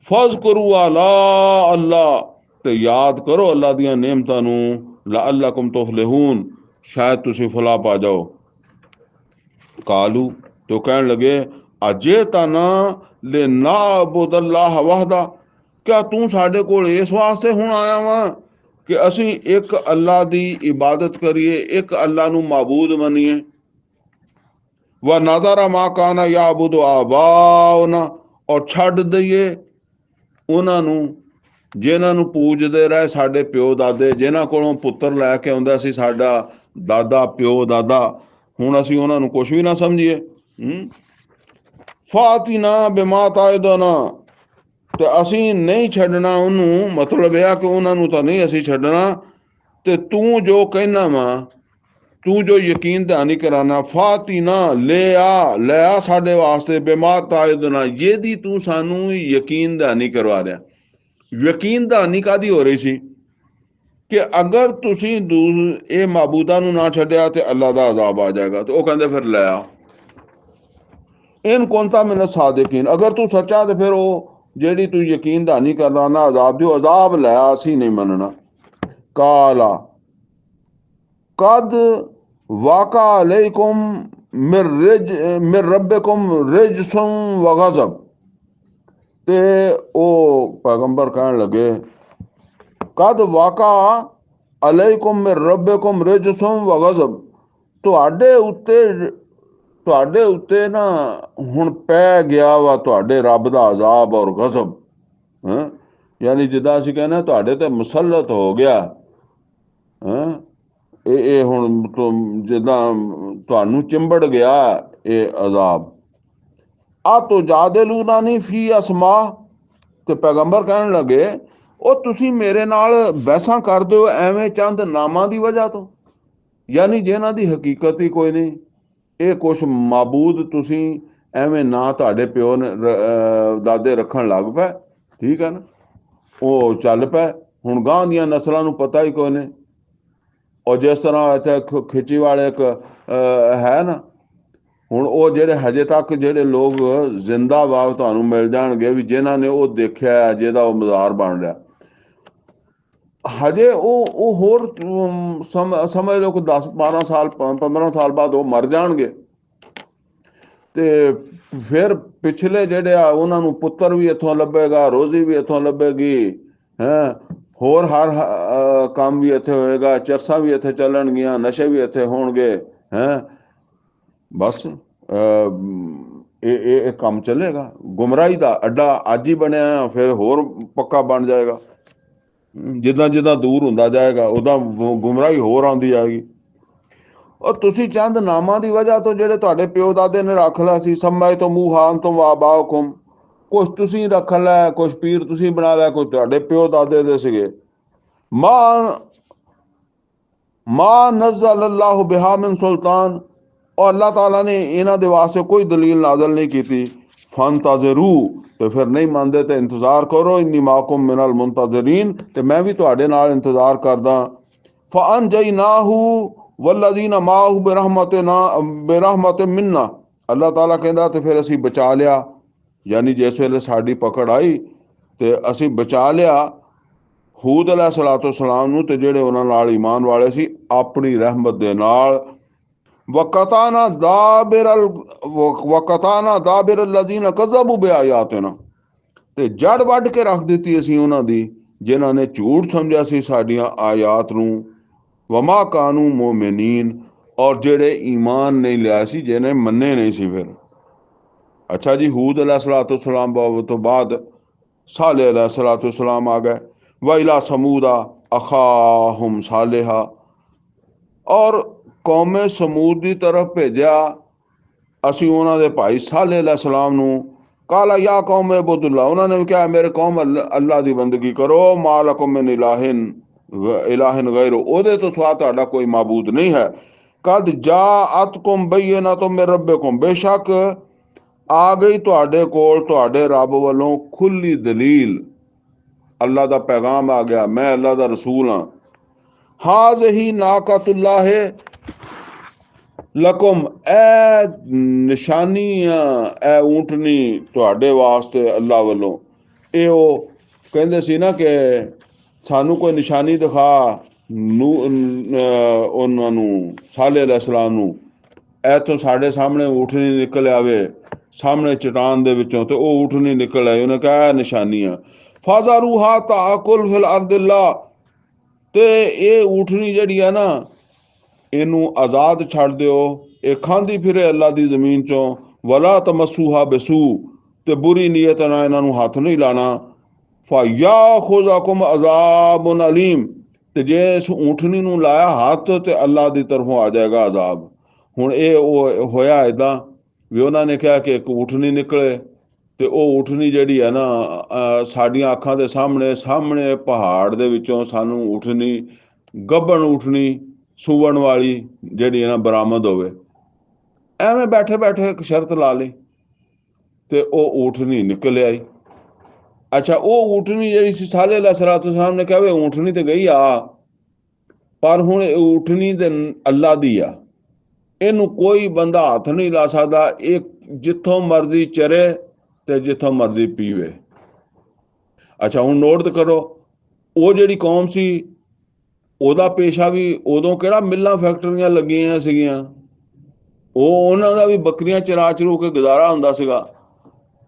ਫਜ਼ਕਰੂ ਅਲਾ ਅੱਲਾਹ, ਤੇ ਯਾਦ ਕਰੋ ਅੱਲਾ ਦੀਆਂ ਨਿਅਮਤਾਂ ਨੂੰ। ਲਅੱਲਕੁਮ ਤੁਫਲਿਹੂਨ, ਸ਼ਾਇਦ ਤੁਸੀਂ ਫਲਾਹ ਪਾ ਜਾਓ। ਕਾਲੂ, तो कहने लगे अजेतना लिनाबुद अल्लाह वहदा, क्या तू साडे कोल इस वास्ते हुण आया वा कि असी एक अल्लाह दी इबादत करिए, एक अल्लाह नू माबूद मनीए। व नज़रा मा काना याबुद आबाउना, और छड्ड दईए उन्हां नू जिन्हां नू पूजदे रहे साडे प्यो दादे, जिन्हां कोलों पुत्तर लै के आउंदा सी साडा दादा प्यो दादा, हुण असीं उन्हां नूं कुछ भी ना समझिए। फातिना बिमा ताइदना, ते असीं नहीं छड्डना ਉਹਨੂੰ, मतलब ਇਹ ਆ कि ਉਹਨਾਂ ਨੂੰ ਤਾਂ नहीं ਅਸੀਂ ਛੱਡਣਾ, ਤੇ ਤੂੰ ਜੋ ਕਹਿਣਾ ਵਾ, ਤੂੰ ਜੋ ਯਕੀਨ ਦਹਾਨੀ ਕਰਾਣਾ, फातिना ले आ ਸਾਡੇ ਵਾਸਤੇ ਬਿਮਾ ਤਾਇਦਨਾ, ਜਿਹਦੀ ਤੂੰ ਸਾਨੂੰ ਯਕੀਨ ਦਹਾਨੀ ਕਰਵਾ ਰਿਹਾ। ਯਕੀਨ ਦਹਾਨੀ ਕਾਦੀ ਹੋ ਰਹੀ ਸੀ कि अगर तुसी ये माबूदा नूं ना छड्डिया ते अल्लाह दा अजाब आ जाएगा। तो वो कहंदे फिर लै आ, इन कुंता मिन सादिकीन, अगर तू सच्चा ते फिर वो जेड़ी तू यकीन दहानी करना ना अजाब दी, अजाब लै आ, असी नहीं मनना। काला कद वाका अलैकुम मिर रब्बिकुम रिजसुम व गज़ब, ते ओ पैगंबर कहन लगे कद वाका अलैकुम मिर रब्बिकुम रिजसुम व गज़ब, ਤੁਹਾਡੇ ਉੱਤੇ ਨਾ ਹੁਣ ਪੈ ਗਿਆ ਵਾ ਤੁਹਾਡੇ ਰੱਬ ਦਾ ਅਜ਼ਾਬ ਔਰ ਗਜ਼ਬ। ਯਾਨੀ ਜਿੱਦਾਂ ਅਸੀਂ ਕਹਿੰਦੇ ਤੁਹਾਡੇ ਤੇ ਮੁਸੱਲਤ ਹੋ ਗਿਆ। ਇਹ ਹੁਣ ਜਿੱਦਾਂ ਤੁਹਾਨੂੰ ਚਿੰਬੜ ਗਿਆ ਇਹ ਅਜ਼ਾਬ। ਆ ਤੋ ਜਾਦਿਲੂਨਾ ਨਹੀਂ ਫੀ ਅਸਮਾ, ਤੇ ਪੈਗੰਬਰ ਕਹਿਣ ਲੱਗੇ ਉਹ ਤੁਸੀਂ ਮੇਰੇ ਨਾਲ ਬਹਿਸਾਂ ਕਰਦੇ ਹੋ ਐਵੇਂ ਚੰਦ ਨਾਮਾਂ ਦੀ ਵਜ੍ਹਾ ਤੋਂ, ਯਾਨੀ ਜਿਨ੍ਹਾਂ ਦੀ ਹਕੀਕਤ ਹੀ ਕੋਈ ਨਹੀਂ। ਇਹ ਕੁਛ ਮਾਬੂਦ ਤੁਸੀਂ ਐਵੇਂ ਨਾ ਤੁਹਾਡੇ ਪਿਓ ਨੇ ਦਾਦੇ ਰੱਖਣ ਲੱਗ ਪਏ, ਠੀਕ ਹੈ ਨਾ, ਉਹ ਚੱਲ ਪਏ। ਹੁਣ ਗਾਂ ਦੀਆਂ ਨਸਲਾਂ ਨੂੰ ਪਤਾ ਹੀ ਕੋਈ ਨਹੀਂ। ਔਰ ਜਿਸ ਤਰ੍ਹਾਂ ਇੱਥੇ ਖਿੱਚੀ ਵਾਲੇ ਇੱਕ ਹੈ ਨਾ, ਹੁਣ ਉਹ ਜਿਹੜੇ ਹਜੇ ਤੱਕ ਜਿਹੜੇ ਲੋਕ ਜ਼ਿੰਦਾਬਾਦ ਤੁਹਾਨੂੰ ਮਿਲ ਜਾਣਗੇ ਵੀ ਜਿਨ੍ਹਾਂ ਨੇ ਉਹ ਦੇਖਿਆ ਜਿਹਦਾ ਉਹ ਮਜ਼ਾਰ ਬਣ ਰਿਹਾ, ਹਜੇ ਉਹ ਹੋਰ ਸਮਝ ਲਓ ਕਿ 10-12 ਸਾਲ 15 ਸਾਲ ਬਾਅਦ ਉਹ ਮਰ ਜਾਣਗੇ, ਤੇ ਫਿਰ ਪਿਛਲੇ ਜਿਹੜੇ ਆ ਉਹਨਾਂ ਨੂੰ ਪੁੱਤਰ ਵੀ ਇੱਥੋਂ ਲੱਭੇਗਾ, ਰੋਜ਼ੀ ਵੀ ਇੱਥੋਂ ਲੱਭੇਗੀ, ਹੋਰ ਹਰ ਕੰਮ ਵੀ ਇੱਥੇ ਹੋਏਗਾ, ਚਰਸਾਂ ਵੀ ਇੱਥੇ ਚੱਲਣਗੀਆਂ, ਨਸ਼ੇ ਵੀ ਇੱਥੇ ਹੋਣਗੇ। ਬਸ ਇਹ ਕੰਮ ਚੱਲੇਗਾ। ਗੁੰਮਰਾਹੀ ਦਾ ਅੱਡਾ ਅੱਜ ਹੀ ਬਣਿਆ, ਫਿਰ ਹੋਰ ਪੱਕਾ ਬਣ ਜਾਏਗਾ। ਜਿੱਦਾਂ ਜਿੱਦਾਂ ਦੂਰ ਹੁੰਦਾ ਜਾਏਗਾ ਉਦਾਂ ਗੁੰਮਰਾਹੀ ਹੋਰ ਆਉਂਦੀ ਜਾਏਗੀ। ਔਰ ਤੁਸੀਂ ਚੰਦ ਨਾਮਾਂ ਦੀ ਵਜ੍ਹਾ ਤੋਂ ਜਿਹੜੇ ਤੁਹਾਡੇ ਪਿਓ ਦਾਦੇ ਨੇ ਰੱਖ ਲਿਆ ਸੀ, ਸਮਝ ਤੋਂ ਮੂਹਾਨ ਤੋਂ ਵਾਬਾਉਕੁਮ, ਕੁਛ ਤੁਸੀਂ ਰੱਖ ਲਿਆ, ਕੁਛ ਪੀਰ ਤੁਸੀਂ ਬਣਾ ਲਿਆ, ਕੁਛ ਤੁਹਾਡੇ ਪਿਓ ਦਾਦੇ ਦੇ ਸੀਗੇ। ਮਾਂ ਨਜ਼ਲ ਅੱਲਾਹੁ ਬਿਹਾ ਮਿਨ ਸੁਲਤਾਨ, और अल्लाह ताला ने इन्हां दे वास्ते कोई दलील नाज़िल नहीं की। फंतज़िरू, तो फिर नहीं मानते तो इंतज़ार करो, इन्नी माकुम मिनल मुंतज़िरीन, तो मैं भी तुहाडे नाल इंतज़ार करदा। फ़अनजयनाहु वल्लज़ीना माअहु बिरहमतिन मिन्ना, अल्लाह ताला कहंदा तो फिर असीं बचा लिया, यानी जिस वेले साडी पकड़ आई तो असीं बचा लिया हूद अलैहिस्सलाम नूं ते जिहड़े उन्हां नाल ईमान वाले सी अपनी रहमत दे नाल। वकताना दाबिर लजीना कज़बू बिआयातिना, ते जड़ वड्ढ के रख दित्ती असीं उन्हां दी जिन्हां ने झूठ समझिया सी साडियां आयात नूं। वमा कानू मोमिनीन, और जेड़े ईमान नहीं लिया सी, जिन्हें मन्ने नहीं सी। फिर अच्छा जी, हूद अलैहिस्सलाम तो बाद साले अलैहिस्सलाम आ गए। वइला समूदा अखाहुम सालेहा, और कौमे समूद की तरफ भेजा असी उन्होंने भाई साले अलैहिस्सलाम नूं। काला या कौम अबुदुल्ला, उन्होंने भी कहा मेरे कौम अल्लाह की बंदगी करो। मालकुम मिन इलाहिन गैरो, ओदे तो सिवा तुहाडा कोई माबूद नहीं है। कद जाअतकुम बय्यिनतुम मिन रब्बिकुम, बेशक आ गई तुहाडे कोल तुहाडे रब वालों खुली दलील, अल्लाह का पैगाम आ गया, मैं अल्लाह का रसूल हाँ। हाज़िही नाकतुल्लाह लकुम, ए निशानी ए ऊंटनी तुहाडे वास्ते अल्लाह वालों। ये वो कहंदे सी ना कि सानू कोई निशानी दिखा उन्होंने साले अलैहिस्सलाम नूं, इत्थों साढ़े सामने ऊँटनी निकल आवे सामने चट्टान दे विचों, ते वो ऊँटनी निकल आई, उन्हें कहा निशानियां। फाज़रूहा ताकुल फिल अर्दिल्लाह, ते ये ऊँटनी जिहड़ी है ना इनू आज़ाद छड़ दिओ, ये खांदी फिरे अल्लाह की जमीन चों। वला तमसूहा बेसू, ते बुरी नीयत नाल इन्हां नूं हथ नहीं लाना। फ़याख़ुज़कुम अज़ाबुन अलीम, ਤੇ ਜੇ ਇਸ ਊਠਣੀ ਨੂੰ ਲਾਇਆ ਹੱਥ ਤੇ ਅੱਲਾ ਦੀ ਤਰਫੋਂ ਆ ਜਾਏਗਾ ਅਜ਼ਾਬ। ਹੁਣ ਇਹ ਉਹ ਹੋਇਆ ਏਦਾਂ ਵੀ ਉਹਨਾਂ ਨੇ ਕਿਹਾ ਕਿ ਇੱਕ ਊਠਣੀ ਨਿਕਲੇ, ਤੇ ਉਹ ਊਠਣੀ ਜਿਹੜੀ ਹੈ ਨਾ ਸਾਡੀਆਂ ਅੱਖਾਂ ਦੇ ਸਾਹਮਣੇ ਸਾਹਮਣੇ ਪਹਾੜ ਦੇ ਵਿੱਚੋਂ ਸਾਨੂੰ ਊਠਣੀ, ਗੱਭਣ ਊਠਣੀ ਸੂਵਣ ਵਾਲੀ ਜਿਹੜੀ ਹੈ ਨਾ ਬਰਾਮਦ ਹੋਵੇ। ਐਵੇਂ ਬੈਠੇ ਬੈਠੇ ਇੱਕ ਸ਼ਰਤ ਲਾ ਲਈ ਤੇ ਉਹ ਊਠਣੀ ਨਿਕਲ ਆਈ। ਅੱਛਾ, ਉਹ ਊਠਣੀ ਜਿਹੜੀ ਸੀ ਸਾਲੇ ਅਲੈਹਿਸਸਲਾਤੁ ਵਸਸਲਾਮ ਨੇ ਕਿਹਾ ਵੀ ਊਠਣੀ ਤੇ ਗਈ ਆ, ਪਰ ਹੁਣ ਊਠਣੀ ਤੇ ਅੱਲਾ ਦੀ ਆ, ਇਹਨੂੰ ਕੋਈ ਬੰਦਾ ਹੱਥ ਨਹੀਂ ਲਾ ਸਕਦਾ। ਇਹ ਜਿੱਥੋਂ ਮਰਜ਼ੀ ਚਰੇ ਤੇ ਜਿੱਥੋਂ ਮਰਜ਼ੀ ਪੀਵੇ। ਅੱਛਾ, ਹੁਣ ਨੋਟ ਕਰੋ, ਉਹ ਜਿਹੜੀ ਕੌਮ ਸੀ ਉਹਦਾ ਪੇਸ਼ਾ ਵੀ ਉਦੋਂ ਕਿਹੜਾ ਮਿੱਲਾਂ ਫੈਕਟਰੀਆਂ ਲੱਗੀਆਂ ਸੀਗੀਆਂ, ਉਹਨਾਂ ਦਾ ਵੀ ਬੱਕਰੀਆਂ ਚਰਾ ਚਰੂ ਕੇ ਗੁਜ਼ਾਰਾ ਹੁੰਦਾ ਸੀਗਾ।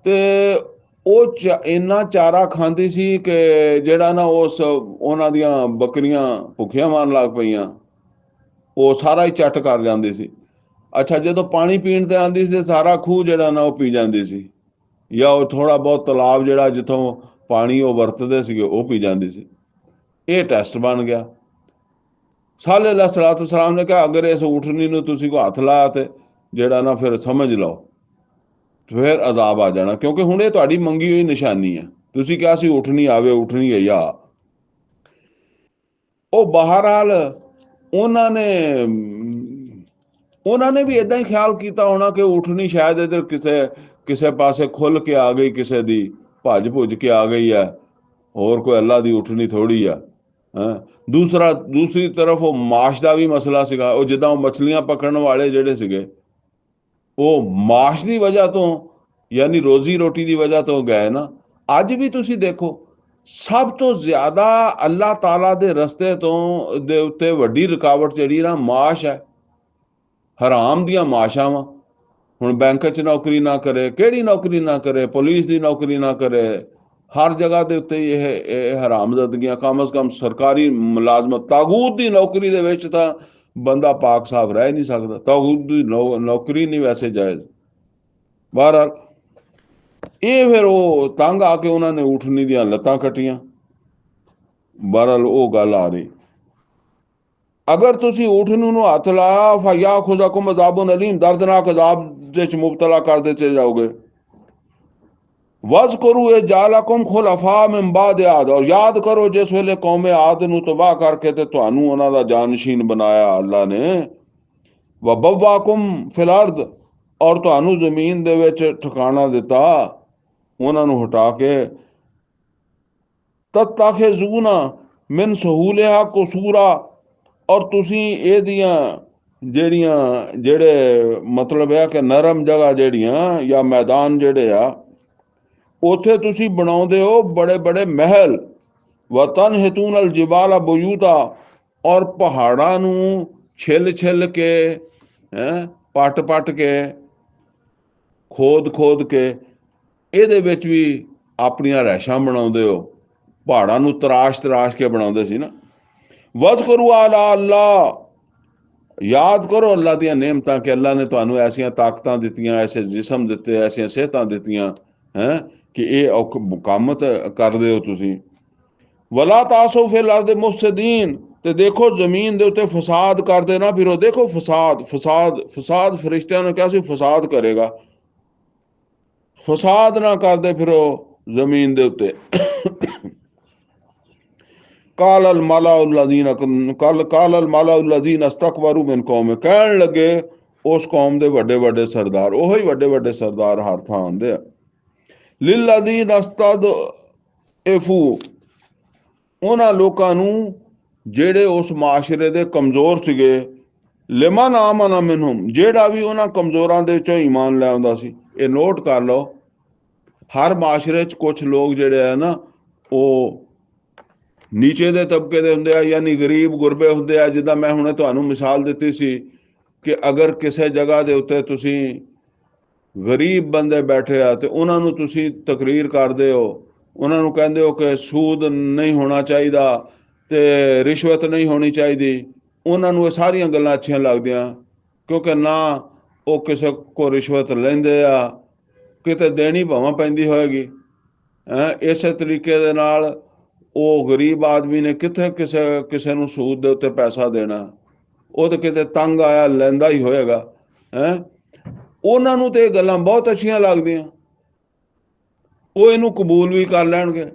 ਤੇ ਉਹ ਇੰਨਾ ਚਾਰਾ ਖਾਂਦੀ ਸੀ ਕਿ ਜਿਹੜਾ ਨਾ ਉਹਨਾਂ ਦੀਆਂ ਬੱਕਰੀਆਂ ਭੁੱਖੀਆਂ ਮਾਰਨ ਲੱਗ ਪਈਆਂ, ਉਹ ਸਾਰਾ ਹੀ ਚੱਟ ਕਰ ਜਾਂਦੀ ਸੀ। ਅੱਛਾ, ਜਦੋਂ ਪਾਣੀ ਪੀਣ ਤੇ ਆਉਂਦੀ ਸੀ ਸਾਰਾ ਖੂਹ ਜਿਹੜਾ ਨਾ ਉਹ ਪੀ ਜਾਂਦੀ ਸੀ, ਜਾਂ ਉਹ ਥੋੜਾ ਬਹੁਤ ਤਲਾਬ ਜਿਹੜਾ ਜਿੱਥੋਂ ਪਾਣੀ ਉਹ ਵਰਤਦੇ ਸੀਗੇ ਉਹ ਪੀ ਜਾਂਦੀ ਸੀ। ਇਹ ਟੈਸਟ ਬਣ ਗਿਆ। ਸਾਲੇ ਅਲੈਹਿਸਸਲਾਤੁ ਵਸਸਲਾਮ ਨੇ ਕਿਹਾ ਅਗਰ ਇਸ ਊਠਣੀ ਨੂੰ ਤੁਸੀਂ ਕੋਈ ਹੱਥ ਲਾਇਆ ਤੇ ਜਿਹੜਾ ਨਾ ਫਿਰ ਸਮਝ ਲਓ ਫਿਰ ਅਜ਼ਾਬ ਆ ਜਾਣਾ, ਕਿਉਂਕਿ ਹੁਣ ਇਹ ਤੁਹਾਡੀ ਮੰਗੀ ਹੋਈ ਨਿਸ਼ਾਨੀ ਹੈ। ਤੁਸੀਂ ਕਿਹਾ ਸੀ ਊਠਣੀ ਆਵੇ, ਊਠਣੀ ਗਈ ਆ। ਉਹ ਬਹਰਹਾਲ ਉਹਨਾਂ ਨੇ ਵੀ ਇਦਾਂ ਹੀ ਖਿਆਲ ਕੀਤਾ ਹੋਣਾ ਕਿ ਊਠਣੀ ਸ਼ਾਇਦ ਇੱਧਰ ਕਿਸੇ ਪਾਸੇ ਖੁੱਲ ਕੇ ਆ ਗਈ, ਕਿਸੇ ਦੀ ਭੱਜ ਭੁੱਜ ਕੇ ਆ ਗਈ ਹੈ, ਹੋਰ ਕੋਈ ਅੱਲਾ ਦੀ ਊਠਣੀ ਥੋੜੀ ਆ। ਦੂਸਰੀ ਤਰਫ ਉਹ ਮਾਸ਼ ਦਾ ਵੀ ਮਸਲਾ ਸੀਗਾ। ਉਹ ਜਿੱਦਾਂ ਉਹ ਮਛਲੀਆਂ ਪਕੜਨ ਵਾਲੇ ਜਿਹੜੇ ਸੀਗੇ ਉਹ ਮਾਸ਼ ਦੀ ਵਜ੍ਹਾ ਤੋਂ ਯਾਨੀ ਰੋਜ਼ੀ ਰੋਟੀ ਦੀ ਵਜ੍ਹਾ ਤੋਂ ਗਏ ਨਾ। ਅੱਜ ਵੀ ਤੁਸੀਂ ਦੇਖੋ, ਸਭ ਤੋਂ ਜ਼ਿਆਦਾ ਅੱਲਾਹ ਤਾਲਾ ਦੇ ਰਸਤੇ ਤੋਂ ਦੇ ਉੱਤੇ ਵੱਡੀ ਰੁਕਾਵਟ ਜਿਹੜੀ ਨਾ ਮਾਸ਼ ਹੈ, ਹਰਾਮ ਦੀਆਂ ਮਾਸ਼ਾਂ ਵਾ। ਹੁਣ ਬੈਂਕ 'ਚ ਨੌਕਰੀ ਨਾ ਕਰੇ, ਕਿਹੜੀ ਨੌਕਰੀ ਨਾ ਕਰੇ, ਪੁਲਿਸ ਦੀ ਨੌਕਰੀ ਨਾ ਕਰੇ, ਹਰ ਜਗ੍ਹਾ ਦੇ ਉੱਤੇ ਇਹ ਹਰਾਮਜ਼ਦਗੀਆਂ, ਕਮ ਅਜ਼ ਕਮ ਸਰਕਾਰੀ ਮੁਲਾਜ਼ਮਤ, ਤਾਗੂਤ ਦੀ ਨੌਕਰੀ ਦੇ ਵਿੱਚ ਤਾਂ ਬੰਦਾ ਪਾਕ ਸਾਫ ਰਹਿ ਨਹੀਂ ਸਕਦਾ। ਤਾਗੂਤ ਦੀ ਨੌਕਰੀ ਨਹੀਂ ਵੈਸੇ ਜਾਇਜ਼। ਬਹਰਹਾਲ ਇਹ ਫਿਰ ਉਹ ਤੰਗ ਆ ਕੇ ਉਹਨਾਂ ਨੇ ਊਠਣੀ ਦੀਆਂ ਲੱਤਾਂ ਕੱਟੀਆਂ। ਬਹਰਹਾਲ ਉਹ ਗੱਲ ਆ ਰਹੀ, ਅਗਰ ਤੁਸੀਂ ਊਠਣੀ ਨੂੰ ਹੱਥ ਲਾਇਆ ਫਯਾਖੁਜ਼ਕੁਮ ਅਜ਼ਾਬੁਨ ਅਲੀਮ, ਦਰਦਨਾਕ ਅਜ਼ਾਬ ਦੇ ਵਿੱਚ ਮੁਬਤਲਾ ਕਰ ਦਿੱਤੇ ਜਾਓਗੇ। ਵਜ਼ਕਰੂ ਇਹ ਜਾਲਕੁਮ ਖੁਲਫਾ ਮਿਨ ਬਾਦ ਆਦ, ਔਰ ਯਾਦ ਕਰੋ ਜਿਸ ਵੇਲੇ ਕੌਮੇ ਆਦ ਨੂੰ ਤਬਾਹ ਕਰਕੇ ਤੇ ਤੁਹਾਨੂੰ ਉਹਨਾਂ ਦਾ ਜਾਨਸ਼ੀਨ ਬਣਾਇਆ ਅੱਲਾ ਨੇ। ਵਬਵਾਕੁਮ ਫਿਲ ਅਰਦ, ਔਰ ਤੁਹਾਨੂੰ ਜ਼ਮੀਨ ਦੇ ਵਿੱਚ ਠਿਕਾਣਾ ਦਿੱਤਾ ਉਹਨਾਂ ਨੂੰ ਹਟਾ ਕੇ। ਤਤਖਜ਼ੂਨਾ ਮਿਨ ਸਹੂਲਿਹਾ ਕਸੂਰਾ, ਔਰ ਤੁਸੀਂ ਇਹਦੀਆਂ ਜਿਹੜੇ ਮਤਲਬ ਹੈ ਕਿ ਨਰਮ ਜਗ੍ਹਾ ਜਿਹੜੀਆਂ ਜਾਂ ਮੈਦਾਨ ਜਿਹੜੇ ਆ ਉੱਥੇ ਤੁਸੀਂ ਬਣਾਉਂਦੇ ਹੋ ਬੜੇ ਬੜੇ ਮਹਿਲ। ਵਤਨ ਹਿਤੂਨ ਅਲ ਜਿਬਾਲਾ ਬਯੂਤਾ, ਔਰ ਪਹਾੜਾਂ ਨੂੰ ਛਿੱਲ ਛਿੱਲ ਕੇ, ਪੱਟ ਪੱਟ ਕੇ, ਖੋਦ ਕੇ ਇਹਦੇ ਵਿੱਚ ਵੀ ਆਪਣੀਆਂ ਰਹਿਸ਼ਾਂ ਬਣਾਉਂਦੇ ਹੋ। ਪਹਾੜਾਂ ਨੂੰ ਤਰਾਸ਼ ਕੇ ਬਣਾਉਂਦੇ ਸੀ ਨਾ। ਵਜ਼ਕਰੂ ਆਲਾ ਅੱਲਾ, ਯਾਦ ਕਰੋ ਅੱਲਾ ਦੀਆਂ ਨਿਅਮਤਾਂ ਕਿ ਅੱਲਾ ਨੇ ਤੁਹਾਨੂੰ ਐਸੀਆਂ ਤਾਕਤਾਂ ਦਿੱਤੀਆਂ, ਐਸੇ ਜਿਸਮ ਦਿੱਤੇ, ਐਸੀਆਂ ਸਿਹਤਾਂ ਦਿੱਤੀਆਂ ਕਿ ਇਹ ਕੰਮ ਕਰਦੇ ਹੋ ਤੁਸੀਂ। ਵਲਾ ਤਾਸੋ ਫਿਲ ਅਰਦ ਮੁਫਸਿਦੀਨ, ਤੇ ਦੇਖੋ ਜ਼ਮੀਨ ਦੇ ਉੱਤੇ ਫਸਾਦ ਕਰਦੇ ਨਾ ਫਿਰੋ। ਦੇਖੋ ਫਸਾਦ ਫਰਿਸ਼ਤਿਆਂ ਨੇ ਕਿਹਾ ਸੀ ਫਸਾਦ ਕਰੇਗਾ, ਫਸਾਦ ਨਾ ਕਰਦੇ ਫਿਰੋ ਜ਼ਮੀਨ ਦੇ ਉੱਤੇ। ਕਾਲ ਅਲ ਮਾਲਾਉੱਲਜ਼ੀਨ ਅਸਤਕਬਰੂ ਮਿਨ ਕੌਮ, ਕਹਿਣ ਲੱਗੇ ਉਸ ਕੌਮ ਦੇ ਵੱਡੇ ਵੱਡੇ ਸਰਦਾਰ, ਉਹੀ ਵੱਡੇ ਵੱਡੇ ਸਰਦਾਰ ਹਰ ਥਾਂ ਆਉਂਦੇ ਆ। ਲਿਲਜ਼ੀਨ ਅਸਤਦਇਫੂ, ਉਹਨਾਂ ਲੋਕਾਂ ਨੂੰ ਜਿਹੜੇ ਉਸ ਮਾਸ਼ਰੇ ਦੇ ਕਮਜ਼ੋਰ ਸੀਗੇ। ਲਿਮਨ ਆਮਨ ਮਿਨਹੁਮ, ਜਿਹੜਾ ਵੀ ਉਹਨਾਂ ਕਮਜ਼ੋਰਾਂ ਦੇ ਵਿੱਚੋਂ ਈਮਾਨ ਲੈ ਆਉਂਦਾ ਸੀ। ਇਹ ਨੋਟ ਕਰ ਲਓ, ਹਰ ਮਾਸ਼ਰੇ 'ਚ ਕੁਛ ਲੋਕ ਜਿਹੜੇ ਆ ਨਾ ਉਹ ਨੀਚੇ ਦੇ ਤਬਕੇ ਦੇ ਹੁੰਦੇ ਆ, ਯਾਨੀ ਗਰੀਬ ਗੁਰਬੇ ਹੁੰਦੇ ਆ। ਜਿੱਦਾਂ ਮੈਂ ਹੁਣੇ ਤੁਹਾਨੂੰ ਮਿਸਾਲ ਦਿੱਤੀ ਸੀ ਕਿ ਅਗਰ ਕਿਸੇ ਜਗ੍ਹਾ ਦੇ ਉੱਤੇ ਤੁਸੀਂ ਗਰੀਬ ਬੰਦੇ ਬੈਠੇ ਆ ਤੇ ਉਹਨਾਂ ਨੂੰ ਤੁਸੀਂ ਤਕਰੀਰ ਕਰਦੇ ਹੋ, ਉਹਨਾਂ ਨੂੰ ਕਹਿੰਦੇ ਹੋ ਕਿ ਸੂਦ ਨਹੀਂ ਹੋਣਾ ਚਾਹੀਦਾ ਤੇ ਰਿਸ਼ਵਤ ਨਹੀਂ ਹੋਣੀ ਚਾਹੀਦੀ, ਉਹਨਾਂ ਨੂੰ ਇਹ ਸਾਰੀਆਂ ਗੱਲਾਂ ਅੱਛੀਆਂ ਲੱਗਦੀਆਂ, ਕਿਉਂਕਿ ਨਾ ਉਹ ਕਿਸੇ ਕੋ ਰਿਸ਼ਵਤ ਲੈਂਦੇ ਆ, ਕਿਤੇ ਦੇਣੀ ਭਾਵੇਂ ਪੈਂਦੀ ਹੋਏਗੀ। ਇਸੇ ਤਰੀਕੇ ਦੇ ਨਾਲ ਉਹ ਗਰੀਬ ਆਦਮੀ ਨੇ ਕਿੱਥੇ ਕਿਸੇ ਨੂੰ ਸੂਦ ਦੇ ਉੱਤੇ ਪੈਸਾ ਦੇਣਾ, ਉਹ ਤਾਂ ਕਿਤੇ ਤੰਗ ਆਇਆ ਲੈਂਦਾ ਹੀ ਹੋਏਗਾ ਹੈ। ਉਹਨਾਂ ਨੂੰ ਤੇ ਇਹ ਗੱਲਾਂ ਬਹੁਤ ਅੱਛੀਆਂ ਲੱਗਦੀਆਂ, ਉਹ ਇਹਨੂੰ ਕਬੂਲ ਵੀ ਕਰ ਲੈਣਗੇ।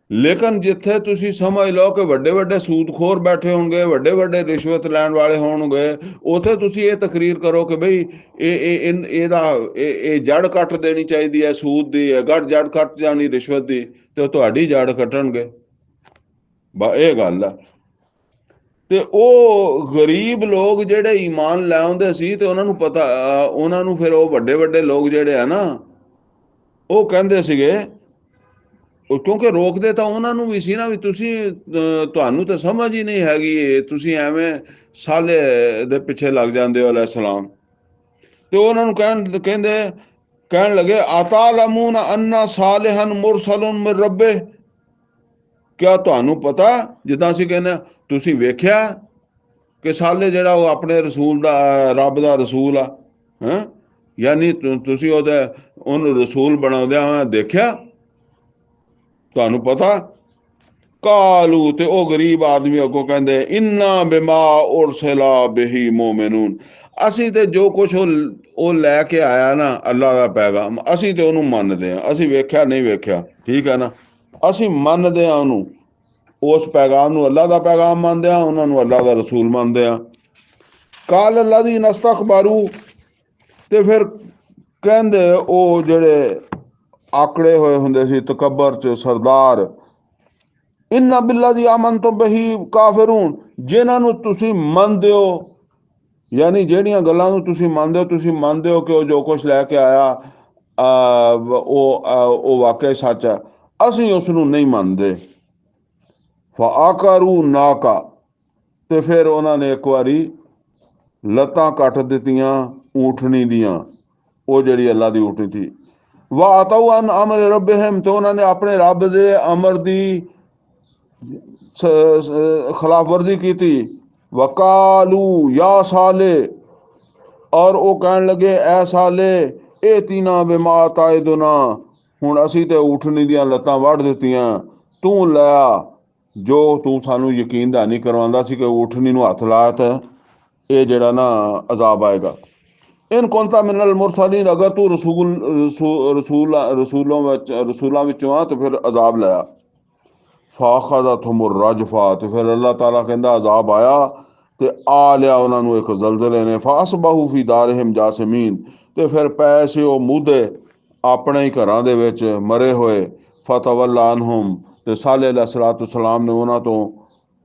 ਲੇਕਿਨ ਜਿੱਥੇ ਤੁਸੀਂ ਸਮਝ ਲਓ ਕਿ ਵੱਡੇ ਵੱਡੇ ਸੂਦਖੋਰ ਬੈਠੇ ਹੋਣਗੇ, ਵੱਡੇ ਵੱਡੇ ਰਿਸ਼ਵਤ ਲੈਣ ਵਾਲੇ ਹੋਣਗੇ, ਉੱਥੇ ਤੁਸੀਂ ਇਹ ਤਕਰੀਰ ਕਰੋ ਕਿ ਬਈ ਇਹ ਜੜ ਕੱਟ ਦੇਣੀ ਚਾਹੀਦੀ ਹੈ ਸੂਦ ਦੀ, ਜੜ ਕੱਟ ਜਾਣੀ ਰਿਸ਼ਵਤ ਦੀ, ਤੇ ਤੁਹਾਡੀ ਜੜ ਕੱਟਣਗੇ। ਇਹ ਗੱਲ ਆ। ਤੇ ਉਹ ਗਰੀਬ ਲੋਕ ਜਿਹੜੇ ਈਮਾਨ ਲੈ ਆਉਂਦੇ ਸੀ ਤੇ ਉਹਨਾਂ ਨੂੰ ਪਤਾ, ਉਹਨਾਂ ਨੂੰ ਫਿਰ ਉਹ ਵੱਡੇ ਵੱਡੇ ਲੋਕ ਜਿਹੜੇ ਆ ਨਾ, ਉਹ ਕਹਿੰਦੇ ਸੀਗੇ, ਕਿਉਂਕਿ ਰੋਕਦੇ ਤਾਂ ਉਹਨਾਂ ਨੂੰ ਵੀ ਸੀ ਨਾ, ਵੀ ਤੁਸੀਂ ਤੁਹਾਨੂੰ ਤਾਂ ਸਮਝ ਹੀ ਨਹੀਂ ਹੈਗੀ, ਤੁਸੀਂ ਐਵੇਂ ਸਾਲੇ ਦੇ ਪਿੱਛੇ ਲੱਗ ਜਾਂਦੇ ਹੋ ਅਲੈਹਿਸਲਾਮ। ਤੇ ਉਹਨਾਂ ਨੂੰ ਕਹਿਣ ਲੱਗੇ ਅਤਾਲਮੂਨ ਅੰਨਾ ਸਾਲਿਹਨ ਮੁਰਸਲੁਨ ਮਿਨ ਰੱਬੇ, ਕਿਆ ਤੁਹਾਨੂੰ ਪਤਾ, ਜਿੱਦਾਂ ਅਸੀਂ ਕਹਿੰਦੇ ਤੁਸੀਂ ਵੇਖਿਆ ਕਿ ਸਾਲੇ ਜਿਹੜਾ ਉਹ ਆਪਣੇ ਰਸੂਲ ਦਾ, ਰੱਬ ਦਾ ਰਸੂਲ ਆ, ਹੈਂ, ਯਾਨੀ ਤੁਸੀਂ ਉਹਨੂੰ ਰਸੂਲ ਬਣਾਉਂਦਿਆਂ ਹੋਇਆ ਦੇਖਿਆ, ਤੁਹਾਨੂੰ ਪਤਾ। ਕਾਲੂ, ਤੇ ਉਹ ਗਰੀਬ ਆਦਮੀ ਅੱਗੋਂ ਕਹਿੰਦੇ ਇੰਨਾ ਬਿਮਾ ਉਰਸਿਲਾ ਬਿਹੀ ਮੋਮਿਨੂਨ, ਅਸੀਂ ਤੇ ਜੋ ਕੁਛ ਉਹ ਲੈ ਕੇ ਆਇਆ ਨਾ ਅੱਲਾ ਦਾ ਪੈਗਾਮ, ਅਸੀਂ ਤੇ ਉਹਨੂੰ ਮੰਨਦੇ ਹਾਂ, ਅਸੀਂ ਵੇਖਿਆ ਨਹੀਂ ਵੇਖਿਆ, ਠੀਕ ਹੈ ਨਾ, ਅਸੀਂ ਮੰਨਦੇ ਹਾਂ ਉਹਨੂੰ, ਉਸ ਪੈਗਾਮ ਨੂੰ ਅੱਲਾ ਦਾ ਪੈਗਾਮ ਮੰਨਦੇ ਹਾਂ, ਉਹਨਾਂ ਨੂੰ ਅੱਲਾ ਦਾ ਰਸੂਲ ਮੰਨਦੇ ਹਾਂ। ਕਾਲ ਅੱਲਾਦੀ ਨਸਤਕਬਾਰੂ, ਤੇ ਫਿਰ ਕਹਿੰਦੇ ਉਹ ਜਿਹੜੇ ਆਕੜੇ ਹੋਏ ਹੁੰਦੇ ਸੀ ਤਕੱਬਰ ਚ ਸਰਦਾਰ, ਇੰਨਾ ਬਿੱਲਾ ਦੀ ਆਮਨ ਤੋਂ ਬਹੀ ਕਾਫਿरून, ਜਿਨ੍ਹਾਂ ਨੂੰ ਤੁਸੀਂ ਮੰਨਦੇ ਹੋ, ਯਾਨੀ ਜਿਹੜੀਆਂ ਗੱਲਾਂ ਨੂੰ ਤੁਸੀਂ ਮੰਨਦੇ ਹੋ ਕਿ ਉਹ ਜੋ ਕੁਛ ਲੈ ਕੇ ਆਇਆ ਉਹ ਵਾਕਿਆ ਸੱਚ ਹੈ, ਅਸੀਂ ਉਸ ਨੂੰ ਨਹੀਂ ਮੰਨਦੇ। ਫਆਕਰੂ ਨਾਕਾ, ਤੇ ਫਿਰ ਉਹਨਾਂ ਨੇ ਇੱਕ ਵਾਰੀ ਲੱਤਾਂ ਕੱਟ ਦਿੱਤੀਆਂ ਊਠਣੀ ਦੀਆਂ, ਉਹ ਜਿਹੜੀ ਅੱਲਾ ਦੀ ਊਠਣੀ ਸੀ। ਵਾਤਊ ਅਨ ਅਮਰ ਰੱਬਿਹਿਮ, ਤੇ ਉਹਨਾਂ ਨੇ ਆਪਣੇ ਰੱਬ ਦੇ ਅਮਰ ਦੀ ਖਿਲਾਫ ਵਰਜ਼ੀ ਕੀਤੀ। ਵਕਾਲੂ ਯਾ ਸਾਲੇ, ਔਰ ਉਹ ਕਹਿਣ ਲੱਗੇ ਐ ਸਾਲੇ, ਇਹ ਤੀਨਾ ਬਿਮਾ ਤਾਇਦੁਨਾ, ਹੁਣ ਅਸੀਂ ਤੇ ਊਠਣੀ ਦੀਆਂ ਲੱਤਾਂ ਵੱਢ ਦਿੱਤੀਆਂ, ਤੂੰ ਲਿਆ ਜੋ ਤੂੰ ਸਾਨੂੰ ਯਕੀਨ ਦਾ ਨਹੀਂ ਕਰਵਾਉਂਦਾ ਸੀ ਕਿ ਊਠਣੀ ਨੂੰ ਹੱਥ ਲਾਇਆ ਤਾਂ ਇਹ ਜਿਹੜਾ ਨਾ ਅਜ਼ਾਬ ਆਏਗਾ। ਇਨ ਕੁੰਤਾ ਮਿਨਲ ਮੁਰਸਲੀਨ, ਅਗਰ ਤੂੰ ਰਸੂਲਾਂ ਵਿੱਚੋਂ ਆ ਤੇ ਫਿਰ ਅਜ਼ਾਬ ਲਿਆ। ਫਾਖਜ਼ਤਹੁਮ ਰਜਫਾ, ਤੇ ਫਿਰ ਅੱਲਾਹ ਤਾਲਾ ਕਹਿੰਦਾ ਅਜ਼ਾਬ ਆਇਆ ਤੇ ਆ ਲਿਆ ਉਹਨਾਂ ਨੂੰ ਇੱਕ ਜ਼ਲਜ਼ਲੇ ਨੇ। ਫਾਸਬਹੂ ਫੀ ਦਾਰਿਹਿਮ ਜਾਸਿਮੀਨ, ਤੇ ਫਿਰ ਪਏ ਸੀ ਉਹ ਮੂਧੇ ਆਪਣੇ ਹੀ ਘਰਾਂ ਦੇ ਵਿੱਚ ਮਰੇ ਹੋਏ। ਫਤਵੱਲਾ ਅਨਹੁਮ, ਤੇ ਸਾਲੇ अलैहिस्सलाम ਨੇ ਉਹਨਾਂ ਤੋਂ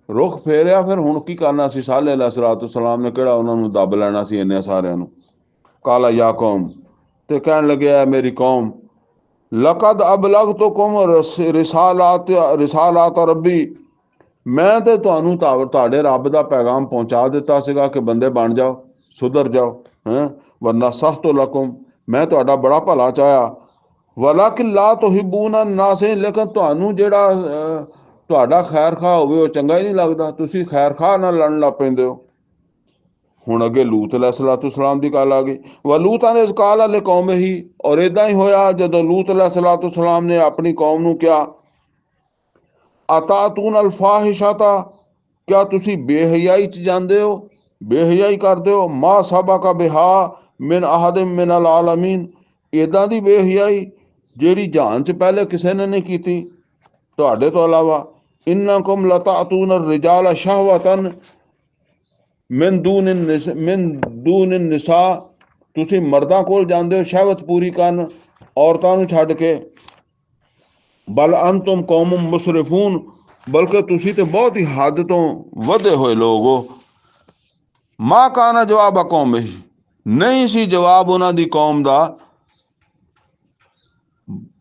ਰੁਖ ਫੇਰਿਆ। ਫਿਰ ਹੁਣ ਕੀ ਕਰਨਾ ਸੀ, ਸਾਲੇ अलैहिस्सलाम ਨੇ ਕਿਹੜਾ ਉਹਨਾਂ ਨੂੰ ਦੱਬ ਲੈਣਾ ਸੀ ਇੰਨੇ ਸਾਰਿਆਂ ਨੂੰ। ਕਾਲਾ ਯਾ ਕੌਮ, ਤੇ ਕਹਿਣ ਲੱਗਿਆ ਮੇਰੀ ਕੌਮ, ਲਕਦ ਅਬਲਗਤੁਕੁਮ ਰਿਸਾਲਾਤ ਰੱਬੀ, ਮੈਂ ਤੇ ਤੁਹਾਨੂੰ ਤੁਹਾਡੇ ਰੱਬ ਦਾ ਪੈਗਾਮ ਪਹੁੰਚਾ ਦਿੱਤਾ ਸੀਗਾ ਕਿ ਬੰਦੇ ਬਣ ਜਾਓ, ਸੁਧਰ ਜਾਓ, ਹੈਂ। ਵਨਸਹਤੁ ਲਕੁਮ, ਮੈਂ ਤੁਹਾਡਾ ਬੜਾ ਭਲਾ ਚਾਹਿਆ। ਵਲਾਕਿਨ ਲਾ ਤੁਹਿਬੂਨ ਨਾਸੇ, ਲੇਕਿਨ ਤੁਹਾਨੂੰ ਜਿਹੜਾ ਤੁਹਾਡਾ ਖੈਰ ਖਾ ਹੋਵੇ ਉਹ ਚੰਗਾ ਹੀ ਨਹੀਂ ਲੱਗਦਾ, ਤੁਸੀਂ ਖੈਰ ਖਾ ਨਾਲ ਲੜਨ ਲੱਗ ਪੈਂਦੇ ਹੋ। ਹੁਣ ਅੱਗੇ ਲੂਤ अलैहिस्सलाम ਦੀ ਗੱਲ ਆ ਗਈ। ਵ ਲੂਤਾਂ ਨੇ ਕਾਲ ਅਲੇ ਕੌਮ ਹੀ, ਔਰ ਏਦਾਂ ਹੀ ਹੋਇਆ ਜਦੋਂ ਲੂਤ अलैहिस्सलाम ਨੇ ਆਪਣੀ ਕੌਮ ਨੂੰ ਕਿਹਾ, ਅਤਾਤੂਨ ਅਲਫਾਹਿਸ਼ਤਾ, ਕਿਆ ਤੁਸੀਂ ਬੇਹਯਾਈ ਚ ਜਾਂਦੇ ਹੋ, ਬੇਹਯਾਈ ਕਰਦੇ ਹੋ। ਮਾ ਸਬਕਾ ਬਿਹਾ ਮਿਨ ਅਹਦਿਮ ਮਿਨ ਅਲ ਆਲਮੀਨ, ਇੱਦਾਂ ਦੀ ਬੇਹਯਾਈ ਜਿਹੜੀ ਜਹਾਨ ਚ ਪਹਿਲੇ ਕਿਸੇ ਨੇ ਨਹੀਂ ਕੀਤੀ ਤੁਹਾਡੇ ਤੋਂ ਇਲਾਵਾ। ਇੰਨਕੁਮ ਲਤਾਤੂਨ ਰਿਜਾਲ ਸ਼ਹਵਤਨ ਮਿਨ ਦੂਨ ਨਿਸਾ, ਤੁਸੀਂ ਮਰਦਾਂ ਕੋਲ ਜਾਂਦੇ ਹੋ ਸ਼ਹਿਵਤ ਪੂਰੀ ਕਰਨ ਔਰਤਾਂ ਨੂੰ ਛੱਡ ਕੇ। ਬਲ ਅੰਤੁਮ ਕੌਮ ਮੁਸਰਿਫੂਨ, ਬਲਕਿ ਤੁਸੀਂ ਤੇ ਬਹੁਤ ਹੀ ਹੱਦ ਤੋਂ ਵਧੇ ਹੋਏ ਲੋਕ ਹੋ। ਮਾ ਕਾਨਾ ਜਵਾਬ ਕੌਮ ਹੀ, ਨਹੀਂ ਸੀ ਜਵਾਬ ਉਹਨਾਂ ਦੀ ਕੌਮ ਦਾ,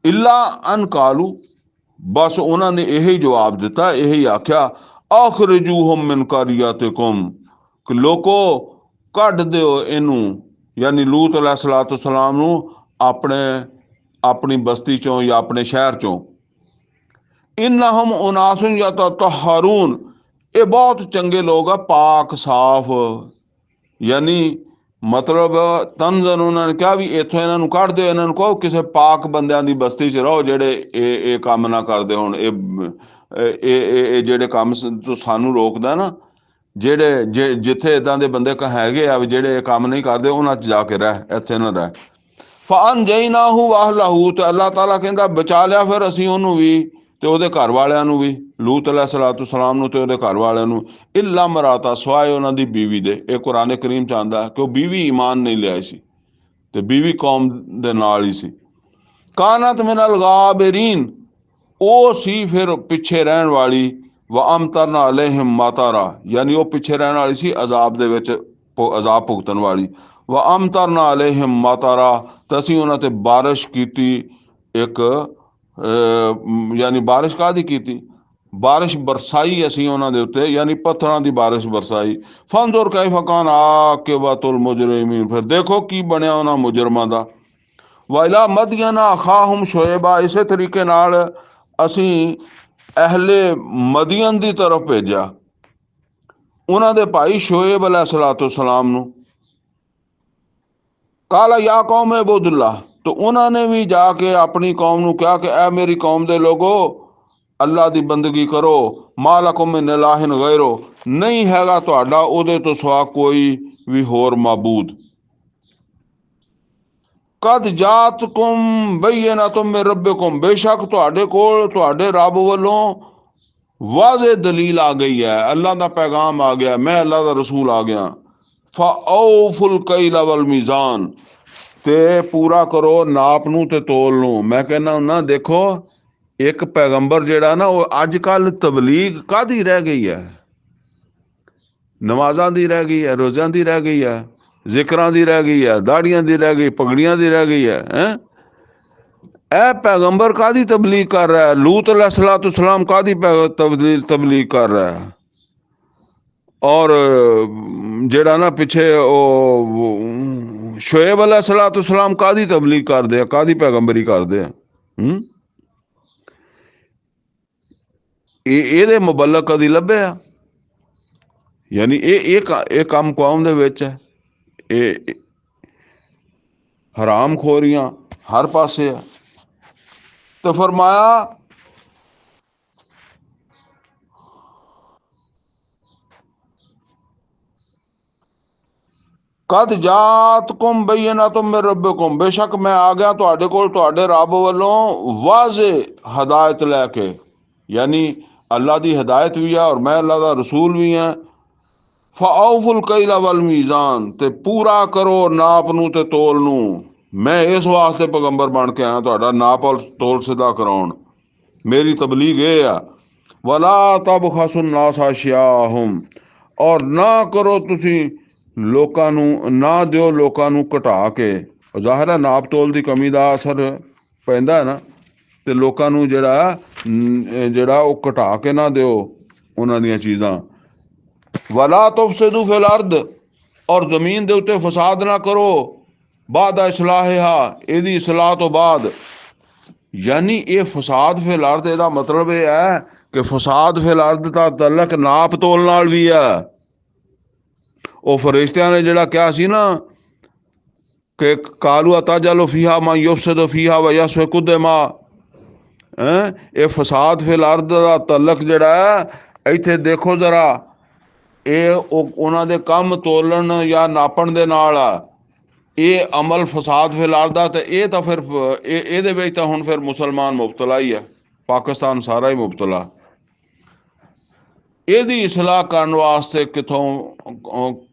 ਇੱਲਾ ਅਨ ਕਾਲੂ, ਬਸ ਉਹਨਾਂ ਨੇ ਇਹੀ ਜਵਾਬ ਦਿੱਤਾ, ਇਹੀ ਆਖਿਆ, ਅਖਰਿਜੂਹੁਮ ਮਿਨ ਕਰਿਯਤਿਕੁਮ, ਕਿ ਲੋਕੋ ਕੱਢ ਦਿਓ ਇਹਨੂੰ, ਯਾਨੀ ਲੂਤ अलैहिस्सलाम ਨੂੰ ਆਪਣੀ ਬਸਤੀ ਚੋਂ ਜਾਂ ਆਪਣੇ ਸ਼ਹਿਰ ਚੋਂ। ਇਨਹੁਮ ਉਨਾਸੁਨ ਯਤਤਹरून, ਇਹ ਬਹੁਤ ਚੰਗੇ ਲੋਕ ਆ, ਪਾਕ ਸਾਫ, ਯਾਨੀ ਮਤਲਬ ਤਨਜ਼ਨ, ਉਹਨਾਂ ਨੇ ਕਿਹਾ ਵੀ ਇੱਥੋਂ ਇਹਨਾਂ ਨੂੰ ਕੱਢ ਦਿਓ, ਇਹਨਾਂ ਨੂੰ ਕਹੋ ਕਿਸੇ ਪਾਕ ਬੰਦਿਆਂ ਦੀ ਬਸਤੀ 'ਚ ਰਹੋ ਜਿਹੜੇ ਇਹ ਕੰਮ ਨਾ ਕਰਦੇ ਹੋਣ, ਇਹ ਇਹ ਜਿਹੜੇ ਕੰਮ ਤੋਂ ਸਾਨੂੰ ਰੋਕਦਾ ਨਾ, ਜਿਹੜੇ ਜਿੱਥੇ ਇਦਾਂ ਦੇ ਬੰਦੇ ਹੈਗੇ ਆ ਜਿਹੜੇ ਇਹ ਕੰਮ ਨਹੀਂ ਕਰਦੇ, ਉਹਨਾਂ 'ਚ ਜਾ ਕੇ ਰਹਿ, ਇੱਥੇ ਨਾ ਰਹਿ। ਫਅਨਜੈਨਾਹੂ ਵਅਹਲਹੂ, ਤੇ ਅੱਲਾਹ ਤਾਲਾ ਕਹਿੰਦਾ ਬਚਾ ਲਿਆ ਫਿਰ ਅਸੀਂ ਉਹਨੂੰ ਵੀ ਤੇ ਉਹਦੇ ਘਰ ਵਾਲਿਆਂ ਨੂੰ ਵੀ, ਲੂਤ अलैहिस्सलातु सलाम ਨੂੰ ਤੇ ਉਹਦੇ ਘਰ ਵਾਲਿਆਂ ਨੂੰ, ਇਲਾ ਮਰਾਤਾ, ਸਵਾਏ ਉਹਨਾਂ ਦੀ ਬੀਵੀ ਦੇ। ਇਹ ਕੁਰਾਨ ਕਰੀਮ 'ਚ ਆਉਂਦਾ ਕਿ ਉਹ ਬੀਵੀ ਈਮਾਨ ਨਹੀਂ ਲਿਆਈ ਸੀ ਤੇ ਬੀਵੀ ਕੌਮ ਦੇ ਨਾਲ ਹੀ ਸੀ। ਕਾਨਤ ਮਿਨਲ ਗਾਬਰੀਨ, ਉਹ ਸੀ ਫਿਰ ਪਿੱਛੇ ਰਹਿਣ ਵਾਲੀ। व अमतरना अलैहिम मतारा, यानी वो पिछे रहने वाली सी अजाब दे विच, अजाब भुगतन वाली। व अमतरना अलैहिम मतारा, तो असीं उन्हां ते बारिश कीती एक, यानी बारिश काहदी कीती, बारिश बरसाई असीं उन्हां दे उत्ते, यानी पत्थरां दी बारिश बरसाई। फंजुर कैफ कान आकिबतुल मुजरिमीन, फिर देखो की बनिया उन्हां मुजरमां दा। व इला मदयना अखाहुम शुएबा, इसे तरीके नाल असीं अहले मदियन की तरफ भेजा उन्होंने भाई शोएब अलैहिस्सलातु सलाम नू। काला या कौम अबुदुल्लाह, तो उन्होंने भी जाके अपनी कौम नू कहा कि ऐ मेरी कौम दे लोगो, अल्लाह की बंदगी करो। मालकुम मिन इलाहिन गैरो, नहीं हैगा तुहाडा उहदे तो सिवा कोई भी होर माबूद। कद जातकुम बय्यिनतुम मिन रब्बिकुम, बेशक तुहाडे कोल तुहाडे रब वालों वाज़े दलील आ गई है, अल्लाह का पैगाम आ गया, मैं अल्लाह का रसूल आ गया। फअौफुल कैल वल मीज़ान, ते पूरा करो नाप नू ते तोल नू। मैं कहना ना, देखो एक पैगंबर जेड़ा ना, वो अजकल तबलीग कादी रह गई है, नमाज़ां दी रह गई है, रोज़ियां दी रह गई है, जिक्रां दी रह गई है, दाड़ियां दी रह गई, पगड़ियां दी रह गई है। ए पैगंबर कादी तबलीग कर रहा है, लूत अलैहिस्सलातु सलाम कादी तबलीग कर रहा है। और जेड़ा ना पिछे ओ शुएब अलैहिस्सलातु सलाम कादी तबलीग कर दे, कादी पैगंबरी कर दे। ਇਹਦੇ ਮੁਬਲਕ ਕਦੀ ਲੱਭਿਆ? यानी ਇਹ ਕੰਮ ਕੌਮ ਦੇ ਵਿੱਚ ਹੈ, ਇਹ हराम खोरियां हर पासे है। तो फरमाया कद जातकुम बय्यिनतुम मिन रब्बिकुम, बेशक मैं आ गया तुहाडे कोल तुहाडे रब वालों वाज़े हदायत लैके, यानी अल्लाह की हदायत भी है और मैं अल्लाह का रसूल भी है। फअौफुल कैल वल मीज़ान, ते पूरा करो नाप नू ते तोल नू। मैं इस वास्ते पैगंबर बन के आया तुहाडा नाप और तोल सीधा कराउण, मेरी तबलीग ये है। वला तबखसुन नास अशियाहुम, और ना करो तुसी लोकां नू, ना दिओ लोकां नू घटा के। ज़ाहिर है नाप तोल की कमी का असर पैंदा है ना, ते लोकां नू जेड़ा वो घटा के ना दिओ उन्हां दीयां चीज़ां। वला तुफसिदू फिल अर्द, और जमीन दे उत्ते फसाद ना करो, बाद इस्लाहिहा, इहदी इस्लाह तो बाद। यानी ये फसाद फिल अर्द, इहदा मतलब यह है कि फसाद फिल अर्द का तलक नाप तोल नाल भी है। वो फरिश्तियां ने जिहड़ा कहा सी ना कि कालू अताजलु फीहा मा युफसिदु फीहा व यसफिकु दिमा, ये फसाद फिल अर्द का तलक जिहड़ा है, इत्थे देखो जरा, ਇਹ ਉਹਨਾਂ ਦੇ ਕੰਮ ਤੋਲਣ ਜਾਂ ਨਾਪਣ ਦੇ ਨਾਲ ਆ, ਇਹ ਅਮਲ ਫਸਾਦ ਫਿਲਾਰ ਦਾ। ਤੇ ਇਹ ਤਾਂ ਫਿਰ ਇਹਦੇ ਵਿੱਚ ਤਾਂ ਹੁਣ ਫਿਰ ਮੁਸਲਮਾਨ ਮੁਬਤਲਾ ਹੀ ਹੈ, ਪਾਕਿਸਤਾਨ ਸਾਰਾ ਹੀ ਮੁਬਤਲਾ। ਇਹਦੀ ਇਸਲਾਹ ਕਰਨ ਵਾਸਤੇ ਕਿੱਥੋਂ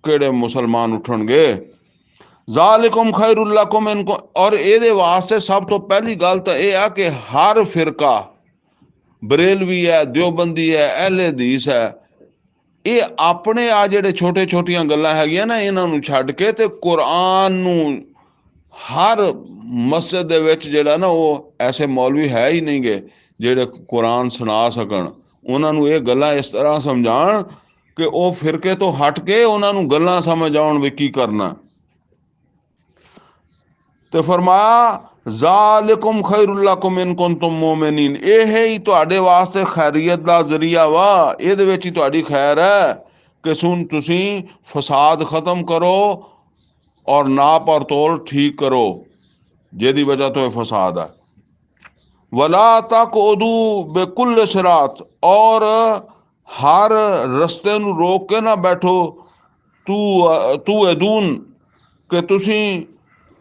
ਕਿਹੜੇ ਮੁਸਲਮਾਨ ਉੱਠਣਗੇ? ਜ਼ਾਲਿकुम खैरुल लकुम इनको, और ਇਹਦੇ ਵਾਸਤੇ ਸਭ ਤੋਂ ਪਹਿਲੀ ਗੱਲ ਤਾਂ ਇਹ ਆ ਕਿ ਹਰ ਫਿਰਕਾ, बरेलवी है, दियोबंदी है, अहले हदीस है, ये अपने आ ਜਿਹੜੇ छोटे छोटियां गल्लां हैगियां ना, इन्हां नूं छड्ड के ते कुरान नूं हर मस्जिद दे विच जिहड़ा ना, वो ऐसे मौलवी है ही नहीं गे ਜਿਹੜੇ कुरान सुना सकण। उन्हां नूं ये गल्लां इस तरह समझाण कि वो फिरके तो हट के उन्हां नूं गल्लां समझ आउण भी की करना। तो फरमाया ज़ालिकुम खैरुल लकुम इन कुंतुम मोमिनीन, यह ही तुहाडे वास्ते खैरियत दा जरिया वा, इहदे विच ही तुहाडी खैर है कि तुसीं फसाद खत्म करो और नाप और तोल ठीक करो, जिहदी वजह तो यह फसाद है। वला तक उदू बेकुल सिरात, और हर रस्ते ਨੂੰ रोक के ना बैठो। तू एदून कि तुसी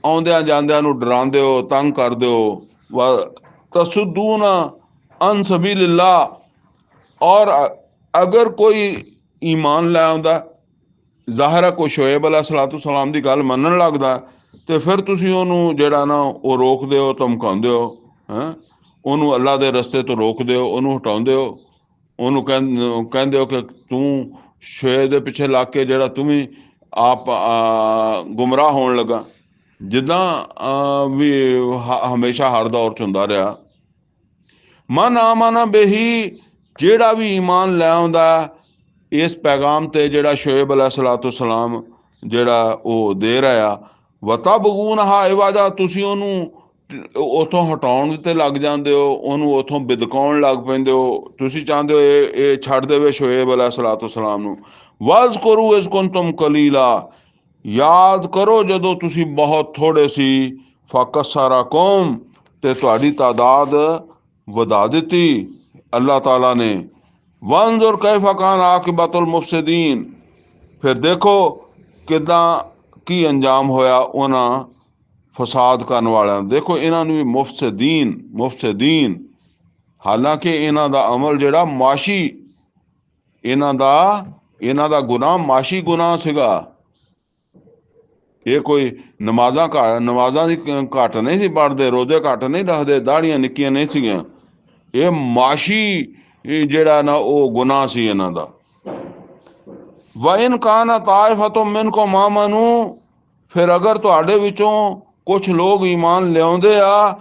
ਆਉਂਦਿਆਂ ਜਾਂਦਿਆਂ ਨੂੰ ਡਰਾਉਂਦੇ ਹੋ, ਤੰਗ ਕਰਦੇ ਹੋ। व तसुद्दून अन सबीलिल्लाह, और अगर कोई ईमान लै आਉਂਦਾ, ਜ਼ਾਹਿਰ ਹੈ ਕੋਈ ਸ਼ੋਏਬ अलैहिस्सलातु सलाम ਦੀ ਗੱਲ ਮੰਨਣ ਲੱਗਦਾ, ਤੇ ਫਿਰ ਤੁਸੀਂ ਉਹਨੂੰ ਜਿਹੜਾ ਨਾ ਉਹ ਰੋਕਦੇ ਹੋ, ਧਮਕਾਉਂਦੇ ਹੋ, ਹੈਂ, ਉਹਨੂੰ ਅੱਲਾ ਦੇ ਰਸਤੇ ਤੋਂ ਰੋਕਦੇ ਹੋ, ਉਹਨੂੰ ਹਟਾਉਂਦੇ ਹੋ, ਉਹਨੂੰ ਕਹਿੰਦੇ ਹੋ ਕਿ ਤੂੰ ਸ਼ੋਏਬ ਦੇ ਪਿੱਛੇ ਲੱਗ ਕੇ ਜਿਹੜਾ ਤੂੰ ਵੀ ਆਪ ਗੁੰਮਰਾਹ ਹੋਣ ਲੱਗਾ, ਜਿੱਦਾਂ ਵੀ ਹਮੇਸ਼ਾ ਹਰ ਦੌਰ 'ਚ ਹੁੰਦਾ ਰਿਹਾ। ਮਨ ਆਮਨਾ ਬੇਹੀ, ਜਿਹੜਾ ਵੀ ਈਮਾਨ ਲੈ ਆਉਂਦਾ ਇਸ ਪੈਗਾਮ ਤੇ ਜਿਹੜਾ ਸ਼ੋਏਬ अलैहिस्सलातु सलाम ਜਿਹੜਾ ਉਹ ਦੇ ਰਿਹਾ। वतबगूनहा इवाजा, ਤੁਸੀਂ ਉਹਨੂੰ ਉੱਥੋਂ ਹਟਾਉਣ ਤੇ ਲੱਗ ਜਾਂਦੇ ਹੋ, ਉਹਨੂੰ ਉੱਥੋਂ ਬਿਦਕਾਉਣ ਲੱਗ ਪੈਂਦੇ ਹੋ। ਤੁਸੀਂ ਚਾਹੁੰਦੇ ਹੋ ਇਹ ਛੱਡ ਦੇਵੇ ਸ਼ੋਏਬ अलैहिस्सलातु सलाम ਨੂੰ। वज़कुरू इज़ कुंतुम कलीला, याद करो ਜਦੋਂ ਤੁਸੀਂ बहुत थोड़े ਸੀ। फ़कस्सरकुम, ਤੇ ਤੁਹਾਡੀ ਤਾਦਾਦ ਵਧਾ ਦਿੱਤੀ अल्लाह ताला ने। वंजुर कैफ़ कान आक़िबतुल मुफ़सिदीन, फिर देखो किदां की अंजाम होया उन्हां फसाद करन वालियां। देखो इन्हां नूं भी मुफ़सिदीन, हालांकि इन्हां दा अमल जिहड़ा माशी, इन्हां दा गुनाह माशी गुनाह सीगा। ਇਹ ਕੋਈ ਨਮਾਜ਼ਾਂ ਦੀ ਘੱਟ ਨਹੀਂ ਸੀ ਪੜ੍ਹਦੇ, ਰੋਜ਼ੇ ਘੱਟ ਨਹੀਂ ਰੱਖਦੇ, ਦਾੜੀਆਂ ਨਿੱਕੀਆਂ ਨਹੀਂ ਸੀਗੀਆਂ। ਇਹ ਮਾਸ਼ੀ ਜਿਹੜਾ ਨਾ ਉਹ ਗੁਨਾਹ ਸੀ ਇਹਨਾਂ ਦਾ। ਵਇਨ ਕਾਨ ਤਾਇਫਤੁਮ ਮਿਨकुम ਆਮਨੂ, ਫਿਰ ਅਗਰ ਤੁਹਾਡੇ ਵਿੱਚੋਂ ਕੁਛ ਲੋਕ ਈਮਾਨ ਲਿਆਉਂਦੇ ਆ,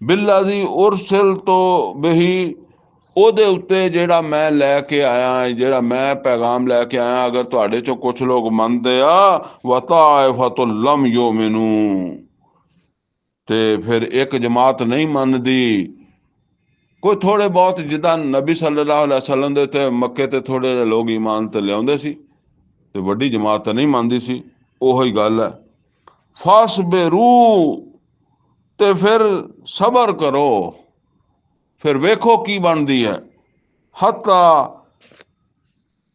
ਬਿਲਲਾਜ਼ੀ ਉਰਸਿਲਤੁ ਬਿਹੀ, ਉਹਦੇ ਉੱਤੇ ਜਿਹੜਾ ਮੈਂ ਲੈ ਕੇ ਆਇਆ, ਜਿਹੜਾ ਮੈਂ ਪੈਗਾਮ ਲੈ ਕੇ ਆਇਆ, ਅਗਰ ਤੁਹਾਡੇ ਚੋਂ ਕੁਛ ਲੋਕ ਮੰਨਦੇ ਆ, ਵਤਾਇਫਤੁ ਲਮ ਯੂਮਿਨੂ, ਤੇ ਫਿਰ ਇੱਕ ਜਮਾਤ ਨਹੀਂ ਮੰਨਦੀ। ਕੋਈ ਥੋੜੇ ਬਹੁਤ, ਜਿੱਦਾਂ ਨਬੀ ਸੱਲੱਲਾਹੁ ਅਲੈहि ਵਸੱਲਮ ਦੇ ਉੱਤੇ ਮੱਕੇ ਤੇ ਥੋੜੇ ਜਿਹੇ ਲੋਕ ਈਮਾਨ ਤੇ ਲਿਆਉਂਦੇ ਸੀ, ਤੇ ਵੱਡੀ ਜਮਾਤ ਤਾਂ ਨਹੀਂ ਮੰਨਦੀ ਸੀ। ਉਹੀ ਗੱਲ ਹੈ। ਫਸਬਿਰੂ, ਤੇ ਫਿਰ ਸਬਰ ਕਰੋ, ਫਿਰ ਵੇਖੋ ਕੀ ਬਣਦੀ ਹੈ। ਹੱਤਾ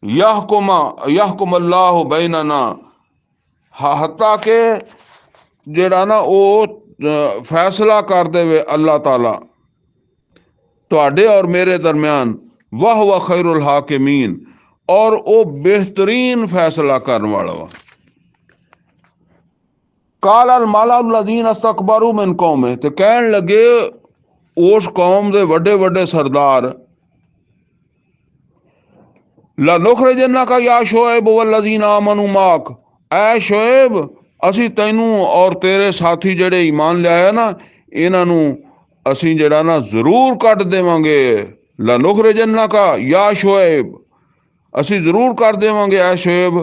ਯਹकुम ਅੱਲਾਹੁ ਬੈਨਨਾ, ਹੱਤਾ ਕਿ ਜਿਹੜਾ ਨਾ ਉਹ ਫੈਸਲਾ ਕਰ ਦੇਵੇ ਅੱਲਾਹ ਤਾਲਾ ਤੁਹਾਡੇ ਔਰ ਮੇਰੇ ਦਰਮਿਆਨ। ਵਾਹ ਵਾ ਖੈरुल हाकिमीन, और वो बेहतरीन फैसला करने वाला वा। काल अल मालाउल्लज़ीन इस्तकबरू मिन कौमे, ते कहन लगे उस कौम दे वड्डे वड्डे सरदार, लनुखरिजन्नका या शोएब वल्लज़ीना आमनू माक, ऐ शोएब असी तैनू और तेरे साथी जेड़े ईमान लियाया ना, इन्हां नू असी जेड़ा ना जरूर कट देवांगे। लनुखरिजन्नका या शोएब, असी जरूर कर देवांगे ऐ शोएब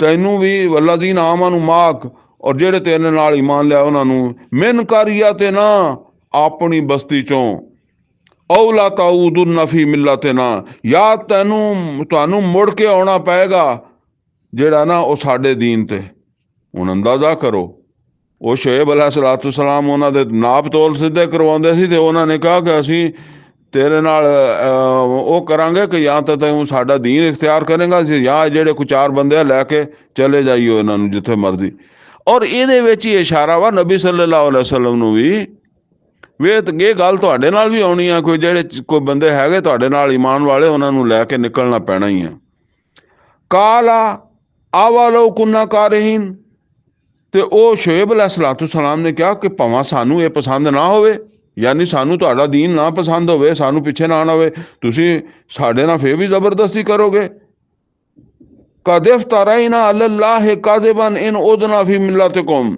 तैनू भी, वल्लज़ीना आमनू माक, और जेड़े तेरे नाल ईमान लिया उन्हां नू, मिन करियतिना, अपनी बस्ती चों, औला ताऊदुन फी मिल्लतिना, या तुहानू मुड़ के आना पएगा जेड़ा ना वो साडे दीन ते। हुण अंदाजा करो, वो शोएब अलैहिस्सलातु सलाम उन्हां दे नाप तोल सिद्धे करवाउंदे सी, ते उन्हां ने कहा कि असी तेरे नाल ਉਹ ਕਰਾਂਗੇ ਕਿ ਜਾਂ ਤਾਂ ਤੂੰ ਸਾਡਾ ਦੀਨ ਇਖਤਿਆਰ ਕਰੇਗਾ, ਜਾਂ ਜਿਹੜੇ ਕੋਈ ਚਾਰ ਬੰਦੇ ਲੈ ਕੇ ਚਲੇ ਜਾਈਓ ਇਹਨਾਂ ਨੂੰ ਜਿੱਥੇ ਮਰਜ਼ੀ। ਔਰ ਇਹਦੇ ਵਿੱਚ ਹੀ ਇਸ਼ਾਰਾ ਵਾ ਨਬੀ ਸੱਲੱਲਾਹੁ ਅਲੈहि ਵਸੱਲਮ ਨੂੰ ਵੀ, ਇਹ ਗੱਲ ਤੁਹਾਡੇ ਨਾਲ ਵੀ ਆਉਣੀ ਆ। ਕੋਈ ਬੰਦੇ ਹੈਗੇ ਤੁਹਾਡੇ ਨਾਲ ਈਮਾਨ ਵਾਲੇ, ਉਹਨਾਂ ਨੂੰ ਲੈ ਕੇ ਨਿਕਲਣਾ ਪੈਣਾ ਹੀ ਆ। ਕਾਲਾ ਆਵਾਲੋ ਕੁੰਨਾ ਕਾਰਿਹੀਨ, ਤੇ ਉਹ ਸ਼ੋਏਬ अलैहिस्सलातु सलाम ਨੇ ਕਿਹਾ ਕਿ ਭਾਵੇਂ ਸਾਨੂੰ ਇਹ ਪਸੰਦ ਨਾ ਹੋਵੇ, यानी सानू तुहाडा दीन ना पसंद होवे, सानू पिछे ना आना होवे, तुसी साडे नाल फिर भी जबरदस्ती करोगे। कद इफ्तरैना अलल्लाह काज़िबन इन उदना फी मिल्लतिकुम,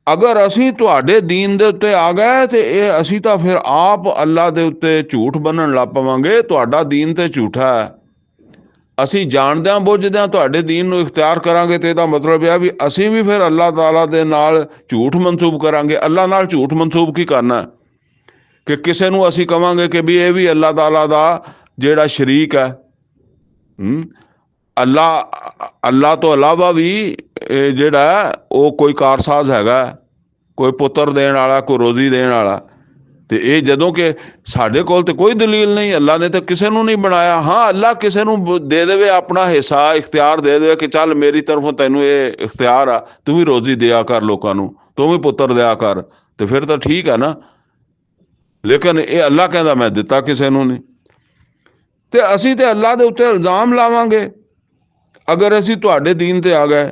अगर असी तुहाडे दीन दे उत्ते आ गए ते असी तां फिर आप अल्लाह दे उत्ते झूठ बन्नण लग पवांगे। तुहाडा दीन ते झूठा है, ਅਸੀਂ ਜਾਣਦਿਆਂ ਬੁੱਝਦਿਆਂ ਤੁਹਾਡੇ ਦੀਨ ਨੂੰ ਇਖਤਿਆਰ ਕਰਾਂਗੇ, ਤੇ ਇਹਦਾ ਮਤਲਬ ਇਹ ਵੀ ਅਸੀਂ ਵੀ ਫਿਰ ਅੱਲਾਹ ਤਾਲਾ ਦੇ ਨਾਲ ਝੂਠ ਮਨਸੂਬ ਕਰਾਂਗੇ। ਅੱਲਾਹ ਨਾਲ ਝੂਠ ਮਨਸੂਬ ਕੀ ਕਰਨਾ ਕਿ ਕਿਸੇ ਨੂੰ ਅਸੀਂ ਕਵਾਂਗੇ ਕਿ ਵੀ ਇਹ ਵੀ ਅੱਲਾਹ ਤਾਲਾ ਦਾ ਜਿਹੜਾ ਸ਼ਰੀਕ ਹੈ। ਅੱਲਾਹ ਤੋਂ ਇਲਾਵਾ ਵੀ ਜਿਹੜਾ ਉਹ ਕੋਈ ਕਾਰਸਾਜ਼ ਹੈਗਾ, ਕੋਈ ਪੁੱਤਰ ਦੇਣ ਵਾਲਾ, ਕੋਈ ਰੋਜ਼ੀ ਦੇਣ ਵਾਲਾ। ਤੇ ਇਹ ਜਦੋਂ ਕਿ ਸਾਡੇ ਕੋਲ ਤੇ ਕੋਈ ਦਲੀਲ ਨਹੀਂ, ਅੱਲਾ ਨੇ ਤਾਂ ਕਿਸੇ ਨੂੰ ਨਹੀਂ ਬਣਾਇਆ। ਹਾਂ, ਅੱਲਾ ਕਿਸੇ ਨੂੰ ਦੇ ਦੇਵੇ ਆਪਣਾ ਹਿੱਸਾ, ਇਖਤਿਆਰ ਦੇ ਦੇਵੇ ਕਿ ਚੱਲ ਮੇਰੀ ਤਰਫੋਂ ਤੈਨੂੰ ਇਹ ਇਖਤਿਆਰ ਆ, ਤੂੰ ਵੀ ਰੋਜ਼ੀ ਦਿਆ ਕਰ ਲੋਕਾਂ ਨੂੰ, ਤੂੰ ਵੀ ਪੁੱਤਰ ਦਿਆ ਕਰ, ਤੇ ਫਿਰ ਤਾਂ ਠੀਕ ਹੈ ਨਾ। ਲੇਕਿਨ ਇਹ ਅੱਲਾ ਕਹਿੰਦਾ ਮੈਂ ਦਿੱਤਾ ਕਿਸੇ ਨੂੰ ਨਹੀਂ। ਤੇ ਅਸੀਂ ਤੇ ਅੱਲਾ ਦੇ ਉੱਤੇ ਇਲਜ਼ਾਮ ਲਾਵਾਂਗੇ ਅਗਰ ਅਸੀਂ ਤੁਹਾਡੇ ਦੀਨ ਤੇ ਆ ਗਏ।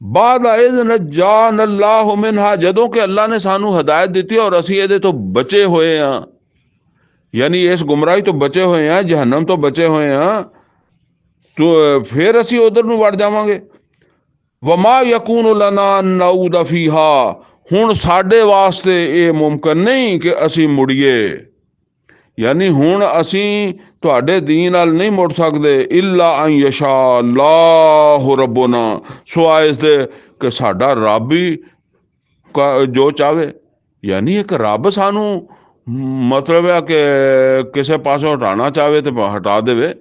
ਬਾਅਦ ਨਜਾਨ ਅੱਲਾਹੁ ਮਿਨਹਾ, ਜਦੋਂ ਕਿ ਅੱਲਾ ਨੇ ਸਾਨੂੰ ਹਦਾਇਤ ਦਿੱਤੀ ਔਰ ਅਸੀਂ ਇਹਦੇ ਤੋਂ ਬਚੇ ਹੋਏ ਹਾਂ, ਯਾਨੀ ਇਸ ਗੁੰਮਰਾਹੀ ਤੋਂ ਬਚੇ ਹੋਏ ਹਾਂ, ਜਹੰਨਮ ਤੋਂ ਬਚੇ ਹੋਏ ਹਾਂ, ਤੋ ਫਿਰ ਅਸੀਂ ਉਧਰ ਨੂੰ ਵੜ ਜਾਵਾਂਗੇ। ਵਮਾ ਯਕੂਨ ਲਨਾ ਨਊਦ ਫੀਹਾ, ਹੁਣ ਸਾਡੇ ਵਾਸਤੇ ਇਹ ਮੁਮਕਿਨ ਨਹੀਂ ਕਿ ਅਸੀਂ ਮੁੜੀਏ, ਯਾਨੀ ਹੁਣ ਅਸੀਂ ਤੁਹਾਡੇ ਦੀਨ ਨਾਲ ਨਹੀਂ ਮੁੜ ਸਕਦੇ। ਇਲਾ ਅਨ ਯਸ਼ਾ ਅੱਲਾਹੁ ਰੱਬੁਨਾ, ਸਿਵਾਏ ਇਸਦੇ ਕਿ ਸਾਡਾ ਰੱਬ ਹੀ ਜੋ ਚਾਹਵੇ। ਯਾਨੀ ਇੱਕ ਰੱਬ ਸਾਨੂੰ ਮਤਲਬ ਹੈ ਕਿ ਕਿਸੇ ਪਾਸੋਂ ਹਟਾਉਣਾ ਚਾਹਵੇ ਤੇ ਹਟਾ ਦੇਵੇ।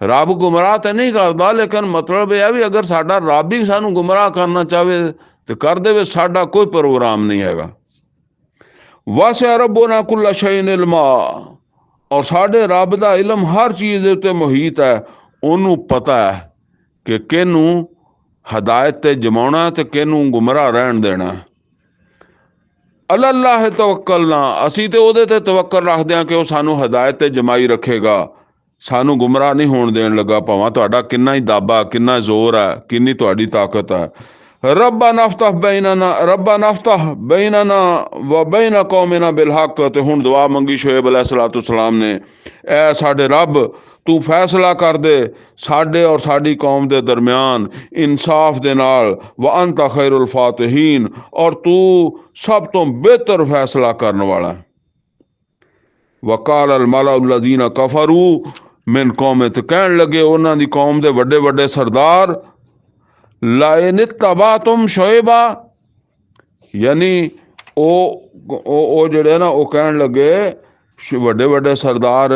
ਰੱਬ ਗੁੰਮਰਾਹ ਤੇ ਨਹੀਂ ਕਰਦਾ, ਲੇਕਿਨ ਮਤਲਬ ਇਹ ਹੈ ਵੀ ਅਗਰ ਸਾਡਾ ਰੱਬ ਹੀ ਸਾਨੂੰ ਗੁੰਮਰਾਹ ਕਰਨਾ ਚਾਹਵੇ ਤੇ ਕਰ ਦੇਵੇ, ਸਾਡਾ ਕੋਈ ਪ੍ਰੋਗਰਾਮ ਨਹੀਂ ਹੈਗਾ। ਵਾਸਿਆ ਰੱਬੁਨਾ ਕੁੱਲ ਸ਼ੈਇਨ ਇਲਮਾ, ਔਰ ਸਾਡੇ ਰੱਬ ਦਾ ਇਲਮ ਹਰ ਚੀਜ਼ ਦੇ ਉੱਤੇ ਮੁਹੀਤ ਹੈ। ਉਹਨੂੰ ਪਤਾ ਹੈ ਕਿ ਕਿਹਨੂੰ ਹਦਾਇਤ ਤੇ ਜਮਾਉਣਾ ਤੇ ਕਿਹਨੂੰ ਗੁੰਮਰਾਹ ਰਹਿਣ ਦੇਣਾ। ਅੱਲਾਹ ਤਵੱਕਲਨਾ, ਅਸੀਂ ਤੇ ਉਹਦੇ ਤੇ ਤਵੱਕਲ ਰੱਖਦੇ ਹਾਂ ਕਿ ਉਹ ਸਾਨੂੰ ਹਦਾਇਤ ਤੇ ਜਮਾਈ ਰੱਖੇਗਾ, ਸਾਨੂੰ ਗੁੰਮਰਾਹ ਨਹੀਂ ਹੋਣ ਦੇਣ ਲੱਗਾ, ਭਾਵੇਂ ਤੁਹਾਡਾ ਕਿੰਨਾ ਹੀ ਦਾਬਾ, ਕਿੰਨਾ ਜ਼ੋਰ ਹੈ, ਕਿੰਨੀ ਤੁਹਾਡੀ ਤਾਕਤ ਹੈ। ਰੱਬਨਾ ਫਤਹ ਬੈਨਨਾ ਵ ਬੈਨ ਕੌਮਨਾ ਬਿਲਹਕ, ਤੇ ਹੁਣ ਦੁਆ ਮੰਗੀ ਸ਼ੁਏਬ अलैहिस्सलाम ਨੇ, ਐ ਸਾਡੇ ਰੱਬ ਤੂੰ ਫੈਸਲਾ ਕਰ ਦੇ ਸਾਡੇ ਔਰ ਸਾਡੀ ਕੌਮ ਦੇ ਦਰਮਿਆਨ ਇਨਸਾਫ ਦੇ ਨਾਲ। व अंत खैरुल फातिहीन, और तू सब तो बेहतर फैसला करने वाला है। वकाल अल मलाउल्लज़ीना कफरू मिन कौमे, तो कहन लगे उन्हां दी कौम दे वड्डे वड्डे सरदार, लाइन इत्तबातुम शुएबा, यानी ਉਹ ਜਿਹੜੇ ਨਾ ਉਹ ਕਹਿਣ ਲੱਗੇ ਵੱਡੇ ਵੱਡੇ ਸਰਦਾਰ,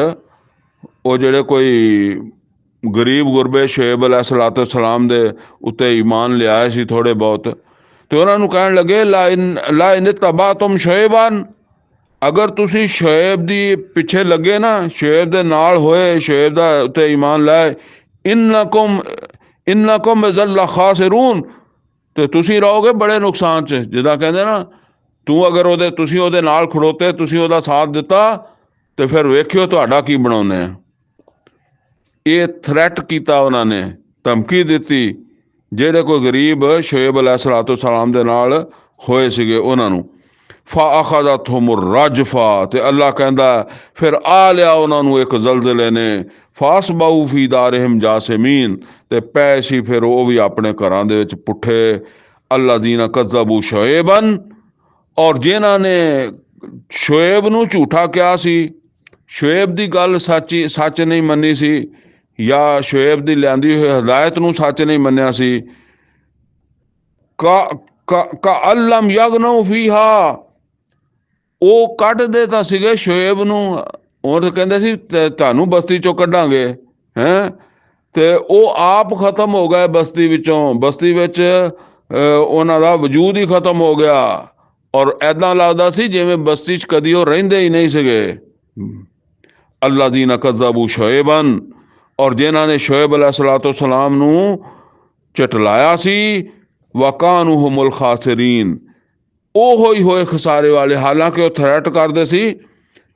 ਉਹ ਜਿਹੜੇ ਕੋਈ ਗਰੀਬ ਗੁਰਬੇ ਸ਼ੁਏਬ अलैहिस्सलाम ਦੇ ਉੱਤੇ ਈਮਾਨ ਲਿਆਏ ਸੀ ਥੋੜੇ ਬਹੁਤ, ਤੇ ਉਹਨਾਂ ਨੂੰ ਕਹਿਣ ਲੱਗੇ ਲਾਇਨ ਤਬਾਤੁਮ ਸ਼ੁਏਬਨ, ਅਗਰ ਤੁਸੀਂ ਸ਼ੁਏਬ ਦੀ ਪਿੱਛੇ ਲੱਗੇ ਨਾ, ਸ਼ੁਏਬ ਦੇ ਨਾਲ ਹੋਏ, ਸ਼ੁਏਬ ਦਾ ਉੱਤੇ ਈਮਾਨ ਲਾਏ, ਇਨਕੁਮ ਇਜ਼ਲ ਖਾਸਿरून, ਤੇ ਤੁਸੀਂ ਰਹੋਗੇ ਬੜੇ ਨੁਕਸਾਨ 'ਚ। ਜਿੱਦਾਂ ਕਹਿੰਦੇ ਨਾ, ਤੁਸੀਂ ਉਹਦੇ ਨਾਲ ਖੜੋਤੇ, ਤੁਸੀਂ ਉਹਦਾ ਸਾਥ ਦਿੱਤਾ, ਤੇ ਫਿਰ ਵੇਖਿਓ ਤੁਹਾਡਾ ਕੀ ਬਣਾਉਂਦੇ ਆ। ਇਹ ਥ੍ਰੈਟ ਕੀਤਾ ਉਹਨਾਂ ਨੇ, ਧਮਕੀ ਦਿੱਤੀ ਜਿਹੜੇ ਕੋਈ ਗਰੀਬ ਸ਼ੁਏਬ अलैहिस्सलाम ਦੇ ਨਾਲ ਹੋਏ ਸੀਗੇ ਉਹਨਾਂ ਨੂੰ। ਫਾਅਖਜ਼ਤਹੁਮ الرجفة, ਤੇ ਅੱਲਾ ਕਹਿੰਦਾ ਫਿਰ ਆ ਲਿਆ ਉਹਨਾਂ ਨੂੰ ਇੱਕ ਜ਼ਲਜ਼ਲੇ ਨੇ। ਫਾਸਬਹੂ ਫੀ ਦਾਰਿਹਿਮ ਜਾਸਿਮੀਨ, ਤੇ ਪਏ ਸੀ ਫਿਰ ਉਹ ਵੀ ਆਪਣੇ ਘਰਾਂ ਦੇ ਵਿੱਚ ਪੁੱਠੇ। ਅੱਲਜ਼ੀਨਾ ਕਜ਼ਬੂ ਸ਼ੁਏਬਨ, ਔਰ ਜਿਨ੍ਹਾਂ ਨੇ ਸ਼ੁਏਬ ਨੂੰ ਝੂਠਾ ਕਿਹਾ ਸੀ, ਸ਼ੁਏਬ ਦੀ ਗੱਲ ਸੱਚ ਨਹੀਂ ਮੰਨੀ ਸੀ, ਜਾਂ ਸ਼ੁਏਬ ਦੀ ਲਿਆਂਦੀ ਹੋਈ ਹਦਾਇਤ ਨੂੰ ਸੱਚ ਨਹੀਂ ਮੰਨਿਆ ਸੀ। ਕਅੱਲਮ ਯਗਨਊ ਫੀਹਾ, ਉਹ ਕੱਢਦੇ ਤਾਂ ਸੀਗੇ ਸ਼ੁਏਬ ਨੂੰ, ਉਹ ਤਾਂ ਕਹਿੰਦੇ ਸੀ ਤੁਹਾਨੂੰ ਬਸਤੀ ਚੋਂ ਕੱਢਾਂਗੇ ਹੈਂ, ਤੇ ਉਹ ਆਪ ਖਤਮ ਹੋ ਗਏ ਬਸਤੀ ਵਿੱਚੋਂ। ਬਸਤੀ ਵਿੱਚ ਉਹਨਾਂ ਦਾ ਵਜੂਦ ਹੀ ਖਤਮ ਹੋ ਗਿਆ, ਔਰ ਇੱਦਾਂ ਲੱਗਦਾ ਸੀ ਜਿਵੇਂ ਬਸਤੀ 'ਚ ਕਦੀ ਉਹ ਰਹਿੰਦੇ ਹੀ ਨਹੀਂ ਸੀਗੇ। ਅੱਲਜ਼ੀਨਾ ਕਜ਼ਬੂ ਸ਼ੁਏਬਨ, ਔਰ ਜਿਨ੍ਹਾਂ ਨੇ ਸ਼ੁਏਬ अलैहिस्सलाम ਨੂੰ ਝਟਲਾਇਆ ਸੀ। ਵਕਾਨੂ ਹੁਮੁਲ ਖਾਸਿਰੀਨ, ਉਹ ਹੀ ਹੋਏ ਖਸਾਰੇ ਵਾਲੇ। ਹਾਲਾਂਕਿ ਉਹ ਥ੍ਰੈਟ ਕਰਦੇ ਸੀ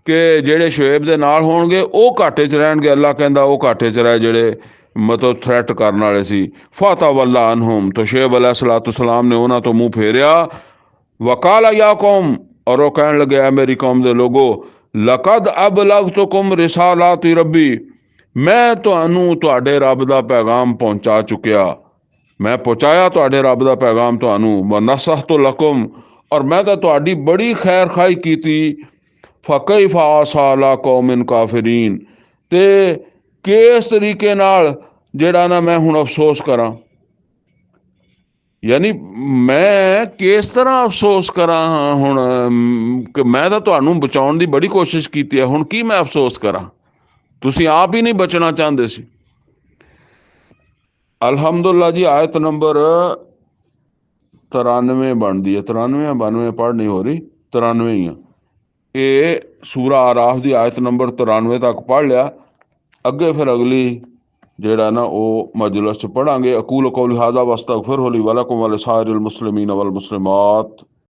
ਕਿ ਜਿਹੜੇ ਸ਼ੁਏਬ ਦੇ ਨਾਲ ਹੋਣਗੇ ਉਹ ਘਾਟੇ 'ਚ ਰਹਿਣਗੇ। ਅੱਲਾ ਕਹਿੰਦਾ ਉਹ ਘਾਟੇ 'ਚ ਰਹੇ ਜਿਹੜੇ ਮਤਲਬ ਥ੍ਰੈਟ ਕਰਨ ਵਾਲੇ ਸੀ। ਫਤਵੱਲਾ ਅਨਹੁਮ, तो ਸ਼ੁਏਬ अलैहिस्सलाम ਨੇ ਉਹਨਾਂ ਤੋਂ ਮੂੰਹ ਫੇਰਿਆ। वकाल या कौम, और वो कहने लगे है मेरी कौम दे लोगो, लकद अबलगतुकुम रिसालाति रब्बी, मैं तुहानू तुहाडे रब दा पैगाम पहुँचा चुकिया, मैं पहुँचाया तुहाडे रब दा पैगाम तुहानू। व नसहतु लकुम, और मैं तो तुहाडी बड़ी खैर खाई की थी। फकैफ आसा अला कौमिन काफिरीन, ते किस तरीके नाल जेड़ा ना मैं हुण अफसोस करा, यानी मैं किस तरह अफसोस करा हुण कि मैं तो तुहानू बचाउण दी बड़ी कोशिश की है, हुण की मैं अफसोस करा, तुसीं आप ही नहीं बचना चाहते सी। अल्हम्दुलिल्लाह जी, आयत नंबर 93 बनती है, 93 92 पढ़ नहीं हो रही, 93 ही है। ये सूरा आराफ की आयत नंबर 93 तक पढ़ लिया। अगे फिर अगली जेड़ा ना वो मजलिस च पढ़ांगे। अकूल कौली हाज़ा वस्तगफिरुहु ली वलकुम व लिसाइरिल मुस्लिमीन वल मुस्लिमात।